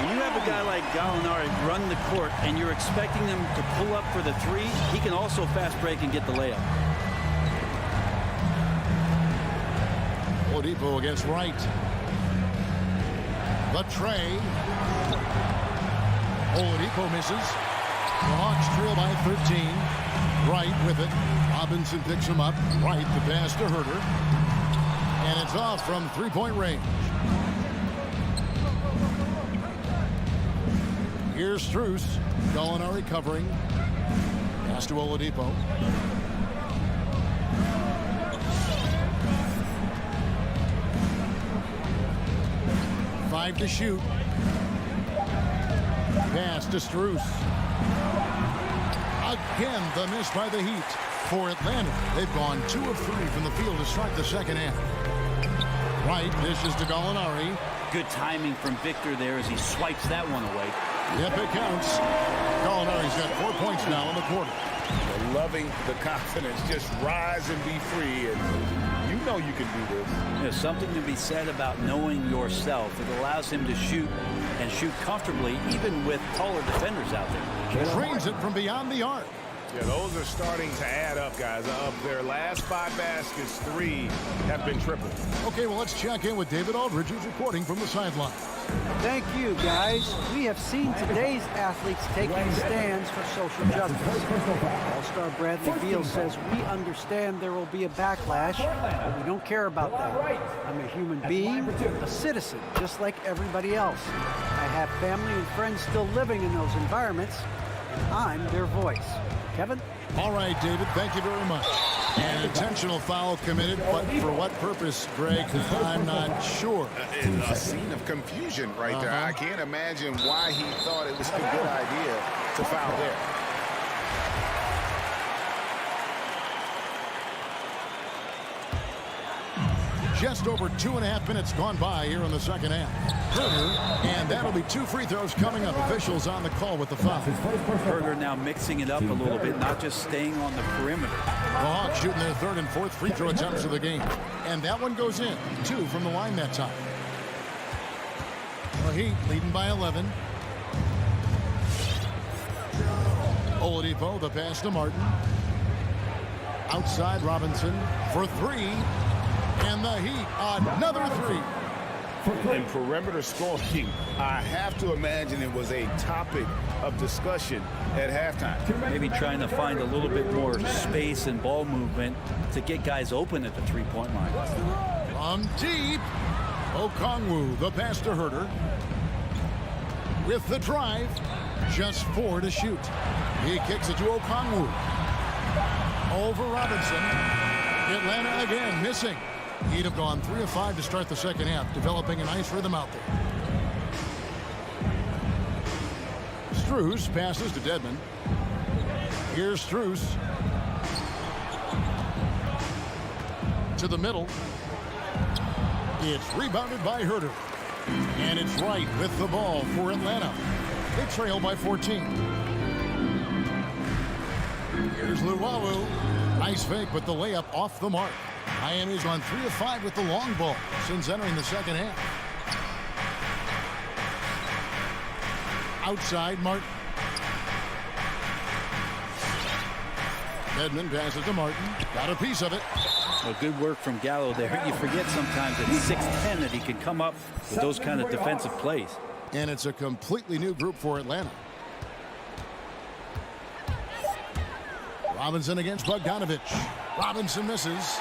When you have a guy like Gallinari run the court and you're expecting him to pull up for the 3, he can also fast break and get the layup. Oladipo against Wright. The tray. Oladipo misses. The Hawks trail by 13. Wright with it. Robinson picks him up. Wright the pass to Herter. And it's off from three-point range. Here's Strus. Gallinari covering. Pass to Oladipo. Five to shoot. Pass to Strus. Again, the miss by the Heat. For Atlanta, they've gone 2 of 3 from the field to start the second half. Right, dishes to Gallinari. Good timing from Victor there as he swipes that one away. Yep, it counts. Gallinari's got 4 points now in the quarter. Loving the confidence. Just rise and be free. And you know you can do this. There's something to be said about knowing yourself. It allows him to shoot and shoot comfortably, even with taller defenders out there. Drains it from beyond the arc. Yeah, those are starting to add up, guys. Of their last 5 baskets, 3 have been tripled. Okay, well, let's check in with David Aldridge, who's reporting from the sideline. Thank you, guys. We have seen today's athletes taking stands for social justice. All-star Bradley Beal says, we understand there will be a backlash, but we don't care about that. I'm a human being, a citizen, just like everybody else. I have family and friends still living in those environments, and I'm their voice. Kevin? All right, David, thank you very much. An intentional foul committed, but for what purpose, Greg? I'm not sure. A scene of confusion right there. I can't imagine why he thought it was a good idea to foul there. Just over 2.5 minutes gone by here in the second half. Herder, and that'll be 2 free throws coming up. Officials on the call with the foul. Herder now mixing it up a little bit, not just staying on the perimeter. The Hawks shooting their 3rd and 4th free throw attempts of the game. And that one goes in. 2 from the line that time. The Heat leading by 11. Oladipo, the pass to Martin. Outside Robinson for 3. And the Heat, another 3. And perimeter scoring, I have to imagine it was a topic of discussion at halftime. Maybe trying to find a little bit more space and ball movement to get guys open at the three-point line. From deep, Okongwu, the pass to Herder. With the drive, just 4 to shoot. He kicks it to Okongwu. Over Robinson. Atlanta again missing. He'd have gone 3 of 5 to start the second half, developing a nice rhythm out there. Strus passes to Dedmon. Here's Strus. To the middle. It's rebounded by Herder. And it's Wright with the ball for Atlanta. They trail by 14. Here's Luwawu. Nice fake, but the layup off the mark. Miami's gone 3 of 5 with the long ball since entering the second half. Outside, Martin. Dedmon passes to Martin. Got a piece of it. Well, good work from Gallo there. You forget sometimes at 6'10" that he can come up with those kind of defensive plays. And it's a completely new group for Atlanta. Robinson against Bogdanovich. Robinson misses.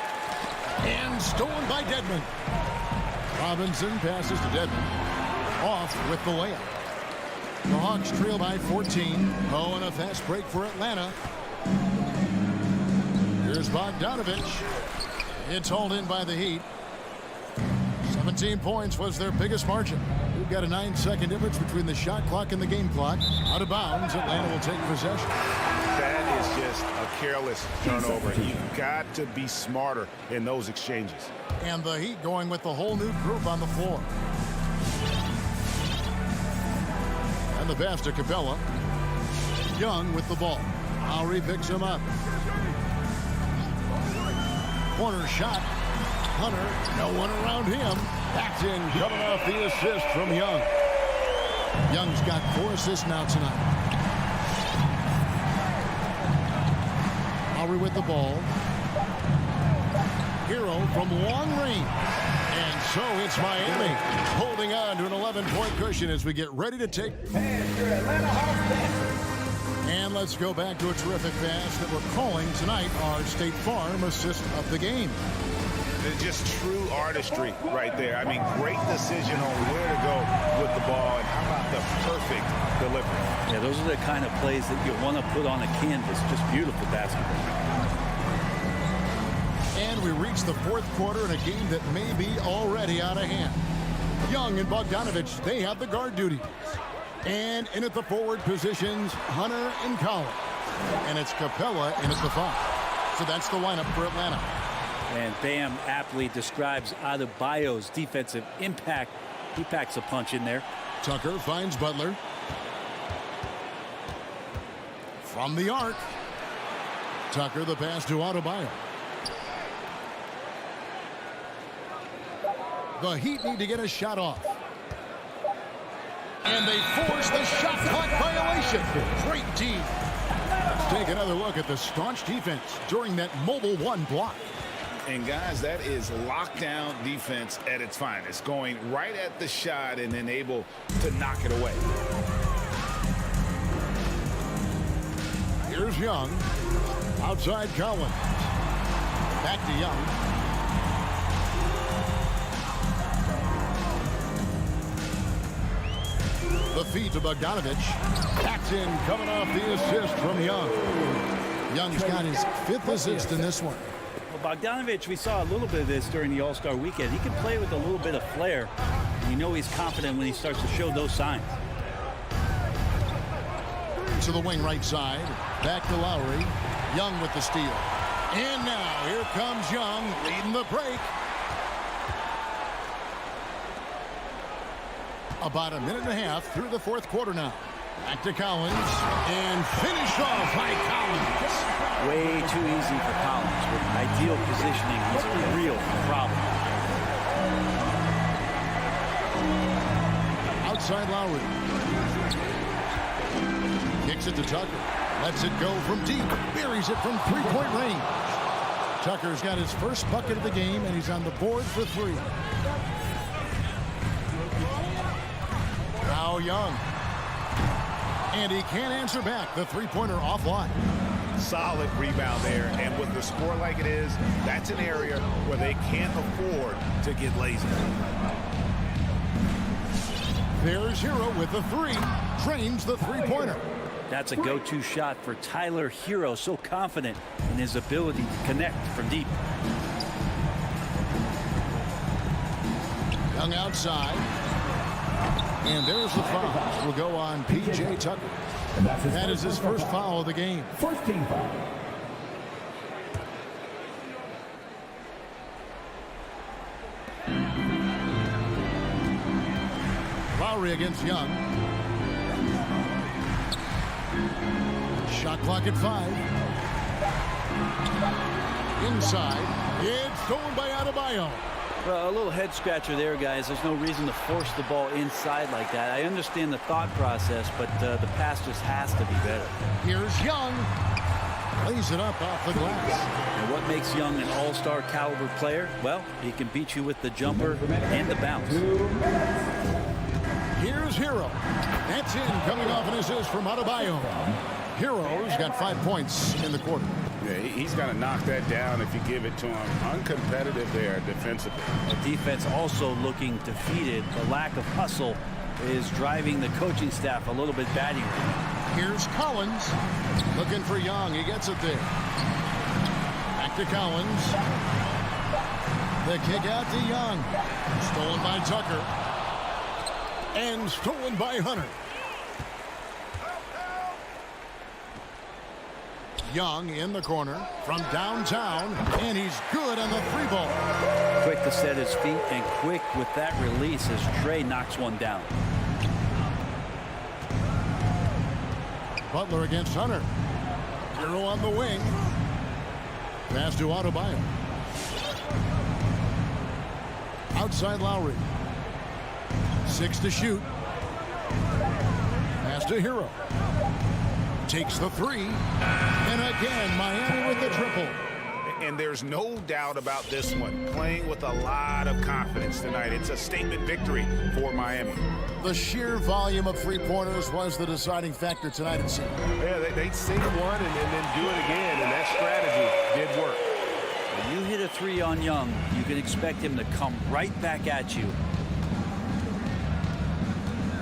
And stolen by Dedmon. Robinson passes to Dedmon. Off with the layup. The Hawks trail by 14. Oh, and a fast break for Atlanta. Here's Bogdanovich. It's hauled in by the Heat. 17 points was their biggest margin. We've got a 9-second difference between the shot clock and the game clock. Out of bounds, Atlanta will take possession. That is just a careless turnover. You've got to be smarter in those exchanges. And the Heat going with the whole new group on the floor. And the pass to Capella. Young with the ball. Lowry picks him up. Corner shot. Hunter, no one around him. That's in, coming off the assist from Young. Young's got 4 assists now tonight. Lowry with the ball. Hero from long range. And so it's Miami holding on to an 11-point cushion as we get ready to take. And let's go back to a terrific pass that we're calling tonight our State Farm assist of the game. It's just true artistry right there. I mean, great decision on where to go with the ball, and how about the perfect delivery. the kind of plays that you want to put on a canvas. Just beautiful basketball. And we reach the fourth quarter in a game that may be already out of hand. Young and Bogdanovich, they have the guard duties. And in at the forward positions, Hunter and Collins. And it's Capella in at the 5. So that's the lineup for Atlanta. And Bam aptly describes Adebayo's defensive impact. He packs a punch in there. Tucker finds Butler. From the arc. Tucker, the pass to Adebayo. The Heat need to get a shot off. And they force the shot clock violation. Great D. Let's take another look at the staunch defense during that mobile 1 block. And guys, that is lockdown defense at its finest, going right at the shot and then able to knock it away. Here's Young. Outside Collins. Back to Young. The feed to Bogdanovich. Backs in, coming off the assist from Young. Young's got his 5th assist in this one. Well, Bogdanovich, we saw a little bit of this during the All-Star weekend. He can play with a little bit of flair. You know he's confident when he starts to show those signs. To the wing right side. Back to Lowry. Young with the steal. And now here comes Young leading the break. About a minute and a half through the fourth quarter now. Back to Collins. And finished off by Collins. Way too easy for Collins. With ideal positioning, he's a real problem. Outside Lowry. Kicks it to Tucker. Lets it go from deep. Buries it from three-point range. Tucker's got his first bucket of the game, and he's on the board for 3. Now Young. And he can't answer back. The three-pointer offline. Solid rebound there, and with the score like it is, that's an area where they can't afford to get lazy. There's Hero with the 3. Trains the three-pointer. That's a go-to shot for Tyler Hero. So confident in his ability to connect from deep. Young outside. And there's the foul. Will go on P.J. Tucker. That is his first foul of the game. First team foul. Lowry against Young. Shot clock at 5. Inside. It's stolen by Adebayo. Well, a little head scratcher there, guys. There's no reason to force the ball inside like that. I understand the thought process, but the pass just has to be better. Here's Young. Lays it up off the glass. And what makes Young an all-star caliber player? Well, he can beat you with the jumper and the bounce. Here's Hero. That's in, coming off an assist from Adebayo. Hero's got 5 points in the quarter. Yeah, he's got to knock that down if you give it to him. Uncompetitive there defensively. The defense also looking defeated. The lack of hustle is driving the coaching staff a little bit batty. Here's Collins. Looking for Young. He gets it there. Back to Collins. The kick out to Young. Stolen by Tucker. And stolen by Hunter. Young in the corner from downtown, and he's good on the 3-ball. Quick to set his feet and quick with that release as Trey knocks one down. Butler against Hunter. Hero on the wing. Pass to Adebayo. Outside Lowry. 6 to shoot. Pass to Hero. Takes the 3. And again, Miami with the triple. And there's no doubt about this one. Playing with a lot of confidence tonight. It's a statement victory for Miami. The sheer volume of three-pointers was the deciding factor tonight, it seemed. Yeah, they'd sink one and then do it again, and that strategy did work. When you hit a 3 on Young, you can expect him to come right back at you.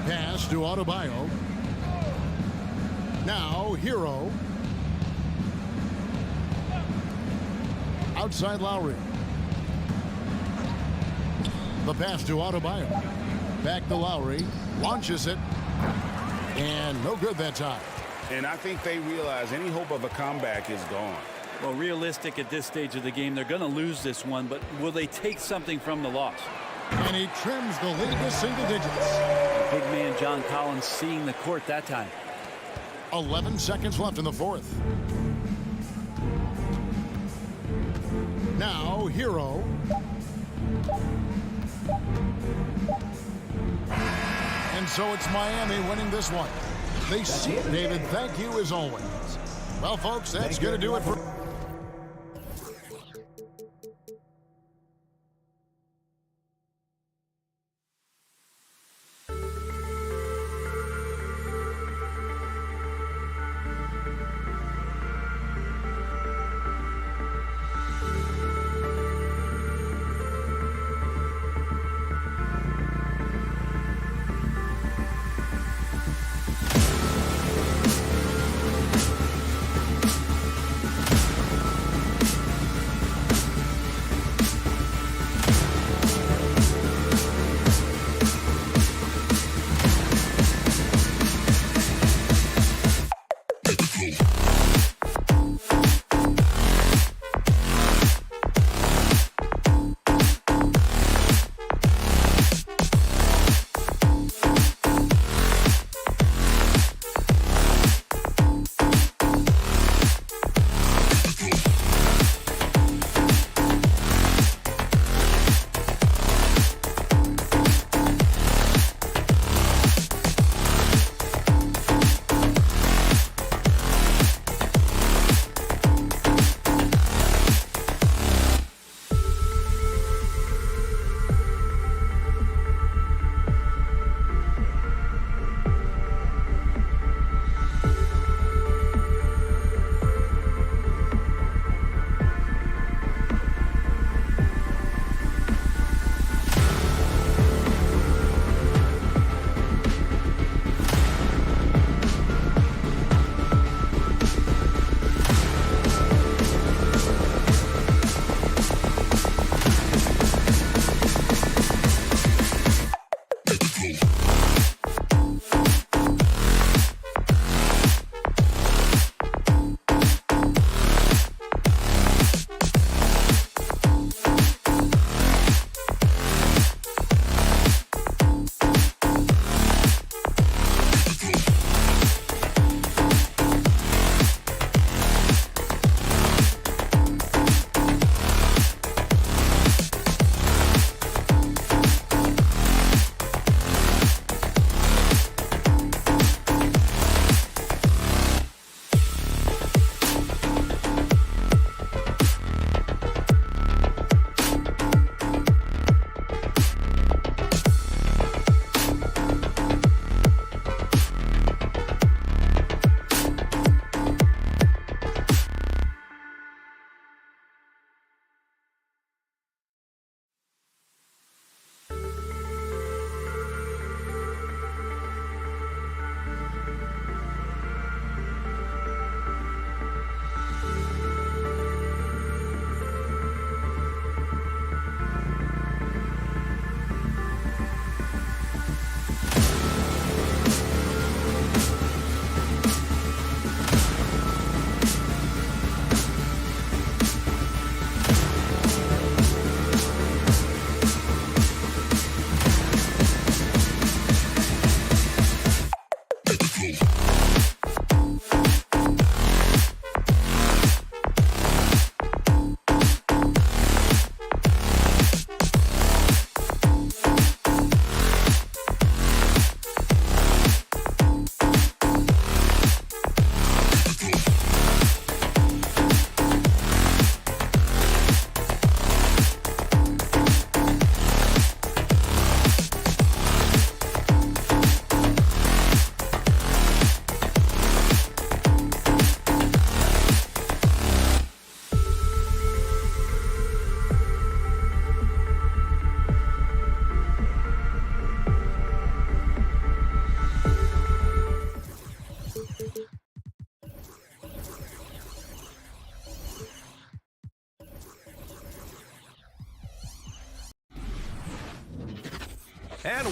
Pass to Adebayo. Now, Hero. Outside Lowry. The pass to Adebayo. Back to Lowry. Launches it. And no good that time. And I think they realize any hope of a comeback is gone. Well, realistic at this stage of the game, they're going to lose this one, but will they take something from the loss? And he trims the lead to single digits. Big man John Collins seeing the court that time. 11 seconds left in the fourth. Now, Hero. And so it's Miami winning this one. They see it, David. Thank you as always. Well, folks, that's going to do it for...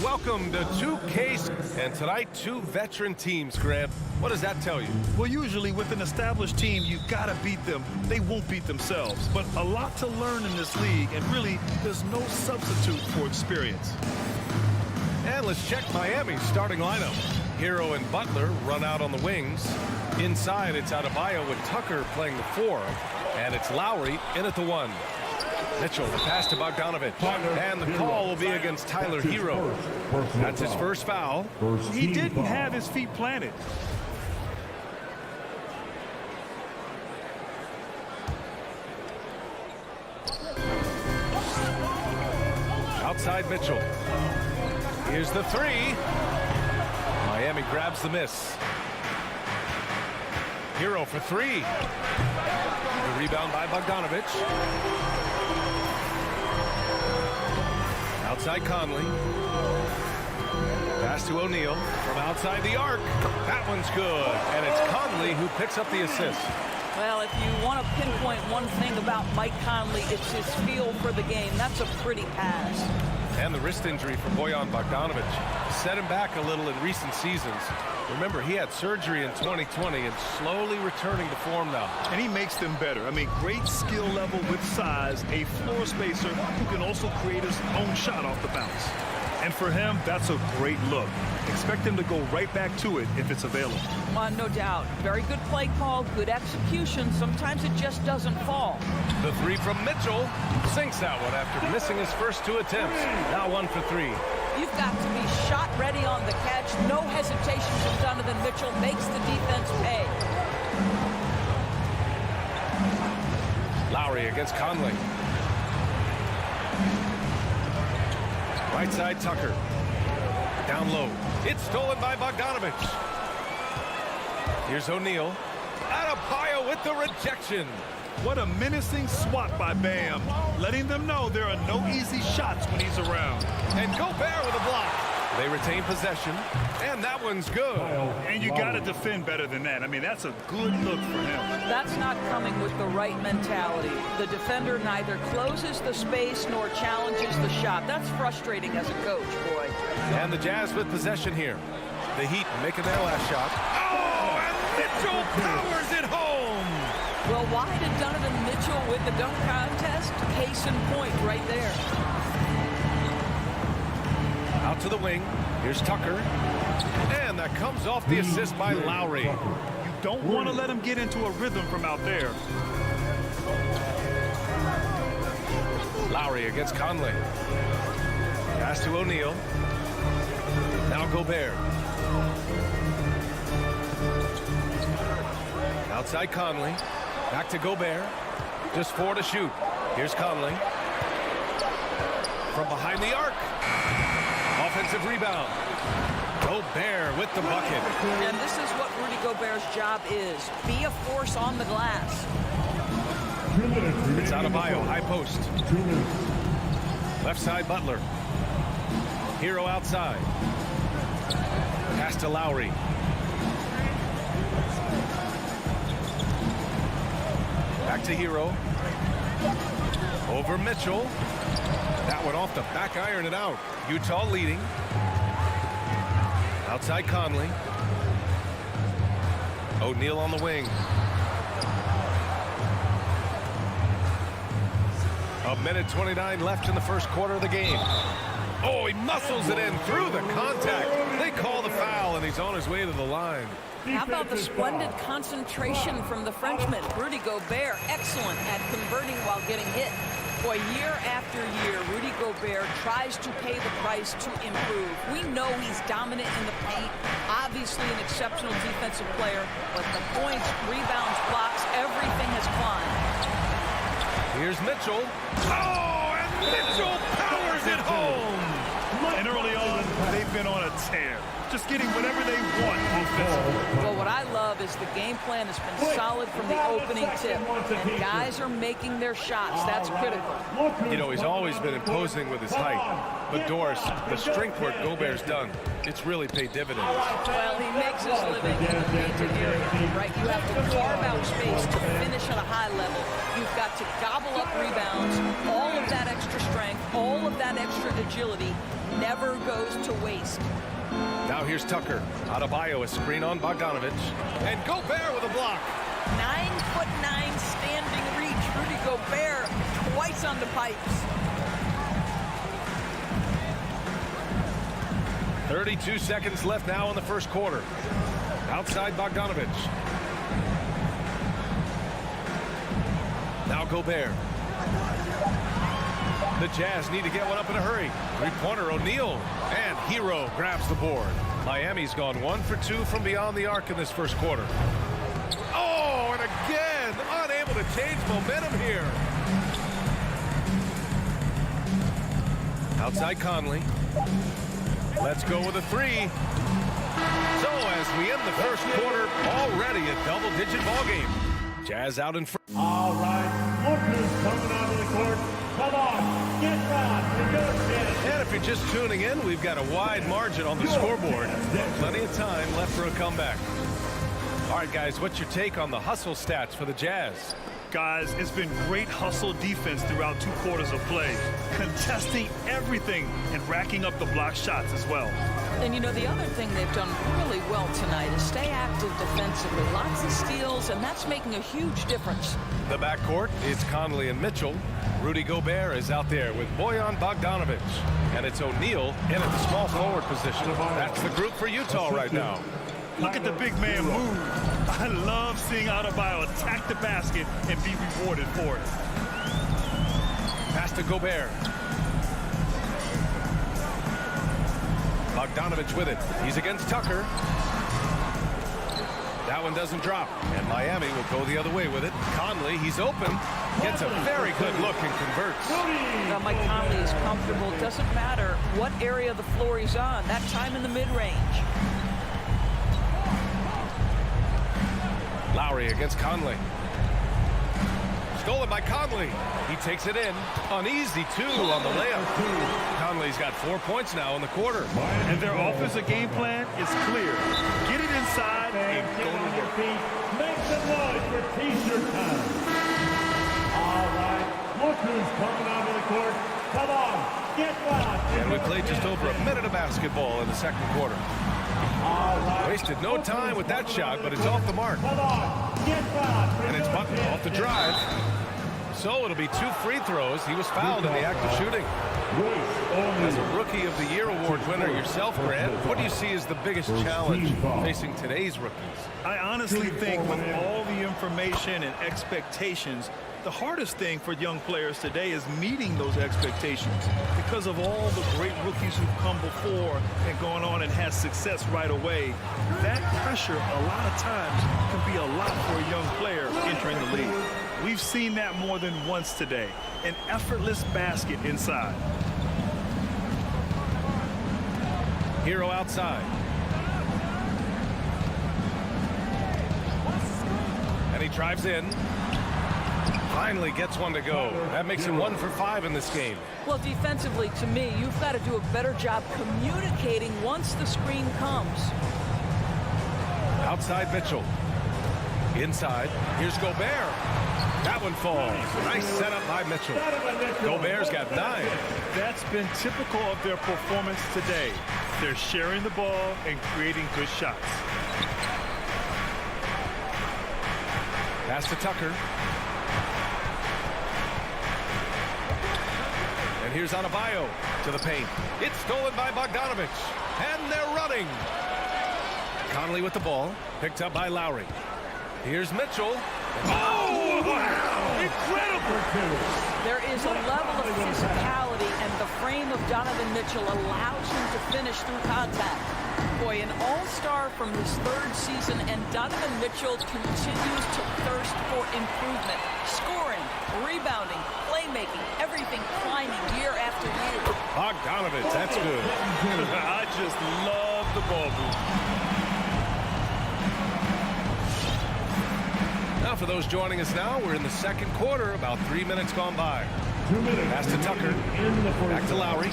Welcome to 2K. And tonight, 2 veteran teams, Grant. What does that tell you? Well, usually with an established team, you got to beat them. They won't beat themselves. But a lot to learn in this league, and really, there's no substitute for experience. And let's check Miami's starting lineup. Hero and Butler run out on the wings. Inside, it's Adebayo with Tucker playing the 4. And it's Lowry in at the 1. Mitchell, the pass to Bogdanovich. And the call will be against Tyler Hero. That's his first foul. He didn't have his feet planted. Outside Mitchell. Here's the 3. Miami grabs the miss. Hero for 3. The rebound by Bogdanovich. Outside Conley. Pass to O'Neal from outside the arc. That one's good. And it's Conley who picks up the assist. Well, if you want to pinpoint one thing about Mike Conley, it's his feel for the game. That's a pretty pass. And the wrist injury for Bojan Bogdanovich set him back a little in recent seasons. Remember, he had surgery in 2020 and slowly returning to form now. And he makes them better. I mean, great skill level with size, a floor spacer who can also create his own shot off the bounce. And for him, that's a great look. Expect him to go right back to it if it's available. No doubt. Very good play call, good execution. Sometimes it just doesn't fall. The 3 from Mitchell sinks that one after missing his first 2 attempts. Now 1 for 3. You've got to be shot ready on the catch. No hesitation from Donovan Mitchell. Makes the defense pay. Lowry against Conley. Right side Tucker. Down low. It's stolen by Bogdanovich. Here's O'Neal. Adebayo with the rejection. What a menacing swat by Bam. Letting them know there are no easy shots when he's around. And Gobert with a block. They retain possession, and that one's good. And you got to defend better than that. I mean, that's a good look for him. That's not coming with the right mentality. The defender neither closes the space nor challenges the shot. That's frustrating as a coach, boy. And the Jazz with possession here. The Heat making their last shot. Oh, and Mitchell powers it home. Well, why did Donovan Mitchell win the dunk contest? Case in point right there. Out to the wing. Here's Tucker. And that comes off the assist by Lowry. You don't want to let him get into a rhythm from out there. Lowry against Conley. Pass to O'Neal. Now Gobert. Outside Conley. Back to Gobert. Just 4 to shoot. Here's Conley. From behind the arc. Offensive rebound. Gobert with the bucket. And this is what Rudy Gobert's job is. Be a force on the glass. It's Adebayo, high post. Left side, Butler. Hero outside. Pass to Lowry. Back to Hero. Over Mitchell. That one off the back iron and out. Utah leading. Outside Conley. O'Neal on the wing. A minute 29 left in the first quarter of the game. Oh, he muscles it in through the contact. They call the foul, and he's on his way to the line. How about the splendid concentration from the Frenchman, Rudy Gobert? Excellent at converting while getting hit. Boy, year after year, Rudy Gobert tries to pay the price to improve. We know he's dominant in the paint, obviously an exceptional defensive player, but the points, rebounds, blocks, everything has climbed. Here's Mitchell. Oh, and Mitchell powers it home. And early on, they've been on a tear. Just getting whatever they want offensively. Well, what I love is the game plan has been solid from the opening tip. And guys are making their shots. That's critical. You know, he's always been imposing with his height. But Doris, the strength work Gobert's done, it's really paid dividends. Well, he makes his living in the painted area, right? You have to carve out space to finish at a high level. You've got to gobble up rebounds, all of that extra strength, all of that that extra agility never goes to waste. Now here's Tucker. Adebayo, a screen on Bogdanovich. And Gobert with a block. 9'9" standing reach. Rudy Gobert twice on the pipes. 32 seconds left now in the first quarter. Outside Bogdanovich. Now Gobert. The Jazz need to get one up in a hurry. Three-pointer O'Neal. And Hero grabs the board. Miami's gone 1 for 2 from beyond the arc in this first quarter. Oh, and again, unable to change momentum here. Outside Conley. Let's go with a three. So as we end the first quarter, already a double-digit ball game. Jazz out in front. All right, look who's coming onto the court. Come on, get back. And if you're just tuning in, we've got a wide margin on the scoreboard. Plenty of time left for a comeback. All right, guys, what's your take on the hustle stats for the Jazz? Guys, it's been great hustle defense throughout 2 quarters of play, contesting everything and racking up the block shots as well. And you know, the other thing they've done really well tonight is stay active defensively. Lots of steals, and that's making a huge difference. The backcourt is Conley and Mitchell. Rudy Gobert is out there with Bojan Bogdanovich. And it's O'Neal in at the small forward position. That's the group for Utah right now. Look at the big man move. I love seeing Adebayo attack the basket and be rewarded for it. Pass to Gobert. Bogdanovich with it. He's against Tucker. That one doesn't drop. And Miami will go the other way with it. Conley, he's open. Gets a very good look and converts. Now, Mike Conley is comfortable. It doesn't matter what area of the floor he's on. That time in the mid-range. Lowry against Conley. Stolen by Conley. He takes it in. An easy 2 on the layup. Conley's got 4 points now in the quarter. And their offensive game plan is clear. Get it inside and go to work. Make some noise for T-shirt time. All right, look who's coming onto the court. Come on, get back. And we played just over a minute of basketball in the second quarter. Wasted no time with that shot, but it's off the mark. Come on, get back. And it's Button off the drive. So it'll be 2 free throws. He was fouled in the act of shooting. As a Rookie of the Year award winner yourself, Grant, what do you see as the biggest challenge facing today's rookies? I honestly think with all the information and expectations, the hardest thing for young players today is meeting those expectations because of all the great rookies who've come before and gone on and had success right away. That pressure a lot of times can be a lot for a young player entering the league. We've seen that more than once today. An effortless basket inside. Hero outside. And he drives in. Finally gets one to go. That makes it 1 for 5 in this game. Well, defensively, to me, you've got to do a better job communicating once the screen comes. Outside Mitchell. Inside. Here's Gobert. That one falls. Nice setup by Mitchell. Gobert's got 9. That's been typical of their performance today. They're sharing the ball and creating good shots. Pass to Tucker. And here's Adebayo to the paint. It's stolen by Bogdanovich. And they're running. Conley with the ball. Picked up by Lowry. Here's Mitchell. Oh, wow! Incredible! There is a level of physicality, and the frame of Donovan Mitchell allows him to finish through contact. Boy, an all-star from his 3rd season, and Donovan Mitchell continues to thirst for improvement. Scoring, rebounding, playmaking, everything climbing year after year. Bogdanovich, that's good. I just love the ball movement. Now for those joining us now, we're in the second quarter, about 3 minutes gone by. 2 minutes. Pass to Tucker. Back to Lowry.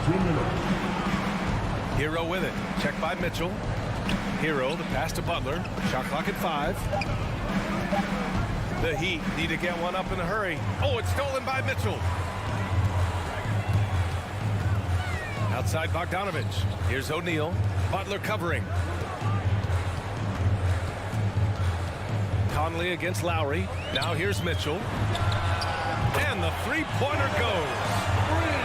2 minutes. Hero with it. Check by Mitchell. Hero, the pass to Butler. Shot clock at 5. The Heat need to get one up in a hurry. Oh, it's stolen by Mitchell. Outside Bogdanovich. Here's O'Neal. Butler covering. Conley against Lowry. Now here's Mitchell. And the three-pointer goes.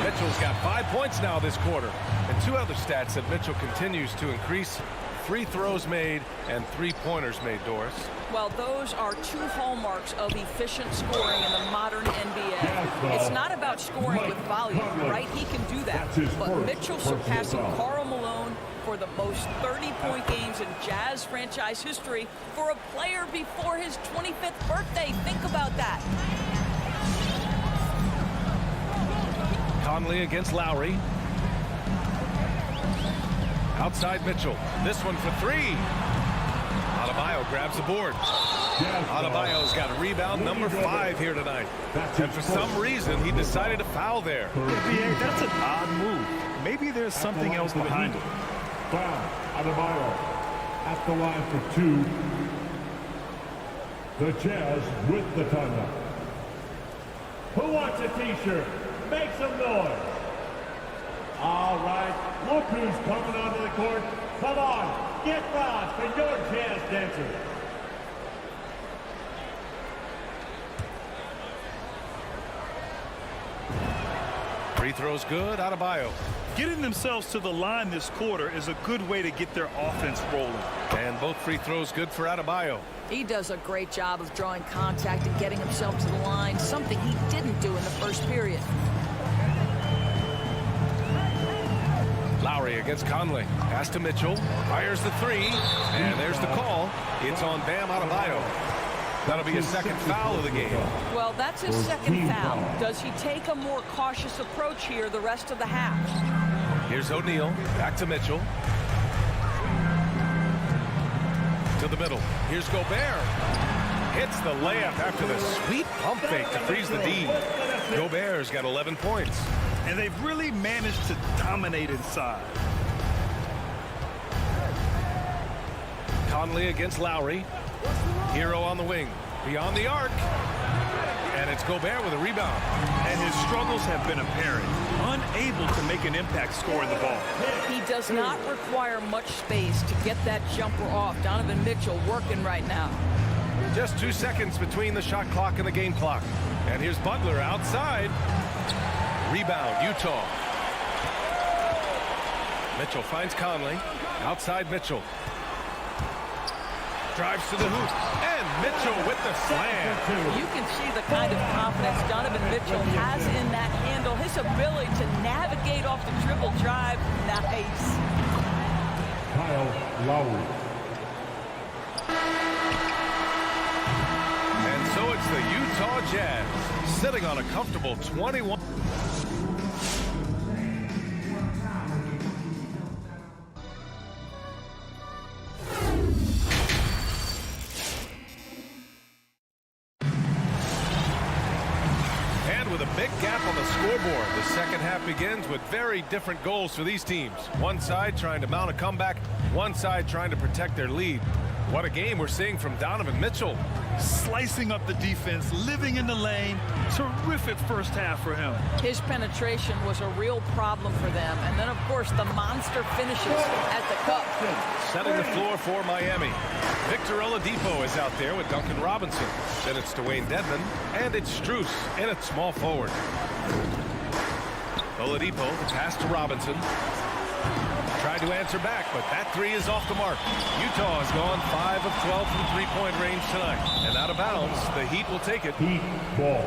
Mitchell's got 5 points now this quarter. And two other stats that Mitchell continues to increase: free throws made and three-pointers made, Doris. Well, those are two hallmarks of efficient scoring in the modern NBA. It's not about scoring with volume, right? He can do that. But Mitchell surpassing Karl Malone for the most 30-point games in Jazz franchise history for a player before his 25th birthday. Think about that. Conley against Lowry. Outside Mitchell. This one for three. Adebayo grabs the board. Adebayo's got a rebound number 5 here tonight. And for some reason, he decided to foul there. NBA, that's an odd move. Maybe there's something else behind it. Foul. Adebayo at the line for 2. The Jazz with the timeout. Who wants a t-shirt? Make some noise. All right, look who's coming onto the court. Come on, get loud for your Jazz dancers. Free throws good. Adebayo. Getting themselves to the line this quarter is a good way to get their offense rolling. And both free throws good for Adebayo. He does a great job of drawing contact and getting himself to the line, something he didn't do in the first period. Lowry against Conley. Pass to Mitchell. Fires the three. And there's the call. It's on Bam Adebayo. That'll be his second foul of the game. Well, that's his second foul. Does he take a more cautious approach here the rest of the half? Here's O'Neal. Back to Mitchell. To the middle. Here's Gobert. Hits the layup after the sweet pump fake to freeze the D. Gobert's got 11 points. And they've really managed to dominate inside. Conley against Lowry. Hero on the wing. Beyond the arc. And it's Gobert with a rebound. And his struggles have been apparent. Unable to make an impact scoring the ball. He does not require much space to get that jumper off. Donovan Mitchell working right now. Just 2 seconds between the shot clock and the game clock. And here's Butler outside. Rebound, Utah. Mitchell finds Conley. Outside Mitchell. Drives to the hoop. And Mitchell with the slam. You can see the kind of confidence Donovan Mitchell has in that handle. His ability to navigate off the dribble drive. Nice. Kyle Lowry. And so it's the Utah Jazz sitting on a comfortable 21. And with a big gap on the scoreboard, the second half begins with very different goals for these teams. One side trying to mount a comeback, one side trying to protect their lead. What a game we're seeing from Donovan Mitchell. Slicing up the defense, living in the lane. Terrific first half for him. His penetration was a real problem for them. And then, of course, the monster finishes at the cup. Setting the floor for Miami. Victor Oladipo is out there with Duncan Robinson. Then it's Dwayne Dedmon, and it's Strus in at small forward. Oladipo, the pass to Robinson. Tried to answer back, but that three is off the mark. Utah has gone 5 of 12 from three-point range tonight. And out of bounds, the Heat will take it. Heat ball.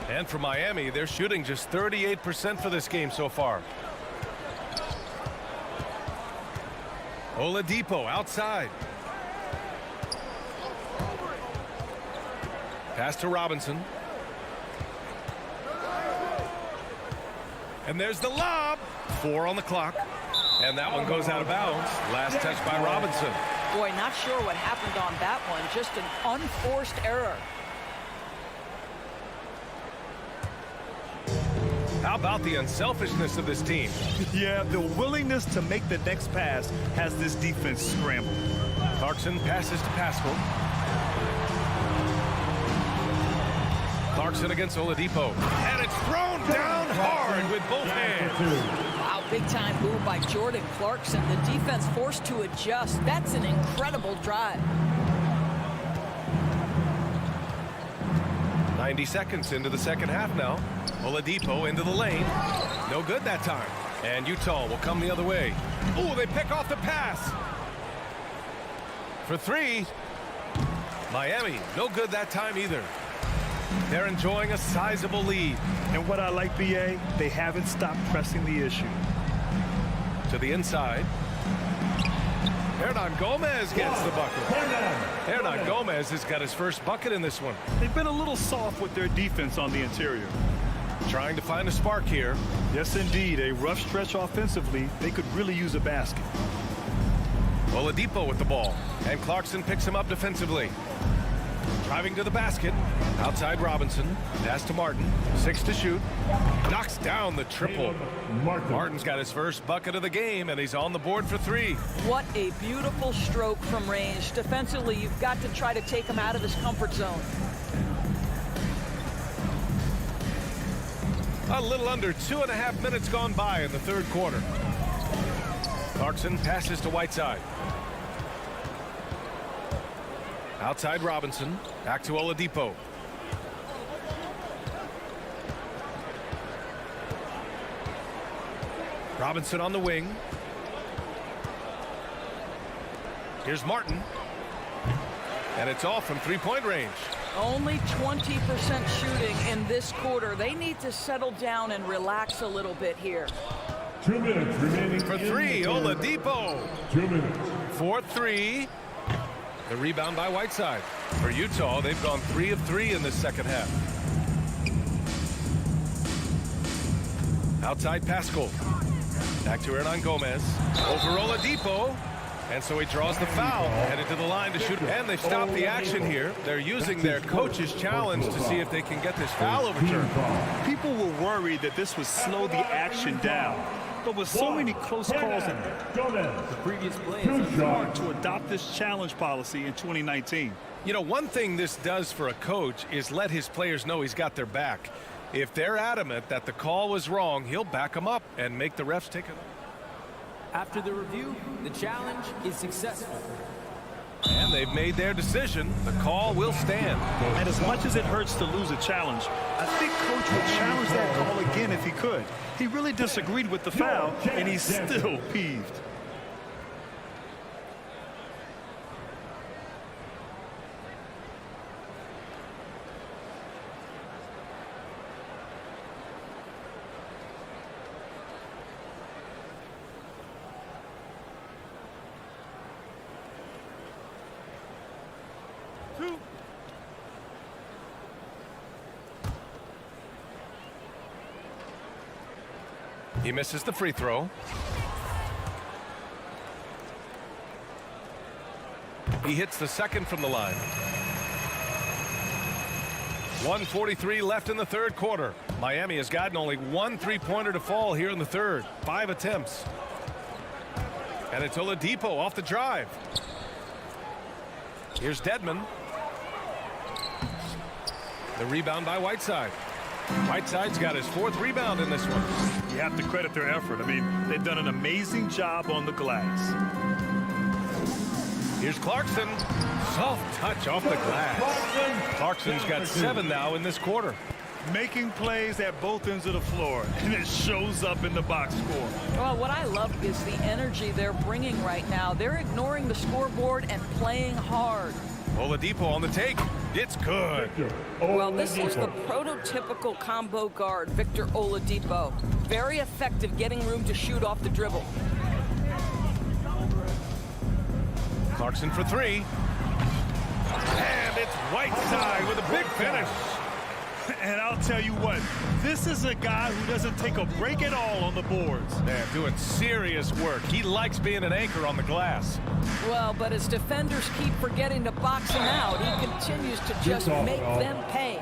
And for Miami, they're shooting just 38% for this game so far. Oladipo outside. Pass to Robinson. And there's the lob. 4 on the clock. And that one goes out of bounds. Last touch by Robinson. Boy, not sure what happened on that one. Just an unforced error. How about the unselfishness of this team? Yeah, the willingness to make the next pass has this defense scrambled. Clarkson passes to Pascal. Clarkson against Oladipo. And it's thrown down hard with both hands. Wow, big-time move by Jordan Clarkson. The defense forced to adjust. That's an incredible drive. 90 seconds into the second half now. Oladipo into the lane. No good that time. And Utah will come the other way. Ooh, they pick off the pass. For three. Miami, no good that time either. They're enjoying a sizable lead. And what I like, BA, they haven't stopped pressing the issue. To the inside. Hernan Gomez gets the bucket. Hernan Gomez has got his first bucket in this one. They've been a little soft with their defense on the interior. Trying to find a spark here. Yes, indeed. A rough stretch offensively. They could really use a basket. Oladipo with the ball. And Clarkson picks him up defensively. Driving to the basket. Outside Robinson. Pass to Martin. 6 to shoot. Knocks down the triple. Martin's got his first bucket of the game, and he's on the board for 3. What a beautiful stroke from range. Defensively, you've got to try to take him out of his comfort zone. A little under 2.5 minutes gone by in the third quarter. Clarkson passes to Whiteside. Outside Robinson. Back to Oladipo. Robinson on the wing. Here's Martin. And it's off from three-point range. Only 20% shooting in this quarter. They need to settle down and relax a little bit here. 2 minutes remaining. For 3, Oladipo. 2 minutes. 4-3. The rebound by Whiteside. For Utah, they've gone 3 of 3 in this second half. Outside Pascal. Back to Hernan Gomez. Over Oladipo. And so he draws the foul. Headed to the line to shoot. And they've stopped the action here. They're using their coach's challenge to see if they can get this foul overturned. People were worried that this would slow the action down. But with so many close calls in there, The previous play it's hard to adopt this challenge policy in 2019. You know, one thing this does for a coach is let his players know he's got their back. If they're adamant that the call was wrong, he'll back them up and make the refs take it. After the review, the challenge is successful. And they've made their decision. The call will stand. And as much as it hurts to lose a challenge, I think Coach would challenge that call again if he could. He really disagreed with the foul, and he's still peeved. He misses the free throw. He hits the second from the line. 1:43 left in the third quarter. Miami has gotten only 1 3-pointer to fall here in the third. 5 attempts. And it's Oladipo off the drive. Here's Dedmon. The rebound by Whiteside. Whiteside's got his 4th rebound in this one. You have to credit their effort. I mean, they've done an amazing job on the glass. Here's Clarkson. Soft touch off the glass. Clarkson's got 7 now in this quarter. Making plays at both ends of the floor, and it shows up in the box score. Well, what I love is the energy they're bringing right now. They're ignoring the scoreboard and playing hard. Oladipo on the take. It's good. Well, this is the prototypical combo guard, Victor Oladipo. Very effective getting room to shoot off the dribble. Clarkson for 3. And it's Whiteside with a big finish. And I'll tell you what, this is a guy who doesn't take a break at all on the boards. Man, doing serious work. He likes being an anchor on the glass. Well, but as defenders keep forgetting to box him out, he continues to just make them pay.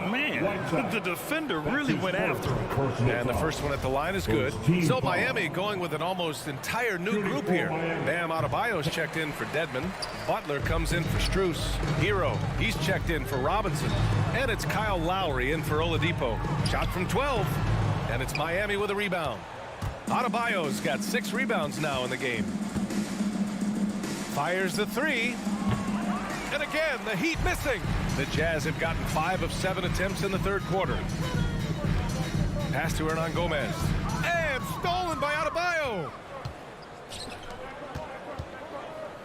Man, the defender really went after him. And the first one at the line is good. So Miami going with an almost entire new group here. Bam Adebayo's checked in for Dedmon. Butler comes in for Strus. Hero, he's checked in for Robinson. And it's Kyle Lowry in for Oladipo. Shot from 12. And it's Miami with a rebound. Adebayo's got 6 rebounds now in the game. Fires the 3. And again, the Heat missing. The Jazz have gotten 5 of 7 attempts in the third quarter. Pass to Hernan Gomez. And stolen by Adebayo.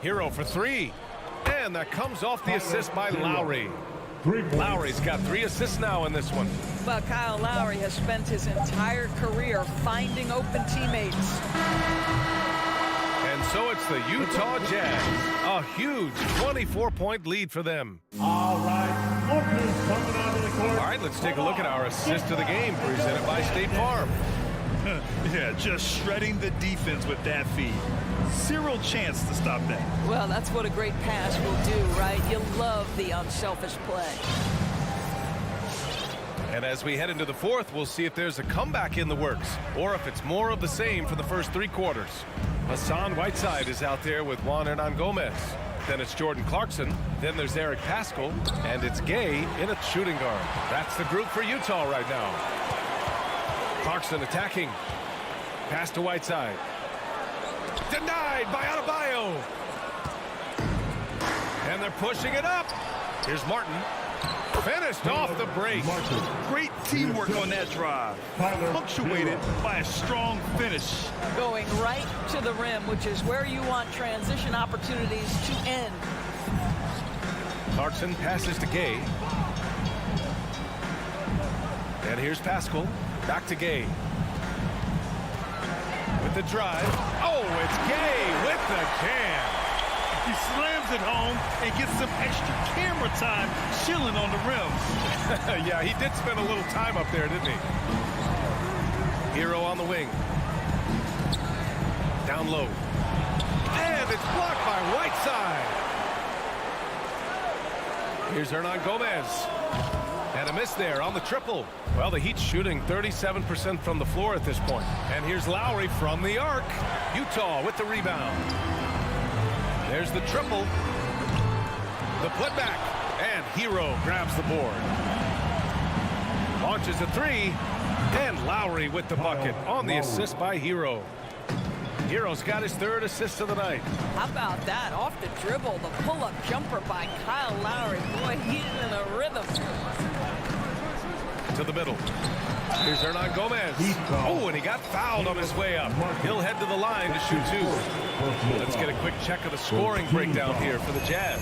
Hero for 3. And that comes off the assist by Lowry. Lowry's got 3 assists now in this one. Well, Kyle Lowry has spent his entire career finding open teammates. And so it's the Utah Jazz. A huge 24-point lead for them. All right, look who's coming onto the court. All right, let's take a look at our assist of the game presented by State Farm. Yeah, just shredding the defense with that feed. Zero chance to stop that. Well, that's what a great pass will do, right? You love the unselfish play. And as we head into the fourth, we'll see if there's a comeback in the works or if it's more of the same for the first 3 quarters. Hassan Whiteside is out there with Juan Hernan Gomez. Then it's Jordan Clarkson. Then there's Eric Paschall. And it's Gay in a shooting guard. That's the group for Utah right now. Clarkson attacking. Pass to Whiteside. Denied by Adebayo. And they're pushing it up. Here's Martin. Finished off the break. Great teamwork on that drive. Punctuated by a strong finish. Going right to the rim, which is where you want transition opportunities to end. Clarkson passes to Gay. And here's Paschall. Back to Gay. With the drive. Oh, it's Gay with the jam. He slams it home and gets some extra camera time chilling on the rim. Yeah, he did spend a little time up there, didn't he? Hero on the wing. Down low. And it's blocked by Whiteside. Here's Hernan Gomez. And a miss there on the triple. Well, the Heat's shooting 37% from the floor at this point. And here's Lowry from the arc. Utah with the rebound. There's the triple. The putback. And Hero grabs the board. Launches a 3. And Lowry with the bucket on the assist by Hero. Hero's got his 3rd assist of the night. How about that? Off the dribble, the pull-up jumper by Kyle Lowry. Boy, he's in a rhythm. To the middle. Here's Hernan Gomez. Oh, and he got fouled on his way up. He'll head to the line to shoot 2. Let's get a quick check of the scoring breakdown here for the Jazz.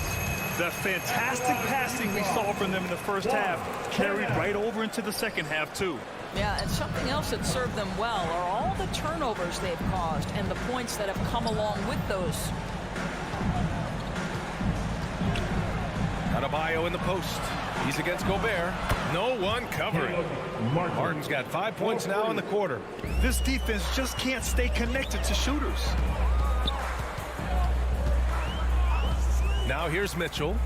The fantastic passing we saw from them in the first half carried right over into the second half, too. Yeah, and something else that served them well are all the turnovers they've caused and the points that have come along with those. Adebayo in the post. He's against Gobert. No one covering. Martin's got 5 points now in the quarter. This defense just can't stay connected to shooters. Now here's Mitchell.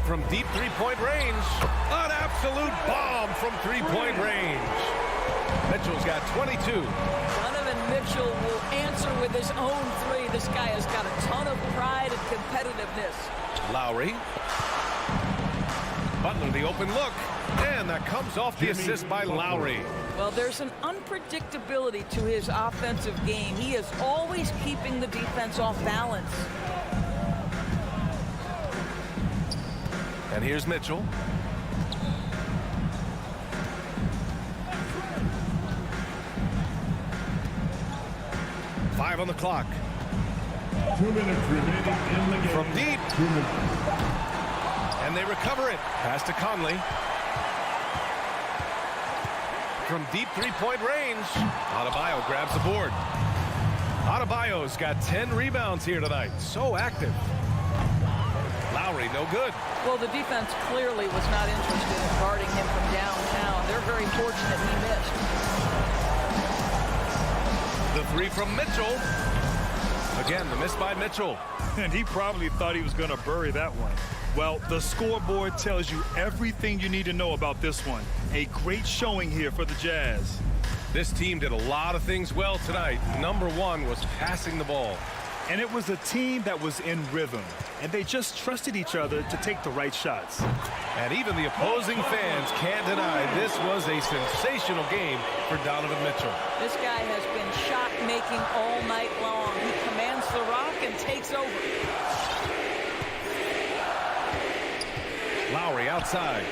From deep 3-point range. An absolute bomb from 3-point range. Mitchell's got 22. Donovan Mitchell will answer with his own 3. This guy has got a ton of pride and competitiveness. Lowry. Butler the open look. And that comes off the assist by Lowry. Well, there's an unpredictability to his offensive game. He is always keeping the defense off balance. And here's Mitchell. Five on the clock. 2 minutes remaining in the game. From deep. And they recover it. Pass to Conley. From deep 3-point range. Adebayo grabs the board. Adebayo's got 10 rebounds here tonight. So active. Lowry, no good. Well, the defense clearly was not interested in guarding him from downtown. They're very fortunate he missed. The 3 from Mitchell. Again, the miss by Mitchell. And he probably thought he was going to bury that one. Well, the scoreboard tells you everything you need to know about this one. A great showing here for the Jazz. This team did a lot of things well tonight. Number 1 was passing the ball. And it was a team that was in rhythm, and they just trusted each other to take the right shots. And even the opposing fans can't deny this was a sensational game for Donovan Mitchell. This guy has been shot-making all night long. He commands the rock and takes over. Lowry outside.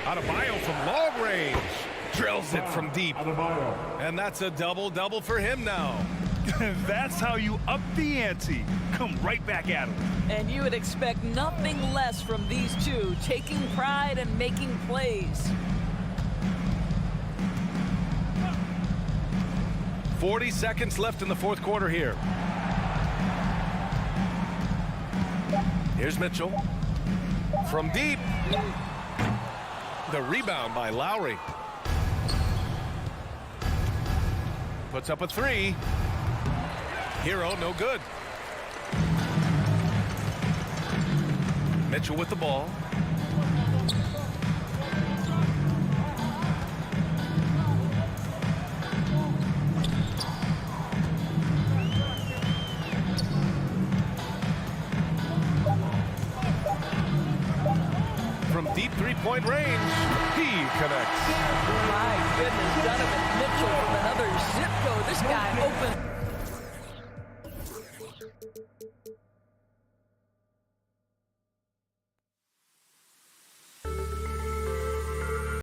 Adebayo from long range. Drills it from deep. And that's a double-double for him now. That's how you up the ante. Come right back at him. And you would expect nothing less from these two, taking pride and making plays. 40 seconds left in the fourth quarter here. Here's Mitchell. From deep. The rebound by Lowry. Puts up a three. Hero, no good. Mitchell with the ball. From deep three-point range, he connects. My goodness, Donovan Mitchell from another zip code. This guy open.